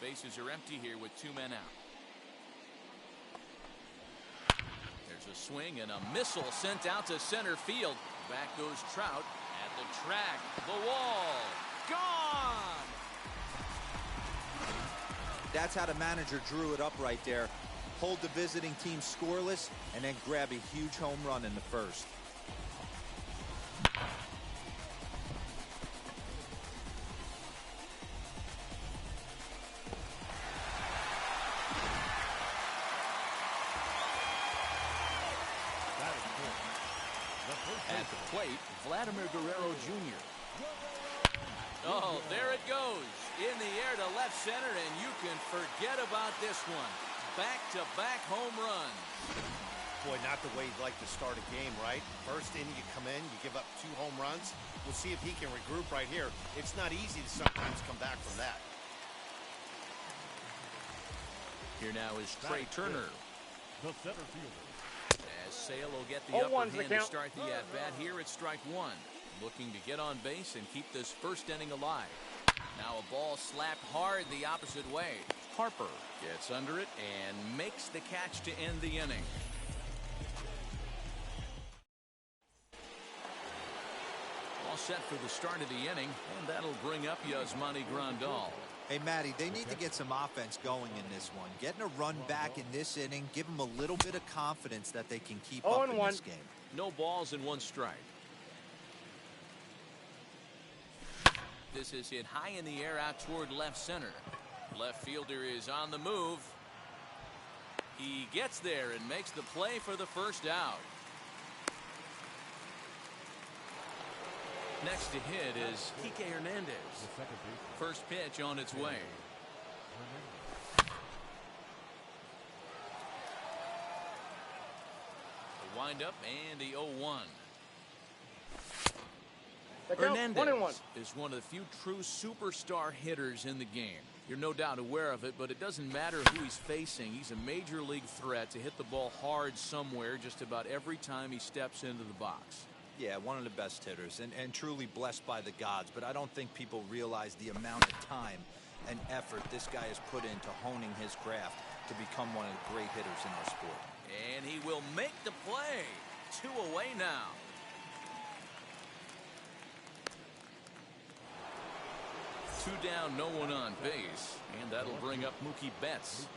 Bases are empty here with 2 men out. There's a swing and a missile sent out to center field. Back goes Trout at the track. The wall. Gone! That's how the manager drew it up right there. Hold the visiting team scoreless and then grab a huge home run in the first. At the plate, Vladimir Guerrero Jr. Oh, there it goes. In the air to left center, and you can forget about this one. Back-to-back home runs. Boy, not the way you'd like to start a game, right? First inning, you come in, you give up 2 home runs. We'll see if he can regroup right here. It's not easy to sometimes come back from that. Here now is Trey Turner. The center fielder. As Sale will get the upper hand to start the at-bat here at strike 1. Looking to get on base and keep this first inning alive. Now a ball slapped hard the opposite way. Harper gets under it and makes the catch to end the inning. All set for the start of the inning, and that'll bring up Yasmani Grandal. Hey, Matty, they need to get some offense going in this one. Getting a run back in this inning, give them a little bit of confidence that they can keep up in this game. No balls and 1 strike. This is hit high in the air out toward left center. Left fielder is on the move. He gets there and makes the play for the first out. Next to hit is Kike Hernandez. First pitch on its way. The windup and the 0-1. Hernandez is one of the few true superstar hitters in the game. You're no doubt aware of it, but it doesn't matter who he's facing. He's a major league threat to hit the ball hard somewhere just about every time he steps into the box. Yeah, one of the best hitters and truly blessed by the gods, but I don't think people realize the amount of time and effort this guy has put into honing his craft to become one of the great hitters in our sport. And he will make the play. 2 away now. Two down, no one on base, and that'll bring up Mookie Betts.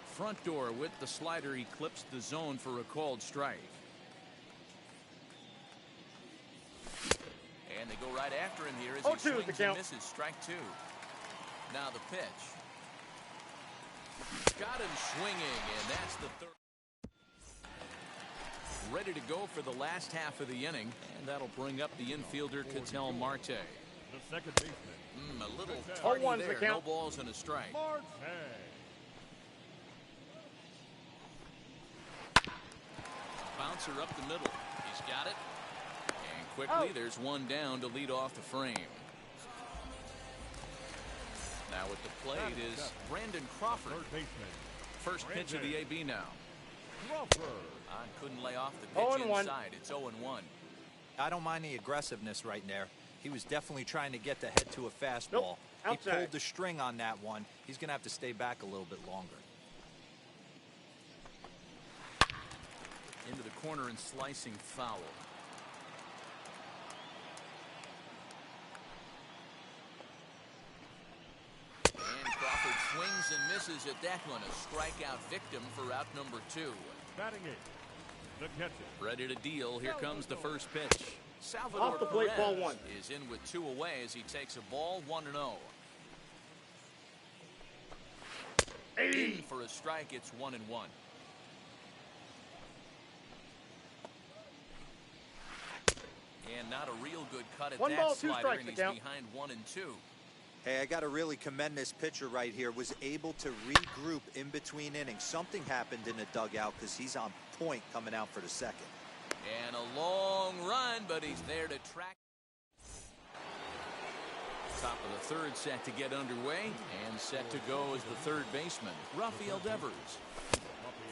Front door with the slider eclipsed the zone for a called strike. And they go right after him here as he swings and misses. Strike 2. Now the pitch. Got him swinging, and that's the third. Ready to go for the last half of the inning, and that'll bring up the infielder Ketel Marte. The second baseman. A little tardy there. No balls and a strike. Marte. Bouncer up the middle. He's got it. And quickly, there's one down to lead off the frame. Now at the plate is Brandon Crawford. First pitch of the AB now. Couldn't lay off the pitch inside. It's 0-1. I don't mind the aggressiveness right there. He was definitely trying to get the head to a fastball. He pulled the string on that one. He's going to have to stay back a little bit longer. Into the corner and slicing foul. And Crawford swings and misses at that one. A strikeout victim for out number 2. Batting it. The catcher. Ready to deal. Here comes the first pitch. Salvador off the plate, ball 1. Is in with 2 away as he takes a ball 1-0. In for a strike. It's 1-1. And not a real good cut at that slider, and he's behind 1-2. Hey, I got to really commend this pitcher right here. Was able to regroup in between innings. Something happened in the dugout because he's on point coming out for the second. And a long run, but he's there to track. Top of the third set to get underway, and set to go is the third baseman, Rafael Devers.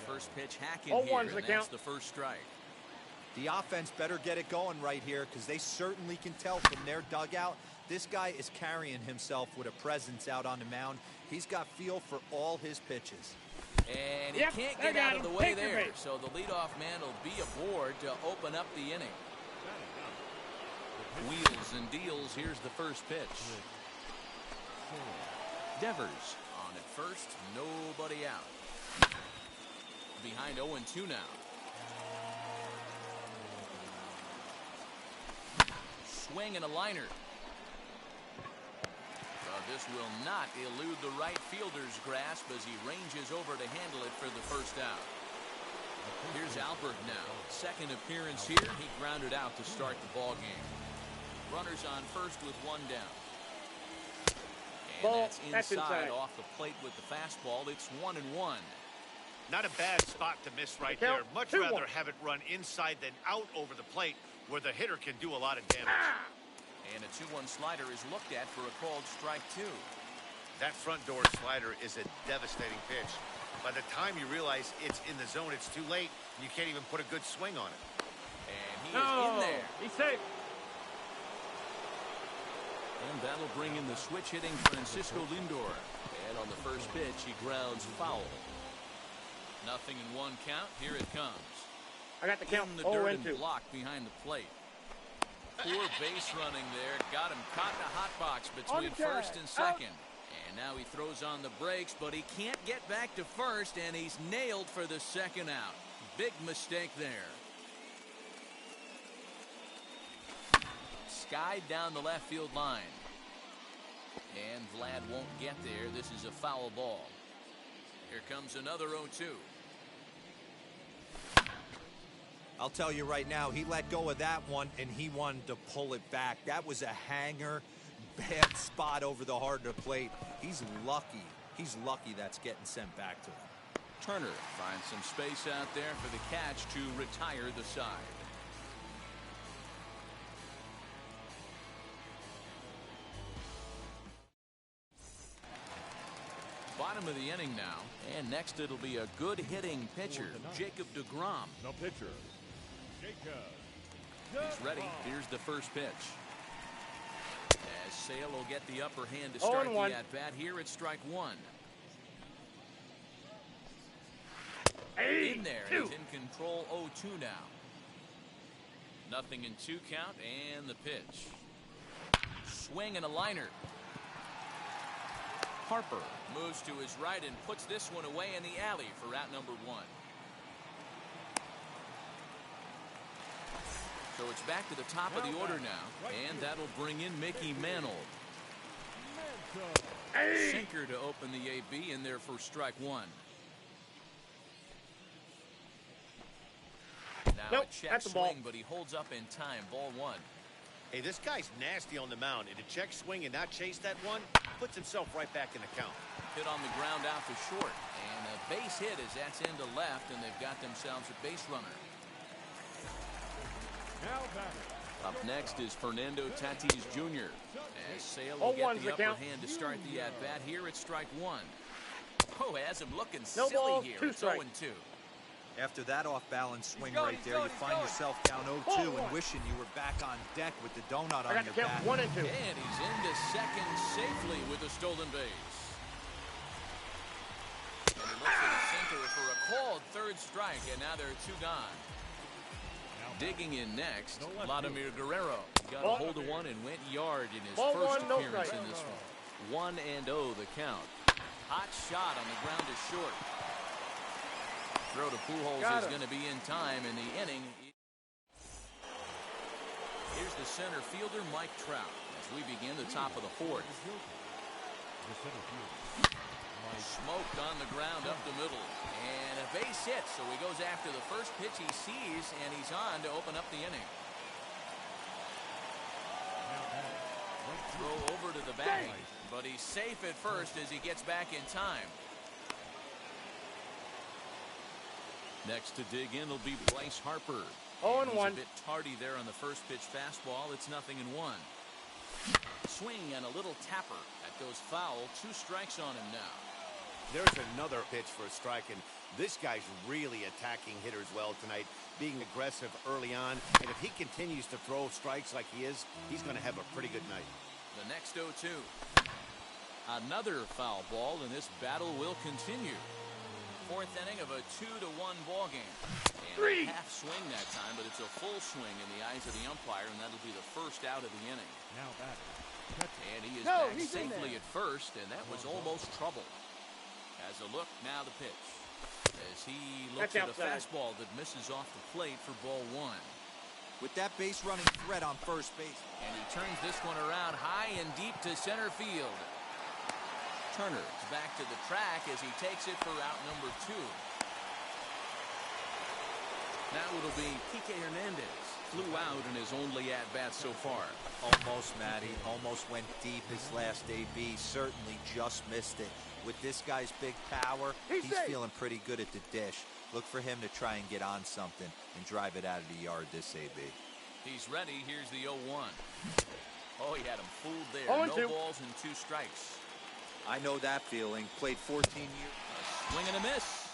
First pitch hack in here, and that's the first strike. The offense better get it going right here because they certainly can tell from their dugout this guy is carrying himself with a presence out on the mound. He's got feel for all his pitches. And he can't get out of the way there, so the leadoff man will be aboard to open up the inning. Wheels and deals. Here's the first pitch. Devers on at first, nobody out. Behind 0-2 now. Swing and a liner. This will not elude the right fielder's grasp as he ranges over to handle it for the first out. Here's Albert now. Second appearance here. He grounded out to start the ball game. Runners on first with one down. And that's inside off the plate with the fastball. It's 1-1. Not a bad spot to miss right there. Much rather have it run inside than out over the plate where the hitter can do a lot of damage. And a 2-1 slider is looked at for a called strike 2. That front door slider is a devastating pitch. By the time you realize it's in the zone, it's too late, and you can't even put a good swing on it. And he is in there. He's safe. And that'll bring in the switch-hitting Francisco Lindor. And on the first pitch, he grounds foul. 0-1 count. Here it comes. I got the count. In the dirt and blocked behind the plate. Poor base running there. Got him caught in a hot box between first and second. And now he throws on the brakes, but he can't get back to first, and he's nailed for the second out. Big mistake there. Skied down the left field line. And Vlad won't get there. This is a foul ball. Here comes another 0-2. I'll tell you right now, he let go of that one, and he wanted to pull it back. That was a hanger, bad spot over the heart of the plate. He's lucky. He's lucky that's getting sent back to him. Turner finds some space out there for the catch to retire the side. Bottom of the inning now, and next it'll be a good hitting pitcher, Jacob deGrom. No pitcher. Jacob. He's ready. Here's the first pitch. As Sale will get the upper hand to start the at-bat. Here it's strike one. In there, he's in control. 0-2 now. 0-2 count, and the pitch. Swing and a liner. Harper moves to his right and puts this one away in the alley for out number one. So it's back to the top of the order now, and that'll bring in Mickey Mantle. Sinker to open the AB in there for strike one. Now a check swing, but he holds up in time. Ball one. Hey, this guy's nasty on the mound, and to check swing and not chase that one, puts himself right back in the count. Hit on the ground out to short, and a base hit as that's into left, and they've got themselves a base runner. Up next is Fernando Tatis Jr. As Sale will get the upper hand to start the at-bat. Here it's strike one. Oh, has him looking silly here. It's 0-2. After that off-balance swing right there, you find yourself down 0-2 and wishing you were back on deck with the donut on your bat. 1-2. And he's into second safely with a stolen base. And he looks at the center for a called third strike, and now there are two gone. Digging in next, Vladimir Guerrero got a hold of one and went yard in his first appearance in this one. 1-0 the count. Hot shot on the ground to short. Throw to Pujols is going to be in time in the inning. Here's the center fielder, Mike Trout, as we begin the top of the fourth. Smoked on the ground up the middle. And a base hit, so he goes after the first pitch he sees, and he's on to open up the inning. Throw over to the bag, but he's safe at first as he gets back in time. Next to dig in will be Bryce Harper. 0-1. He's a bit tardy there on the first pitch fastball. It's 0-1. Swing and a little tapper. That goes foul. 2 strikes on him now. There's another pitch for a strike, and this guy's really attacking hitters well tonight, being aggressive early on. And if he continues to throw strikes like he is, he's going to have a pretty good night. The next 0-2. Another foul ball, and this battle will continue. Fourth inning of a 2-1 ball game. And a half swing that time, but it's a full swing in the eyes of the umpire, and that'll be the first out of the inning. Now batter. And he is back safely at first, and that was almost trouble. As a look, now the pitch. As he looks at a fastball that misses off the plate for ball one. With that base running threat on first base. And he turns this one around high and deep to center field. Turner's back to the track as he takes it for out number 2. Now it'll be Kike Hernandez. Flew out in his only at-bat so far. Almost, Matty. Almost went deep his last AB. Certainly just missed it. With this guy's big power, he's feeling pretty good at the dish. Look for him to try and get on something and drive it out of the yard this AB. He's ready. Here's the 0-1. Oh, he had him fooled there. 0-2. No balls and 2 strikes. I know that feeling. Played 14 years. A swing and a miss.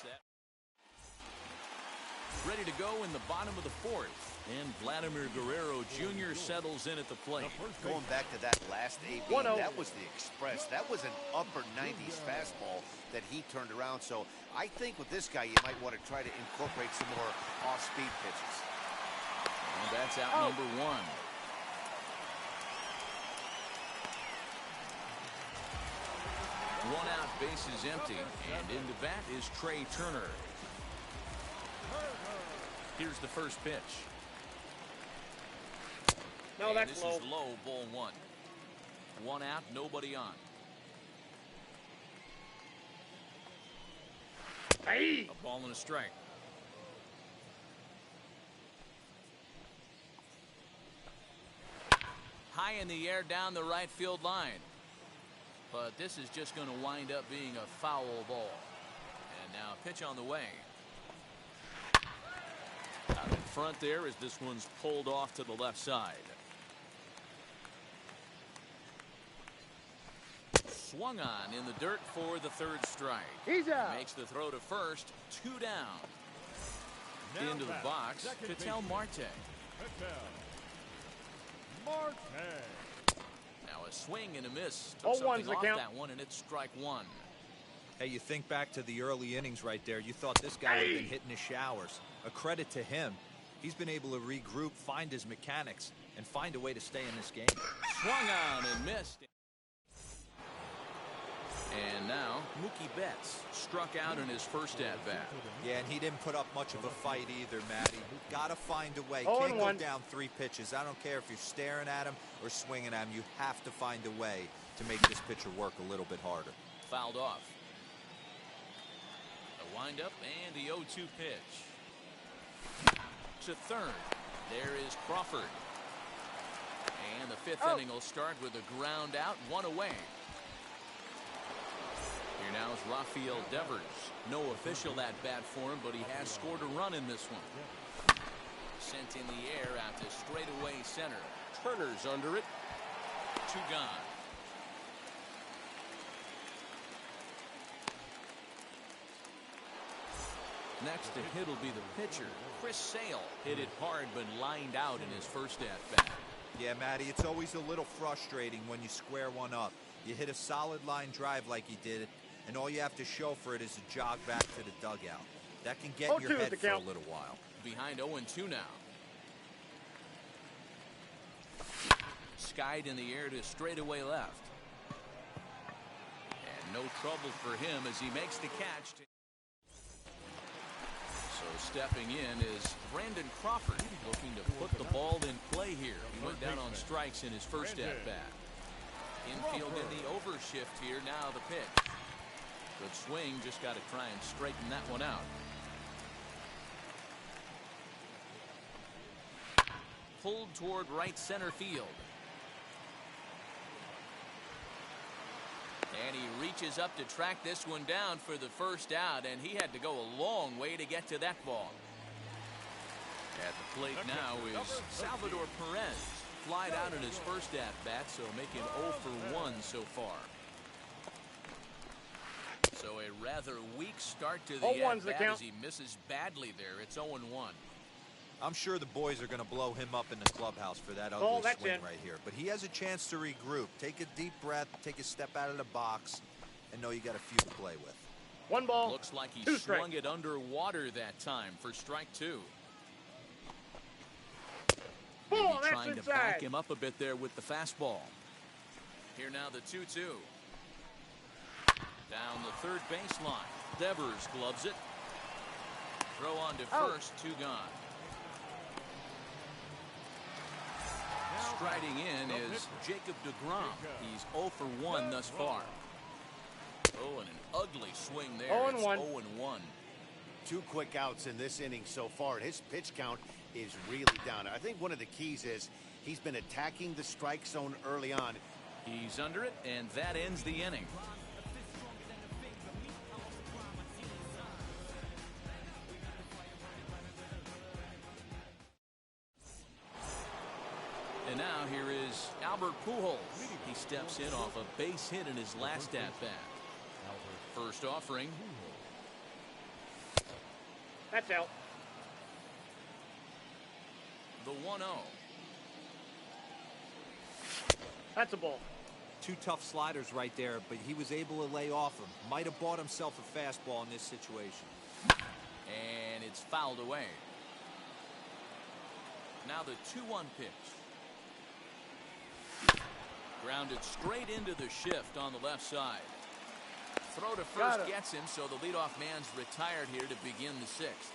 Ready to go in the bottom of the 4th. And Vladimir Guerrero Jr. settles in at the plate. Going back to that last AB, that was the express. That was an upper 90s fastball that he turned around. So I think with this guy, you might want to try to incorporate some more off-speed pitches. And that's out number 1. One out, base is empty, and in the bat is Trey Turner. Here's the first pitch. No, and that's this low. is low, ball 1. One out, nobody on. Hey! A ball and a strike. High in the air down the right field line. But this is just going to wind up being a foul ball. And now a pitch on the way. Out in front there as this one's pulled off to the left side. Swung on in the dirt for the 3rd strike. He's out. Makes the throw to first. 2 down. Now Into the back, box, second Ketel baseman. Marte. Ketel Marte. Now a swing and a miss. Took 0-1's something the off count. that one, and it's strike 1. Hey, you think back to the early innings right there. You thought this guy had been hitting his showers. A credit to him. He's been able to regroup, find his mechanics, and find a way to stay in this game. Swung on and missed. And now Mookie Betts struck out in his first at-bat. Yeah, and he didn't put up much of a fight either, Matty. Gotta find a way. 0-1. Can't go down 3 pitches. I don't care if you're staring at him or swinging at him. You have to find a way to make this pitcher work a little bit harder. Fouled off. A windup and the 0-2 pitch. To 3rd. There is Crawford. And the 5th inning will start with a ground out, 1 away. Here now is Rafael Devers. No official at-bat for him, but he has scored a run in this one. Sent in the air out to straightaway center. Turner's under it. 2 gone. Next to hit will be the pitcher, Chris Sale. Hit it hard, but lined out in his first at-bat. Yeah, Matty, it's always a little frustrating when you square one up. You hit a solid line drive like he did, and all you have to show for it is a jog back to the dugout. That can get in your head for a little while. Behind 0-2 now. Skied in the air to straightaway left. And no trouble for him as he makes the catch. So stepping in is Brandon Crawford, looking to put the ball in play here. He went down on strikes in his first at-bat. Infield in the overshift here. Now the pitch. Good swing. Just got to try and straighten that one out. Pulled toward right center field. And he reaches up to track this one down for the first out, and he had to go a long way to get to that ball. At the plate now is Salvador Perez. Flied out in his first at-bat, so making 0 for 1 so far. So a rather weak start to the 0-1's the at-bat count. as he misses badly there. It's 0-1. I'm sure the boys are going to blow him up in the clubhouse for that ugly that's swing in. right here. But he has a chance to regroup. Take a deep breath, take a step out of the box, and know you got a few to play with. 1 ball. Looks like he 2 swung strikes. it underwater that time for strike 2. Ball, Maybe that's trying to inside. back him up a bit there with the fastball. Here now the 2-2. Down the third baseline. Devers gloves it. Throw on to first, 2 gone. Striding in is Jacob deGrom. He's 0 for 1 thus far. Oh, and an ugly swing there. 0-1. It's 0-1. 2 quick outs in this inning so far. His pitch count is really down. I think one of the keys is he's been attacking the strike zone early on. He's under it, and that ends the inning. And now here is Albert Pujols. He steps in off a base hit in his last at-bat. First offering. That's out. The 1-0. That's a ball. 2 tough sliders right there, but he was able to lay off him. Might have bought himself a fastball in this situation. And it's fouled away. Now the 2-1 pitch. Grounded straight into the shift on the left side. Throw to first gets him, so the leadoff man's retired here to begin the 6th.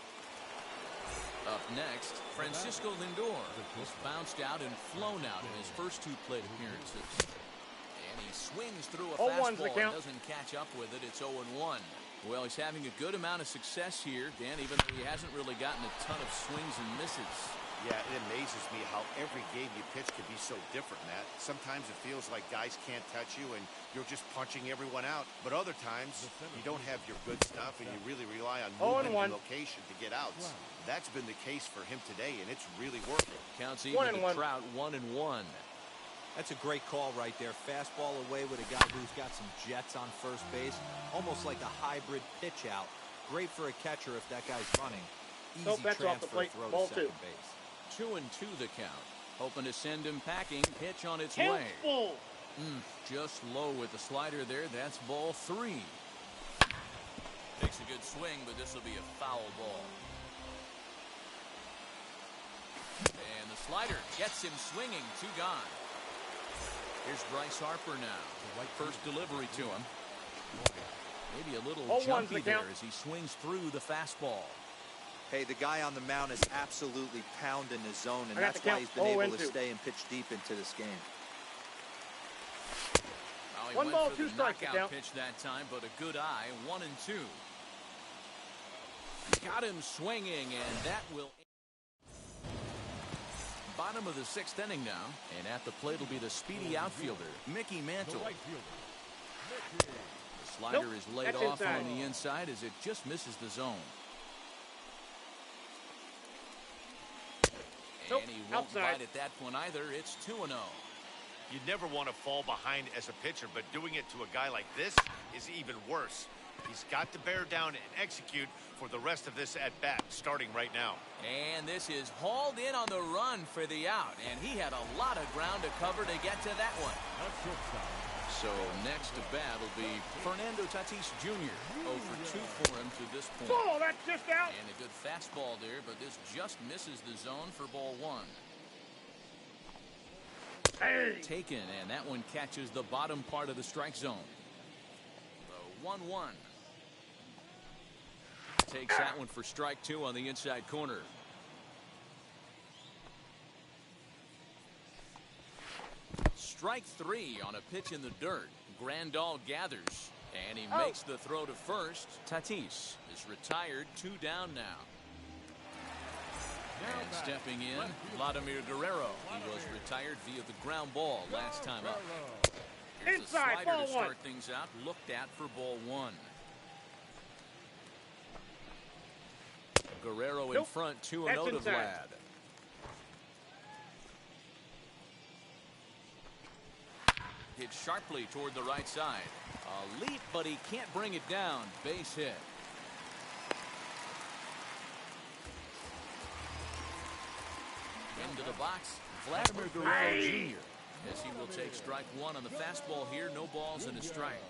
Up next, Francisco Lindor was bounced out and flown out in his first 2 plate appearances. And he swings through a 0-1's the fastball and count. doesn't catch up with it. It's 0-1. Well, he's having a good amount of success here, Dan, even though he hasn't really gotten a ton of swings and misses. Yeah, it amazes me how every game you pitch can be so different, Matt. Sometimes it feels like guys can't touch you and you're just punching everyone out. But other times, you don't have your good stuff and you really rely on movement and location to get outs. That's been the case for him today, and it's really working. Counts even to Trout 1-1. That's a great call right there. Fastball away with a guy who's got some jets on first base. Almost like a hybrid pitch out. Great for a catcher if that guy's running. Easy transfer throw to second base. 2-2 the count. Hoping to send him packing. Pitch on its Count way. full. Just low with the slider there. That's ball 3. Takes a good swing, but this will be a foul ball. And the slider gets him swinging. 2 gone. Here's Bryce Harper now. First delivery to him. Maybe a little jumpy there as he swings through the fastball. Hey, the guy on the mound is absolutely pounding the zone, and that's why he's been able to stay and pitch deep into this game. Well, he 1 went ball, for 2 the strikes. knockout pitch that time, but a good eye. 1-2. Got him swinging, and that will. Bottom of the 6th inning now, and at the plate will be the speedy outfielder, Mickey Mantle. The slider is laid off on the inside as it just misses the zone. And he won't bite at that point either. It's 2-0. You never want to fall behind as a pitcher, but doing it to a guy like this is even worse. He's got to bear down and execute for the rest of this at-bat, starting right now. And this is hauled in on the run for the out, and he had a lot of ground to cover to get to that one. So next to bat will be Fernando Tatis Jr. 0 for 2 for him to this point. Ball, that's just out. And a good fastball there, but this just misses the zone for ball 1. Hey. Taken, and that one catches the bottom part of the strike zone. The 1-1. Takes that one for strike 2 on the inside corner. Strike 3 on a pitch in the dirt. Grandal gathers, and he makes the throw to first. Tatis is retired, 2 down now. And stepping in, Vladimir Guerrero. He was retired via the ground ball last time up. Here's Inside, a slider ball to start 1. things out. Looked at for ball 1. Guerrero in front, 2-0 to Vlad. Hit sharply toward the right side. A leap, but he can't bring it down. Base hit. Into the box, Vladimir Guerrero Jr. As he will take strike one on the fastball here. No balls and a strike.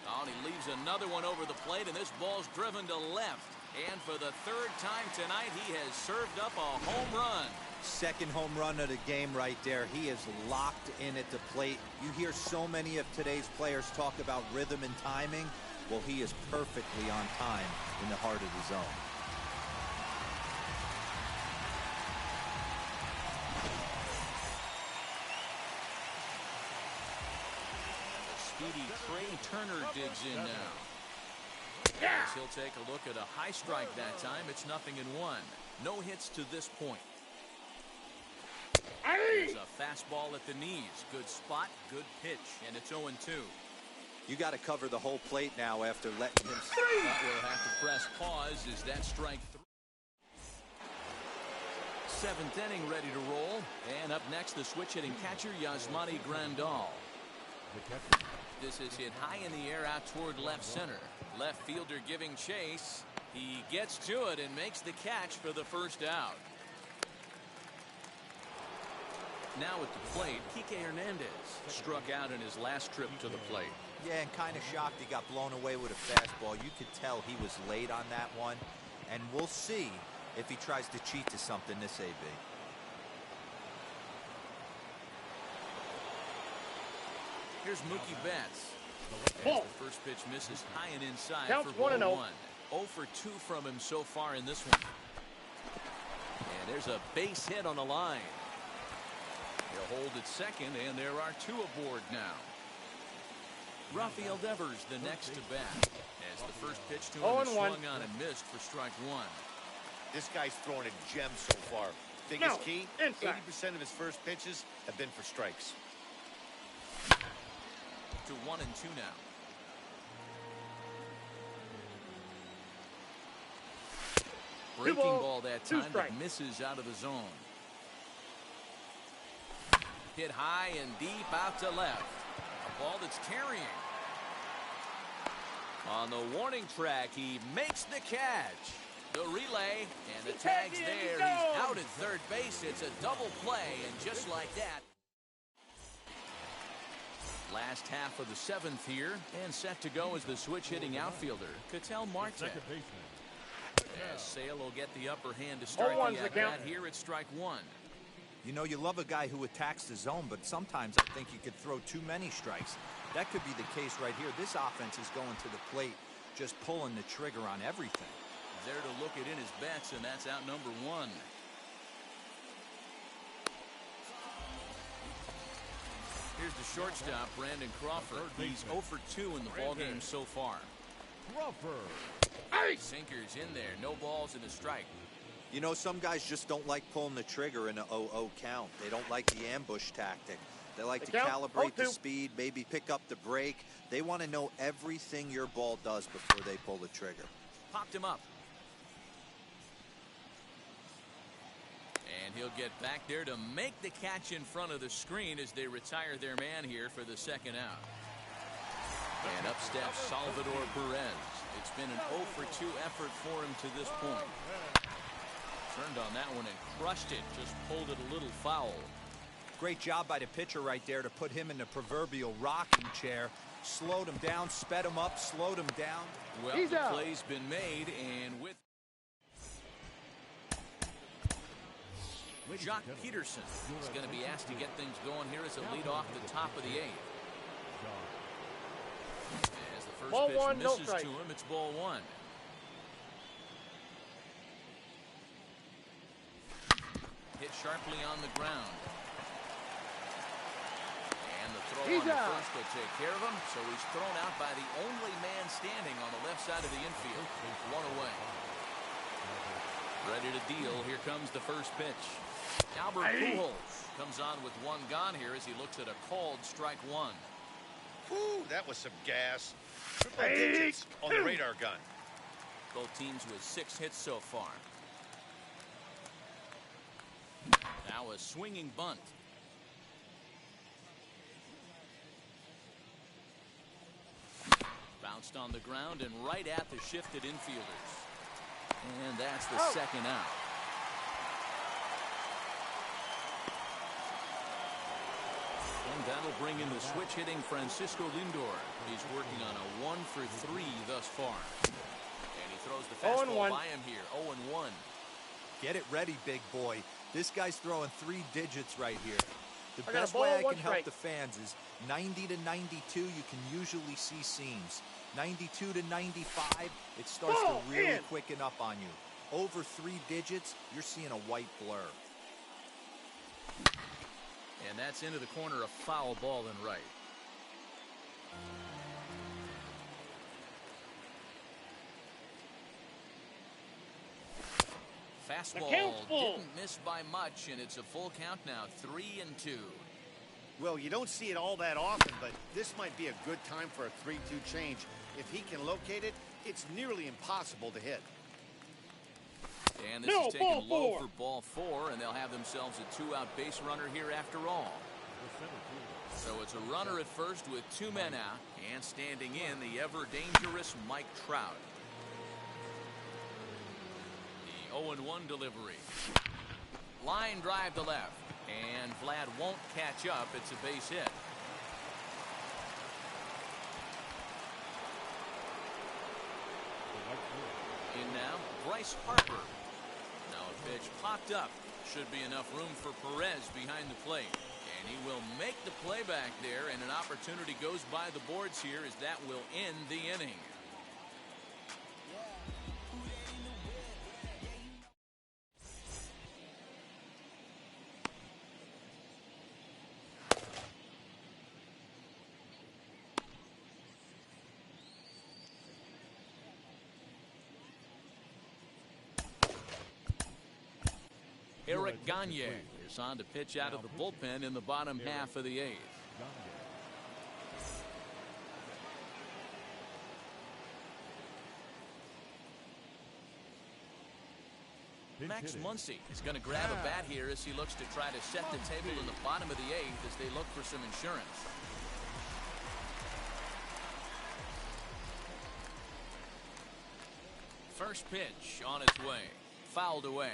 Oh, and he leaves another one over the plate, and this ball's driven to left. And for the third time tonight, he has served up a home run. Second home run of the game right there. He is locked in at the plate. You hear so many of today's players talk about rhythm and timing. Well, he is perfectly on time in the heart of the zone. Speedy Trey Turner digs in now. As he'll take a look at a high strike that time. It's 0-1. No hits to this point. There's a fastball at the knees. Good spot, good pitch, and it's 0-2. You got to cover the whole plate now after letting him. But we'll have to press pause. Is that strike 3? Seventh inning ready to roll. And up next, the switch hitting catcher, Yasmani Grandal. This is hit high in the air out toward left center. Left fielder giving chase. He gets to it and makes the catch for the first out. Now at the plate, Kike Hernandez struck out in his last trip to the plate. Yeah, and kind of shocked he got blown away with a fastball. You could tell he was late on that one. And we'll see if he tries to cheat to something this AB. Here's Mookie Betts. Ball. As the first pitch misses high and inside Counts for ball 1-0. 0 for 2 from him so far in this one. And there's a base hit on the line. He'll hold at second, and there are 2 aboard now. Rafael Devers the next to bat. As the first pitch to him is swung on and missed for strike 1. This guy's throwing a gem so far. Biggest key, 80% of his first pitches have been for strikes. To 1-2 now. Breaking ball that time that misses out of the zone. Hit high and deep out to left. A ball that's carrying. On the warning track, he makes the catch. The relay and the tag's there. He's out at third base. It's a double play, and just like that. Last half of the 7th here, and set to go is the switch-hitting outfielder, Ketel Marte. As Sale will get the upper hand to start the at-bat here at strike 1. You know, you love a guy who attacks the zone, but sometimes I think you could throw too many strikes. That could be the case right here. This offense is going to the plate, just pulling the trigger on everything. There to look it in his bets, and that's out number 1. Here's the shortstop, Brandon Crawford. He's 0 for 2 in the ballgame so far. Crawford. Sinkers in there. No balls and a strike. You know, some guys just don't like pulling the trigger in a 0-0 count. They don't like the ambush tactic. They like to calibrate the speed, maybe pick up the brake. They want to know everything your ball does before they pull the trigger. Popped him up. And he'll get back there to make the catch in front of the screen as they retire their man here for the second out. And up steps Salvador Perez. It's been an 0 for 2 effort for him to this point. Turned on that one and crushed it. Just pulled it a little foul. Great job by the pitcher right there to put him in the proverbial rocking chair. Slowed him down, sped him up, slowed him down. Well, the play's been made, and with Jock Peterson is going to be asked to get things going here as a lead off the top of the 8th. As the first pitch misses to him, it's ball 1. Hit sharply on the ground. And the throw on the first will take care of him, so he's thrown out by the only man standing on the left side of the infield. 1 away. Ready to deal. Here comes the first pitch. Albert Pujols comes on with 1 gone here as he looks at a called strike 1. Whew, that was some gas. Triple digits on the radar gun. Both teams with 6 hits so far. Now a swinging bunt. fast on the ground and right at the shifted infielders. And that's the second out. And that'll bring in the switch-hitting Francisco Lindor. He's working on a 1-for-3 thus far. And he throws the fastball by him here, 0-1. Get it ready, big boy. This guy's throwing 3 digits right here. The best way I can help the fans is 90 to 92, you can usually see seams. 92 to 95, it starts to really quicken up on you. Over 3 digits, you're seeing a white blur. And that's into the corner, a foul ball and right. Fastball didn't miss by much, and it's a full count now, 3-2. Well, you don't see it all that often, but this might be a good time for a 3-2 change. If he can locate it, it's nearly impossible to hit. And this is taken low for ball 4, and they'll have themselves a 2-out base runner here after all. So it's a runner at first with 2 men out, and standing in the ever-dangerous Mike Trout. The 0-1 delivery. Line drive to left, and Vlad won't catch up. It's a base hit. In now, Bryce Harper. Now a pitch popped up. Should be enough room for Perez behind the plate. And he will make the play back there, and an opportunity goes by the boards here as that will end the inning. Eric Gagne is on to pitch out of the bullpen in the bottom half of the 8th. Max Muncy is going to grab a bat here as he looks to try to set the table in the bottom of the 8th as they look for some insurance. First pitch on its way. Fouled away.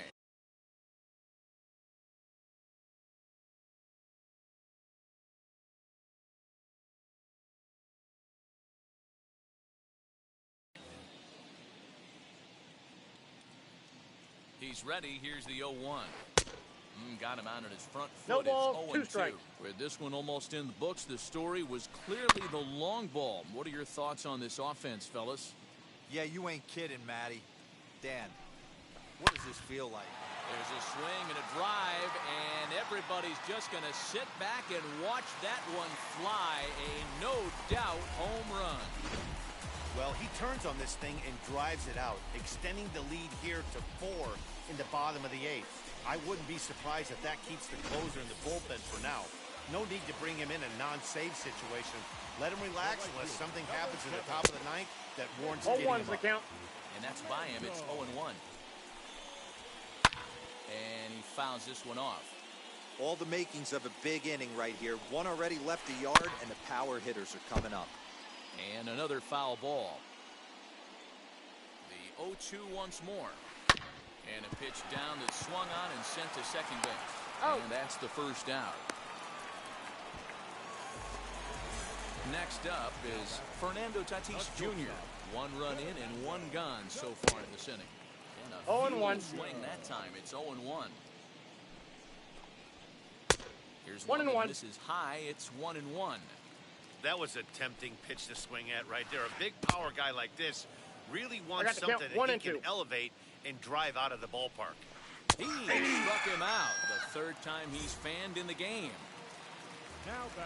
He's ready. Here's the 0-1. Got him out on his front foot. It's 0-2. With this one almost in the books, the story was clearly the long ball. What are your thoughts on this offense, fellas? Yeah, you ain't kidding, Matty. Dan, what does this feel like? There's a swing and a drive, and everybody's just going to sit back and watch that one fly. A no-doubt home run. Well, he turns on this thing and drives it out, extending the lead here to 4 in the bottom of the 8th. I wouldn't be surprised if that keeps the closer in the bullpen for now. No need to bring him in a non-save situation. Let him relax unless something happens at the top of the 9th that warrants getting him up. Count. And that's by him. It's 0-1. And he fouls this one off. All the makings of a big inning right here. One already left the yard, and the power hitters are coming up. And another foul ball. The 0-2 once more. And a pitch down that swung on and sent to second base. And that's the first out. Next up is Fernando Tatis Jr. 1 run in and 1 gone so far in this inning. And a 0-1 swing that time. It's 0-1. Here's 1-1. This is high. It's 1-1. That was a tempting pitch to swing at right there. A big power guy like this really wants something that he can elevate and drive out of the ballpark. He struck him out. The 3rd time he's fanned in the game.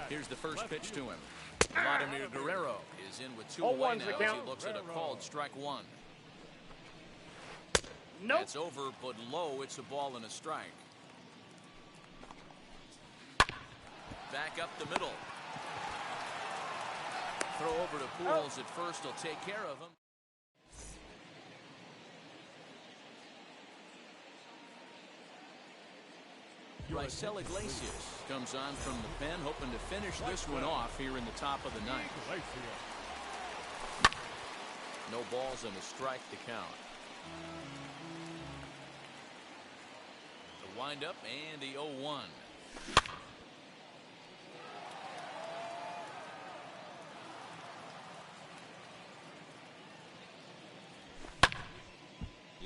Here's the first pitch to him. Vladimir Guerrero is in with 2 away now as he looks at a called strike 1. Nope. That's over, but low. It's a ball and a strike. Back up the middle. Throw over to Pujols at first. He'll take care of him. Raisel Iglesias comes on from the pen, hoping to finish this one off here in the top of the 9th. No balls and a strike to count. The windup and the 0-1.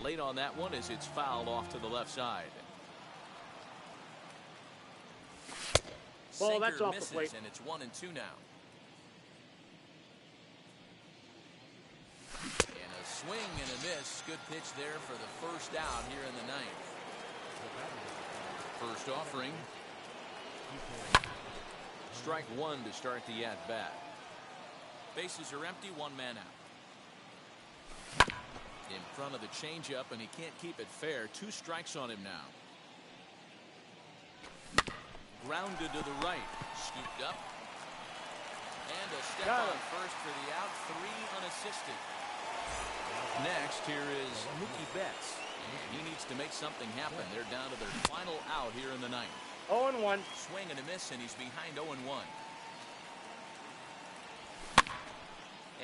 Late on that one as it's fouled off to the left side. Ball, that's Sinker off the misses, plate. and it's 1-2 now. And a swing and a miss. Good pitch there for the first out here in the ninth. First offering. Strike one to start the at-bat. Bases are empty, one man out. In front of the changeup, and he can't keep it fair. 2 strikes on him now. Grounded to the right. Scooped up. And a step on first for the out. 3 unassisted. Next, here is Mookie Betts. And he needs to make something happen. They're down to their final out here in the ninth. 0-1. Swing and a miss, and he's behind 0-1.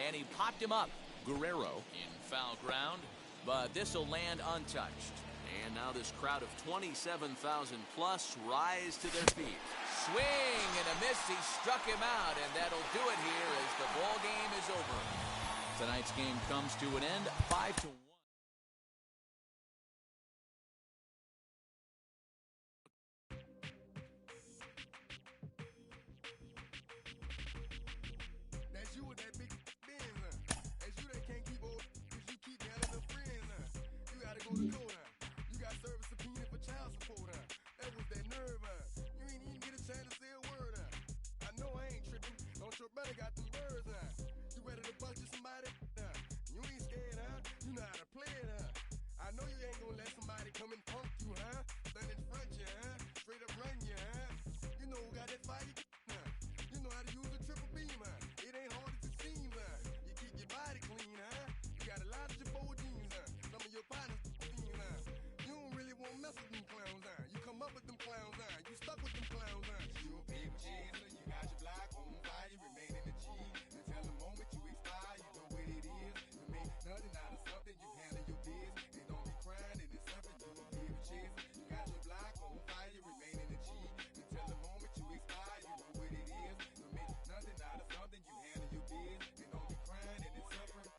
And he popped him up. Guerrero in foul ground, but this will land untouched. And now this crowd of 27,000 plus rise to their feet. Swing and a miss. He struck him out, and that'll do it here as the ball game is over. Tonight's game comes to an end, 5-1. That's you with that big Benz, That's you that can't keep old, cause you keep yelling her friends, You gotta go to court, You got service subpoena for child support, That was that nerve, You ain't even get a chance to say a word, I know I ain't tripping. Don't your brother got them birds, You ready to bust you somebody, You ain't scared, You know how to play it, I know you ain't gonna let somebody come and punk you, Stand in front you, Straight up run you, You know who got that fire, You know how to use a triple beam, It ain't hard as it seems, You keep your body clean, You got a lot of your bold jeans, Some of your partners, You don't really want to mess with them clowns, You come up with them clowns, You stuck with them clowns, You a paper chaser, you got your block on fire, you remain in the G. Until the moment you expire, you know what it is. To make nothing out of something, you handle your biz. And don't be crying, it is something you a paper chaser. You got your block on fire, you remain in the G. Until the moment you expire, you know what it is. To make nothing out of something, you handle your biz. And don't be crying, it is suffering.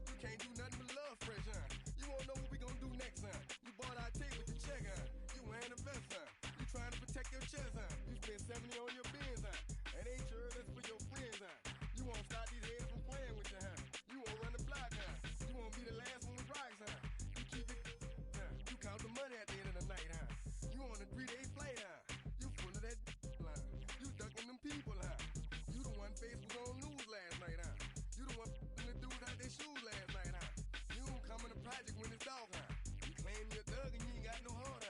You can't do nothing but love fresh, You won't know what we gonna do next, You bought our tape with your check, You wearing a vest, You trying to protect your chest, You spend 70 on your bins, And ain't sure that's for your friends, You won't stop these heads from playing with you, You won't run the block, You won't be the last one with rocks, You keep it, You count the money at the end of the night, You on a 3-day flight, You full of that line. You ducking them people, You the one face was on news last night, You the one the dude out their shoes last night, You don't come in the project when it's dark, You claim you're a thug and you ain't got no heart,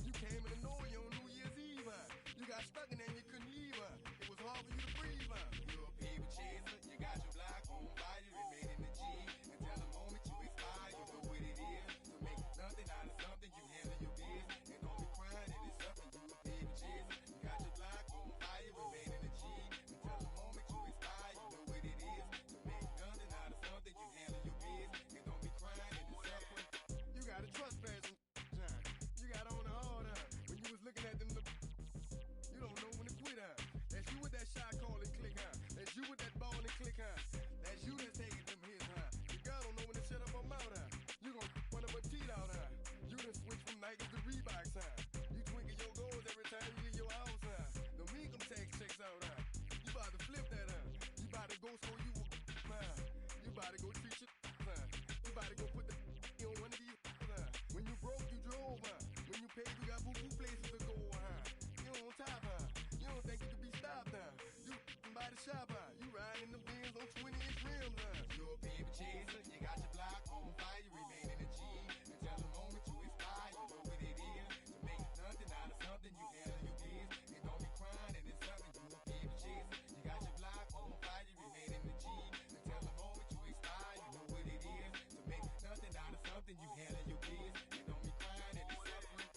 You came in the noise on New Year's Eve, You got stuck and then you couldn't leave, It was hard for you to breathe, You a paper chaser, you got your block on fire, you remain in the G. Until the moment you expire, you know what it is. To make nothing out of something, you handle your biz. And don't be crying, it is something, you a paper chaser. You got your block on fire, you remain in the G. Until the moment you expire, you know what it is. To make nothing out of something, you handle your biz. And don't be crying, it is suffering. You got a trespass and you got on the hard, when you was looking at them. You don't know when to quit, That's you with that shot call and click, That's you with that ball and click, That's you that's taking them hits, Your girl don't know when to shut up her mouth, You gon' one of her teeth out, You done switch from Nikes to Reeboks, You twinkle your goals every time you leave your house, Don't mean come tax checks out, You about to flip that, You about to go so you You about to go treat your, You about to go put the on one of these, When you broke, you drove, When you paid, you got boo-boo places to go, You on top, You don't think you can be stopped, You by the shop, You riding in the Benz on 20-inch rims, You a paper chaser, you got your block on fire, you remain in the G. Until the moment you expire, you know what it is. To make nothing out of something, you handle your biz. And don't be crying, and it's something, you a paper chaser. You got your block on fire, you remain in the G. Until the moment you expire, you know what it is. To make nothing out of something, you handle your biz. And don't be crying, and it's suffering.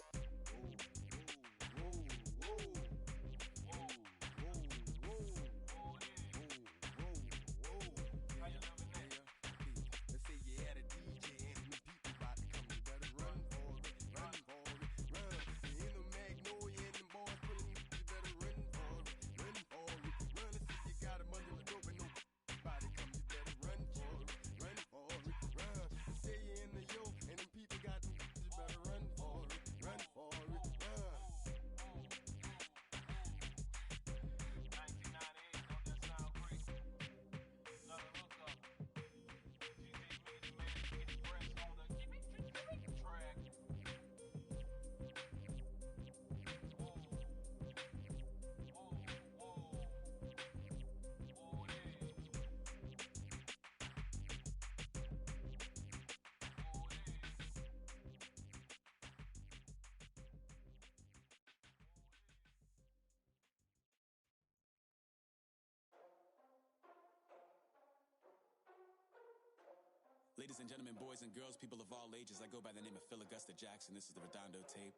Ladies and gentlemen, boys and girls, people of all ages, I go by the name of Phil Augusta Jackson. This is the Redondo tape.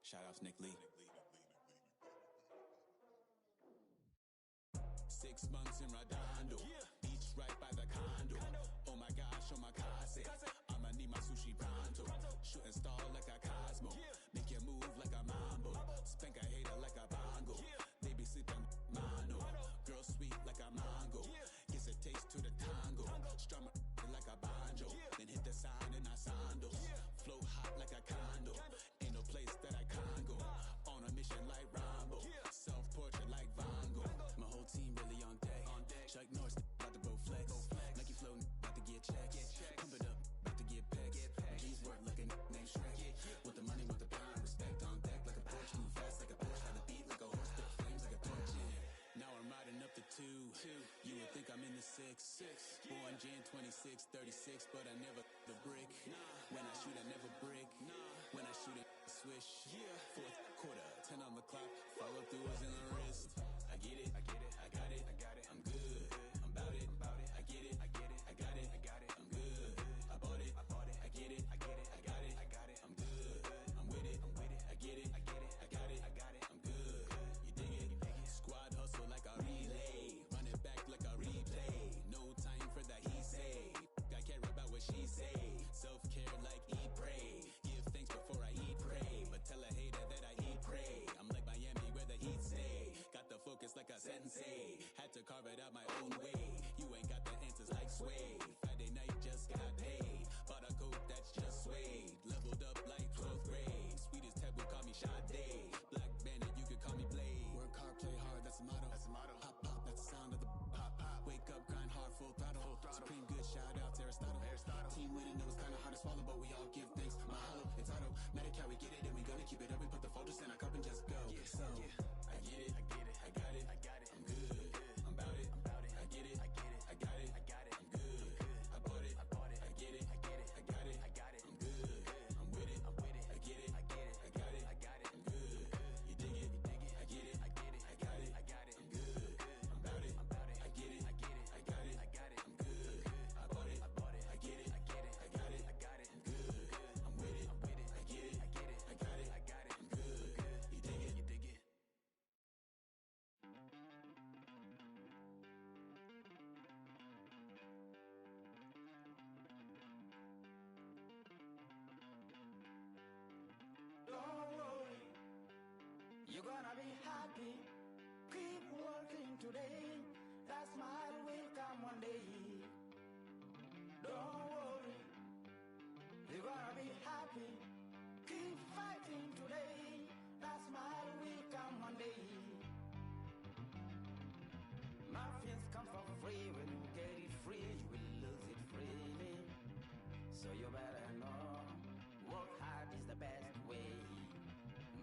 Shout out to Nick Lee. 6 months in Redondo, beach right by the condo. Oh my gosh, oh my casa, I'ma need my sushi pronto. Shooting star like a Cosmo, make you move like a mambo. Spank a hater like a bongo. They be sleeping mano. Girl sweet like a mango. Gives a taste to the tango. Strum like a banjo. Then hit the sign in our sandals. Flow hot like a condo. Ain't no place that I can't go. On a mission like Rambo. Self-portrait like Van Gogh. My whole team really on deck. Chuck Norris about to go flex. Nike flow about to get checks. Pump it up, about to get pecs. G's work like a named Shrek. With the money, with the pound, respect on deck like a Porsche. Move fast like a Porsche. Got the beat like a horse. Spit flames like a torch. Now I'm riding up the 2. You would think I'm in the 6. Born Jan 26, 36, but I never the brick. When I shoot, I never brick. When I shoot, it swish. Fourth quarter, 10 on the clock. Follow through is in the wrist. I get it, I got it, I'm good. I'm about it, I get it, I got it, I'm good. I bought it, I get it, I got it, I'm good. I'm with it, I get it, I got it, I'm good. You dig it? Squad hustle like a relay. Run it back like a replay. No time for that he say. I care about what she say. Self-care like eat, pray. Give thanks before I eat, pray. But tell a hater that I eat, pray. I'm like Miami where the heat stay. Got the focus like a sensei. Had to carve it out my own way. You ain't got the answers like Sway. Friday night just got paid. Bought a coat that's just suede. Leveled up like 12th grade. Sweetest taboo, call me Sade. Black Bandit, you could call me Blade. Work hard, play hard, that's the motto. Pop, pop, that's the sound of the pop, pop. Wake up, grind hard, full throttle. Supreme good, shout out to Aristotle. Team winning, it was kinda hard to swallow, but we all give thanks. Mahalo, it's auto. Medical, we get it, and we gonna keep it up. We put the folders in our cup and just go. So, I get it, I got it, I'm good. I'm about it, I get it, I got it, I'm good. I bought it, I get it, I got it, I'm good. I'm with it, I get it, I got it, I'm good. You dig it, I get it, I got it, I'm good. I'm about it, I get it, I got it, I'm good. I bought it, I get it, I got it, I'm good. I'm with it, I get it, I got it, I'm good. You dig it, Don't worry, you're gonna be happy. Keep working today. That smile will come one day. Don't worry, you're gonna be happy. Keep fighting today. That smile will come one day. Muffins come for free. When you get it free, you will lose it freely. So you better know, work hard is the best way.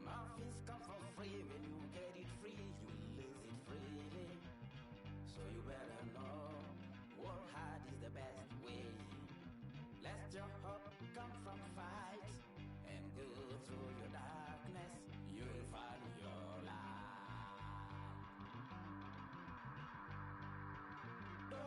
Muffins come for free. When you get it free, you will lose it freely. So you better know, work hard is the best way. Let your hope come from fight and go through your darkness. You'll find your light. Don't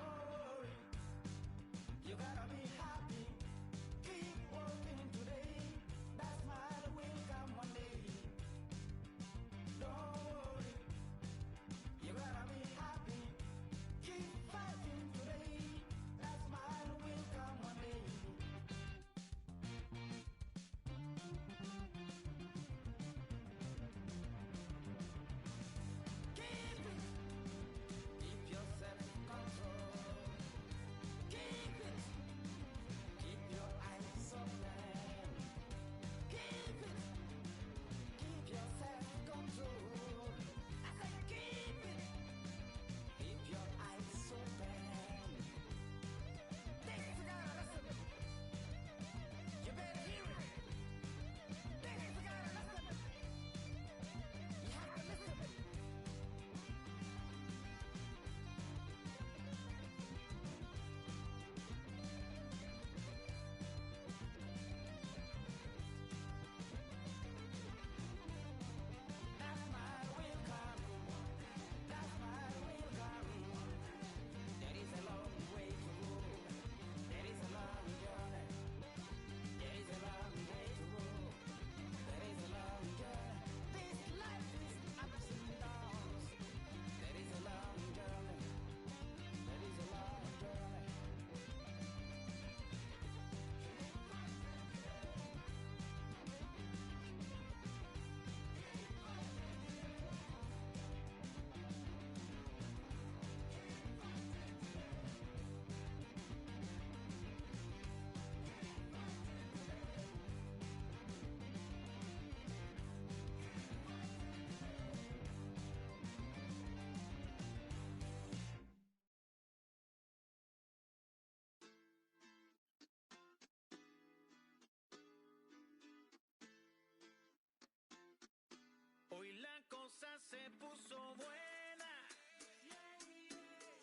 cosa se puso buena.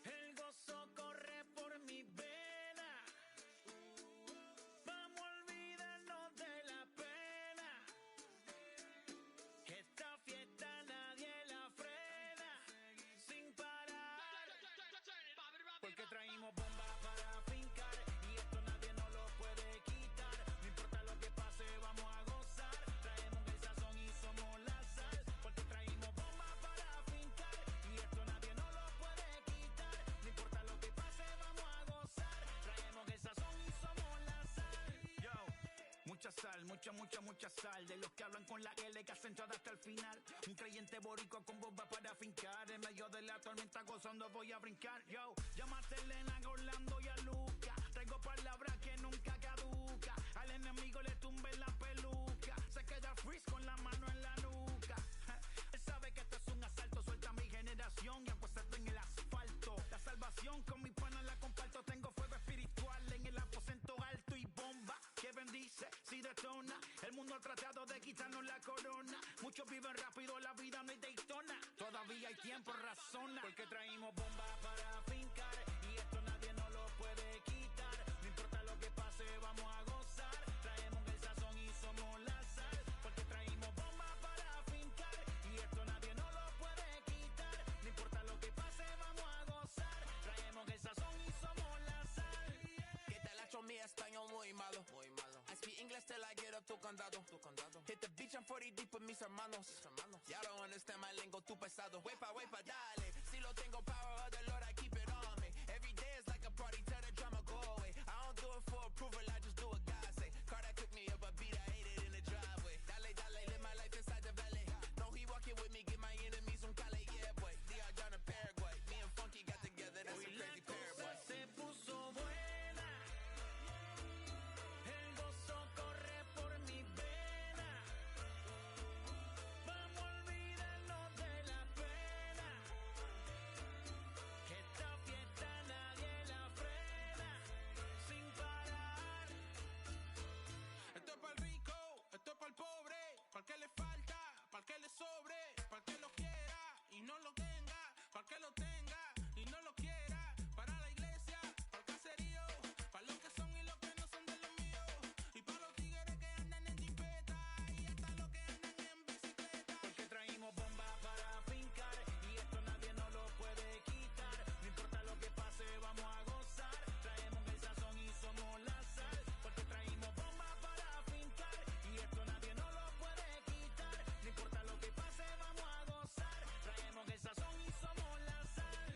El gozo corre por mi vena. Vamos a olvidarnos de la pena. Esta fiesta nadie la frena. Sin parar. Porque traímos bombas para fincar. Y esto nadie nos lo puede quitar. No importa lo que pase, vamos a gozar. Traemos el sazón y somos la sal. Porque traímos bombas para fincar. Y esto nadie nos lo puede quitar. No importa lo que pase, vamos a gozar. Traemos el sazón y somos la sal. Yo, mucha sal, mucha sal. De los que hablan con la L que hacen todo hasta el final. Un creyente boricua con bomba para fincar. En medio de la tormenta gozando voy a brincar. Yo, llámate a Elena, a Orlando y a Luca. Traigo palabras que nunca caduca. Al enemigo le tumbe la peluca. Se queda freeze con la mano en la nuca. Él sabe que esto es un asalto. Suelta mi generación y apuestas en el asfalto. La salvación con mi pana la comparto. Tengo fuego espiritual en el aposento alto y bomba que bendice si detona. El mundo ha tratado de quitarnos la corona. Muchos viven rápido, la vida no es Daytona. Todavía hay tiempo, razona. Porque traímos bombas para fincar. Y esto nadie nos lo puede quitar. No importa lo que pase, vamos a gozar. Traemos el sazón y somos la sal. Porque traímos bombas para fincar. Y esto nadie nos lo puede quitar. No importa lo que pase, vamos a gozar. Traemos el sazón y somos la sal. Que te la echo mi español muy malo. I speak English till I get up to condado. Hit the beach, I'm 40 deep with mis hermanos. Y'all don't understand my lingo, too pesado. Wepa, dale. Si lo tengo power of the Lord, I keep it on me. Every day is like a party, tell the drama go away. I don't do it for approval, I just do what God say. Car that cooked me up a beat, I ate it in the driveway. Dale, live my life inside the valley. No, he walking with me, get my enemies on Cali, yeah, boy. D.R. John in Paraguay. Me and Funky got together, that's a crazy pair, boy. Se puso buena. El gozo corre por mi vena. Vamos a olvidarnos de la pena. Que esta fiesta nadie la frena. Sin parar. Esto es para el rico, esto es para el pobre, para el que le falta, para el que le sobre, para el que lo quiera y no lo tenga, para el que lo tenga y no lo quiera, para la iglesia, para el caserío, para los que son y los que no son de los míos, y para los tigres que andan en jipeta y hasta los que andan en bicicleta. Porque traímos bombas para fincar. Y esto nadie nos lo puede quitar. No importa lo que pase, vamos a gozar. Traemos el sazón y somos la sal. Porque traímos bombas para fincar. Y esto nadie nos lo puede quitar. No importa lo que pase, vamos a gozar. Traemos el sazón y somos la sal.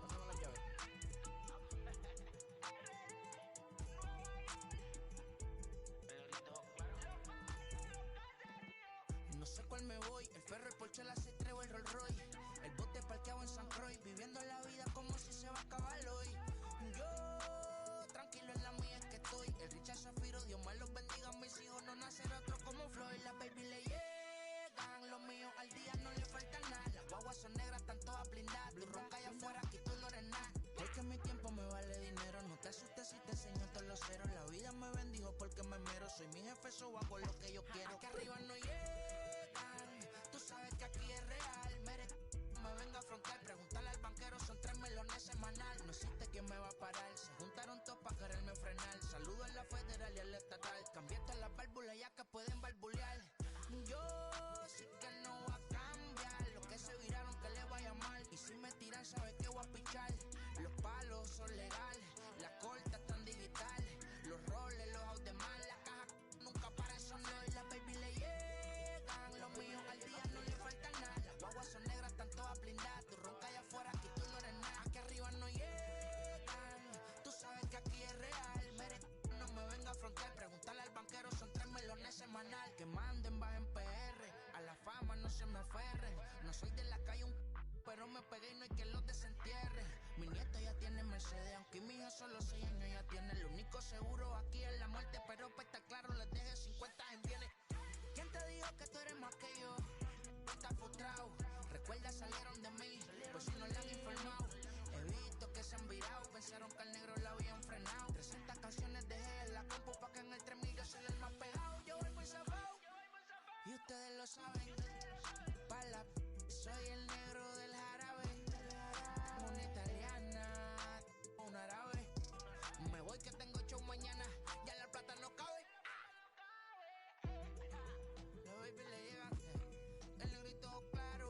Pásame la llave. No sé cuál me voy, el ferro, el Porsche, la C3 o el Rolls Royce. El bote parqueado en San Croix, viviendo la vida como si se va a acabar hoy. Yo, tranquilo en la mía es que estoy. El Richard Zafiro, Dios me los bendiga, mis hijos no nacer otro como Floyd. Las baby le llegan, los míos al día no le falta nada. Las guaguas son negras, están todas blindadas. Tu ronca allá afuera, aquí tú no eres nada. Es que mi tiempo me vale dinero, no te asustes si te enseño todos los ceros. La vida me bendijo porque me mero, soy mi jefe, so hago lo que yo quiero. Aquí arriba no llegan, tú sabes que aquí es real. Me venga a afrontar, preguntarle al banquero, son 3 melones semanal. No existe quien me va a parar, se juntaron todos para quererme frenar. Saludo a la federal y a la estatal, cambié todas las válvulas ya que pueden barbulear. Yo sí que no voy a cambiar, los que se viraron que le vaya mal. Y si me tiran sabes que voy a pichar. Los palos son legales, las cortas están digitales. Los roles, los out de mal, la caja nunca para eso no. Y las baby le llegan, los míos al día no le falta nada. Las guaguas son negras, están todas blindadas. Tu ronca allá afuera, aquí tú no eres nada. Aquí arriba no llegan, tú sabes que aquí es real. No me venga a afrontar, preguntarle al banquero, son 3 melones seguro aquí en la muerte, pero para estar claro les deje 50 en bienes. ¿Quién te dijo que tú eres más que yo? Estás frustrado, recuerda salieron de mí, pues si no le han informado. He visto que se han virado, pensaron que al negro lo habían frenado. 300 canciones dejé en la compu pa' que en el 3000 yo soy el más pegado. Yo voy por zafao, y ustedes lo saben. Pa' la soy el negro del jarabe. Una italiana, un árabe. Me voy que tengo show mañana, ya la plata no cabe. La baby le llega, el negrito claro.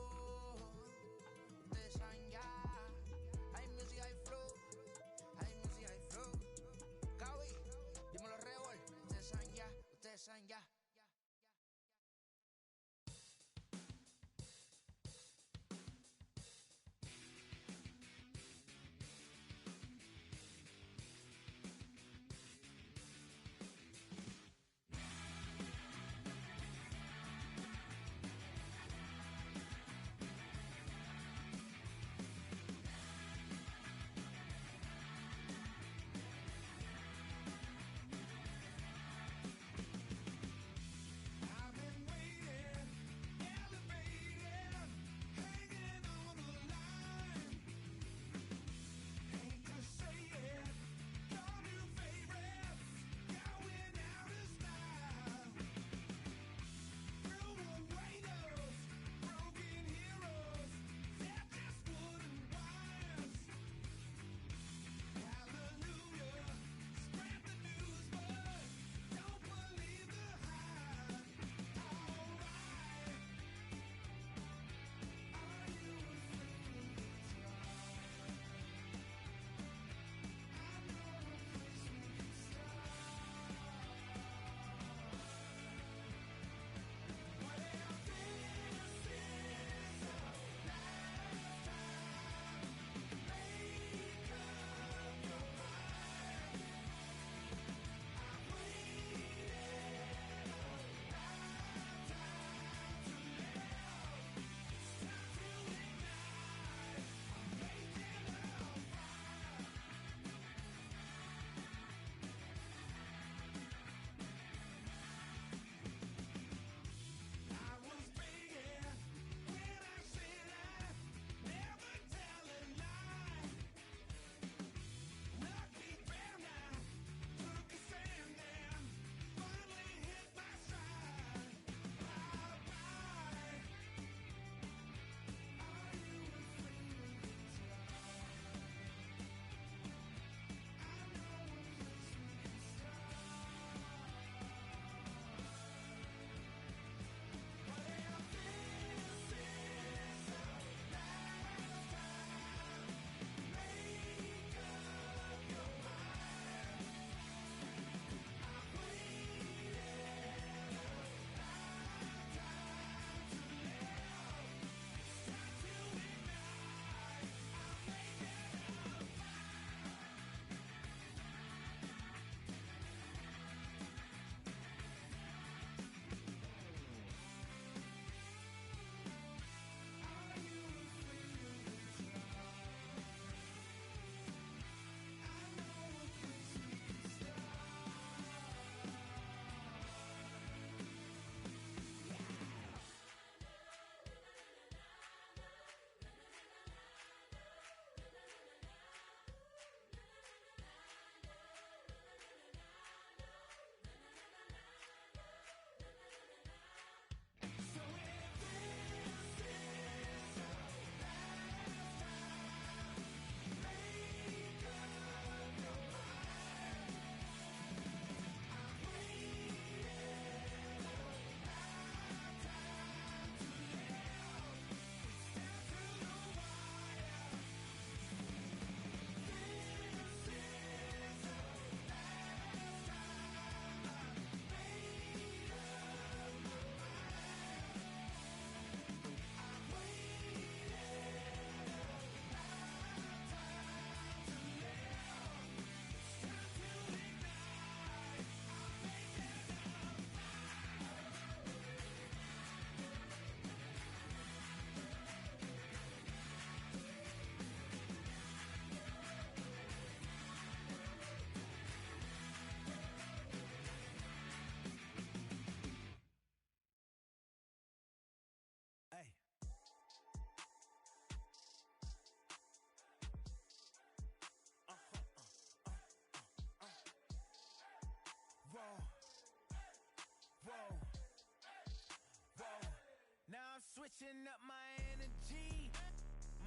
switching up my energy.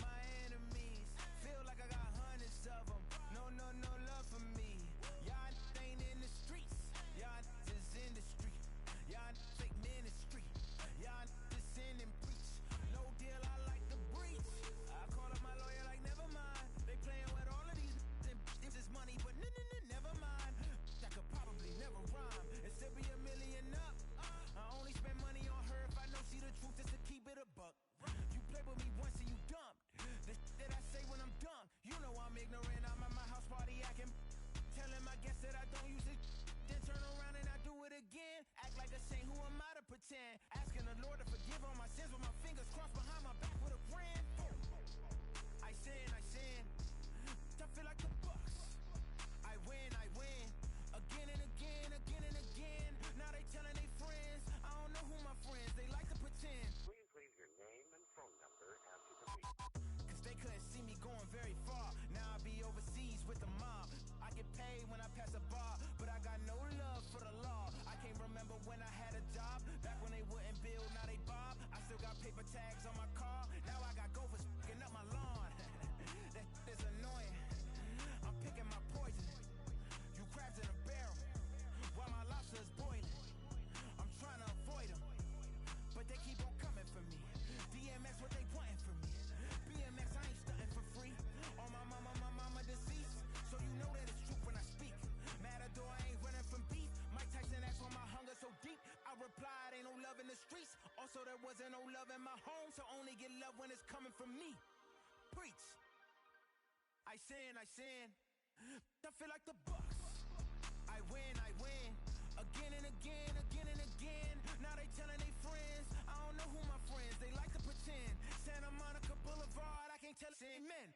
My enemies feel like I got hundreds of them. No love for me. Y'all ain't in the streets. Y'all is in the street. Y'all fake ministry. Y'all just sin and preach. No deal, I like the breach. I call up my lawyer like, never mind. They playing with all of these this is money, but never mind. That could probably never rhyme and still be $1 million up. I only spend money on her if I know she the truth, just to keep it a buck. You play with me once and you dumb. The that I say when I'm dumb, you know I'm ignorant. I'm at my house party acting, telling my guests that I don't use it. Then turn around and I do it again. Act like a saint, who am I to pretend? Asking the Lord to forgive all my sins with my fingers crossed behind my back with a grin. I sin. I feel like the Bucks. I win. Again and again. Now they telling their friends. I don't know who my friends, they like to pretend. Please leave your name and phone number after the beep. Cause they couldn't see me going very far. Now I be overseas with the mob. I get paid when I pass a bar, but I got no love for the law. I can't remember when I had a job. Back when they wouldn't build, now they bob. I still got paper tags on my car. Now I got gophers f***ing up my lawn. That is annoying. I'm picking my poison. You crabs in a barrel, while my lobster is boiling. I'm trying to avoid them, but they keep on coming for me. DMX, what they wanting from me? BMX, I ain't stunting for free. On my mama deceased, so you know that it's true when I speak. Matador, I ain't running from beef. Mike Tyson asked why my hunger so deep. I replied, ain't no love in the streets. Also, there wasn't no love in my home, so only get love when it's coming from me. Preach. I sin. I feel like the Bucks. I win. Again and again. Now they telling their friends. I don't know who my friends, they like to pretend. Santa Monica Boulevard, I can't tell. Amen.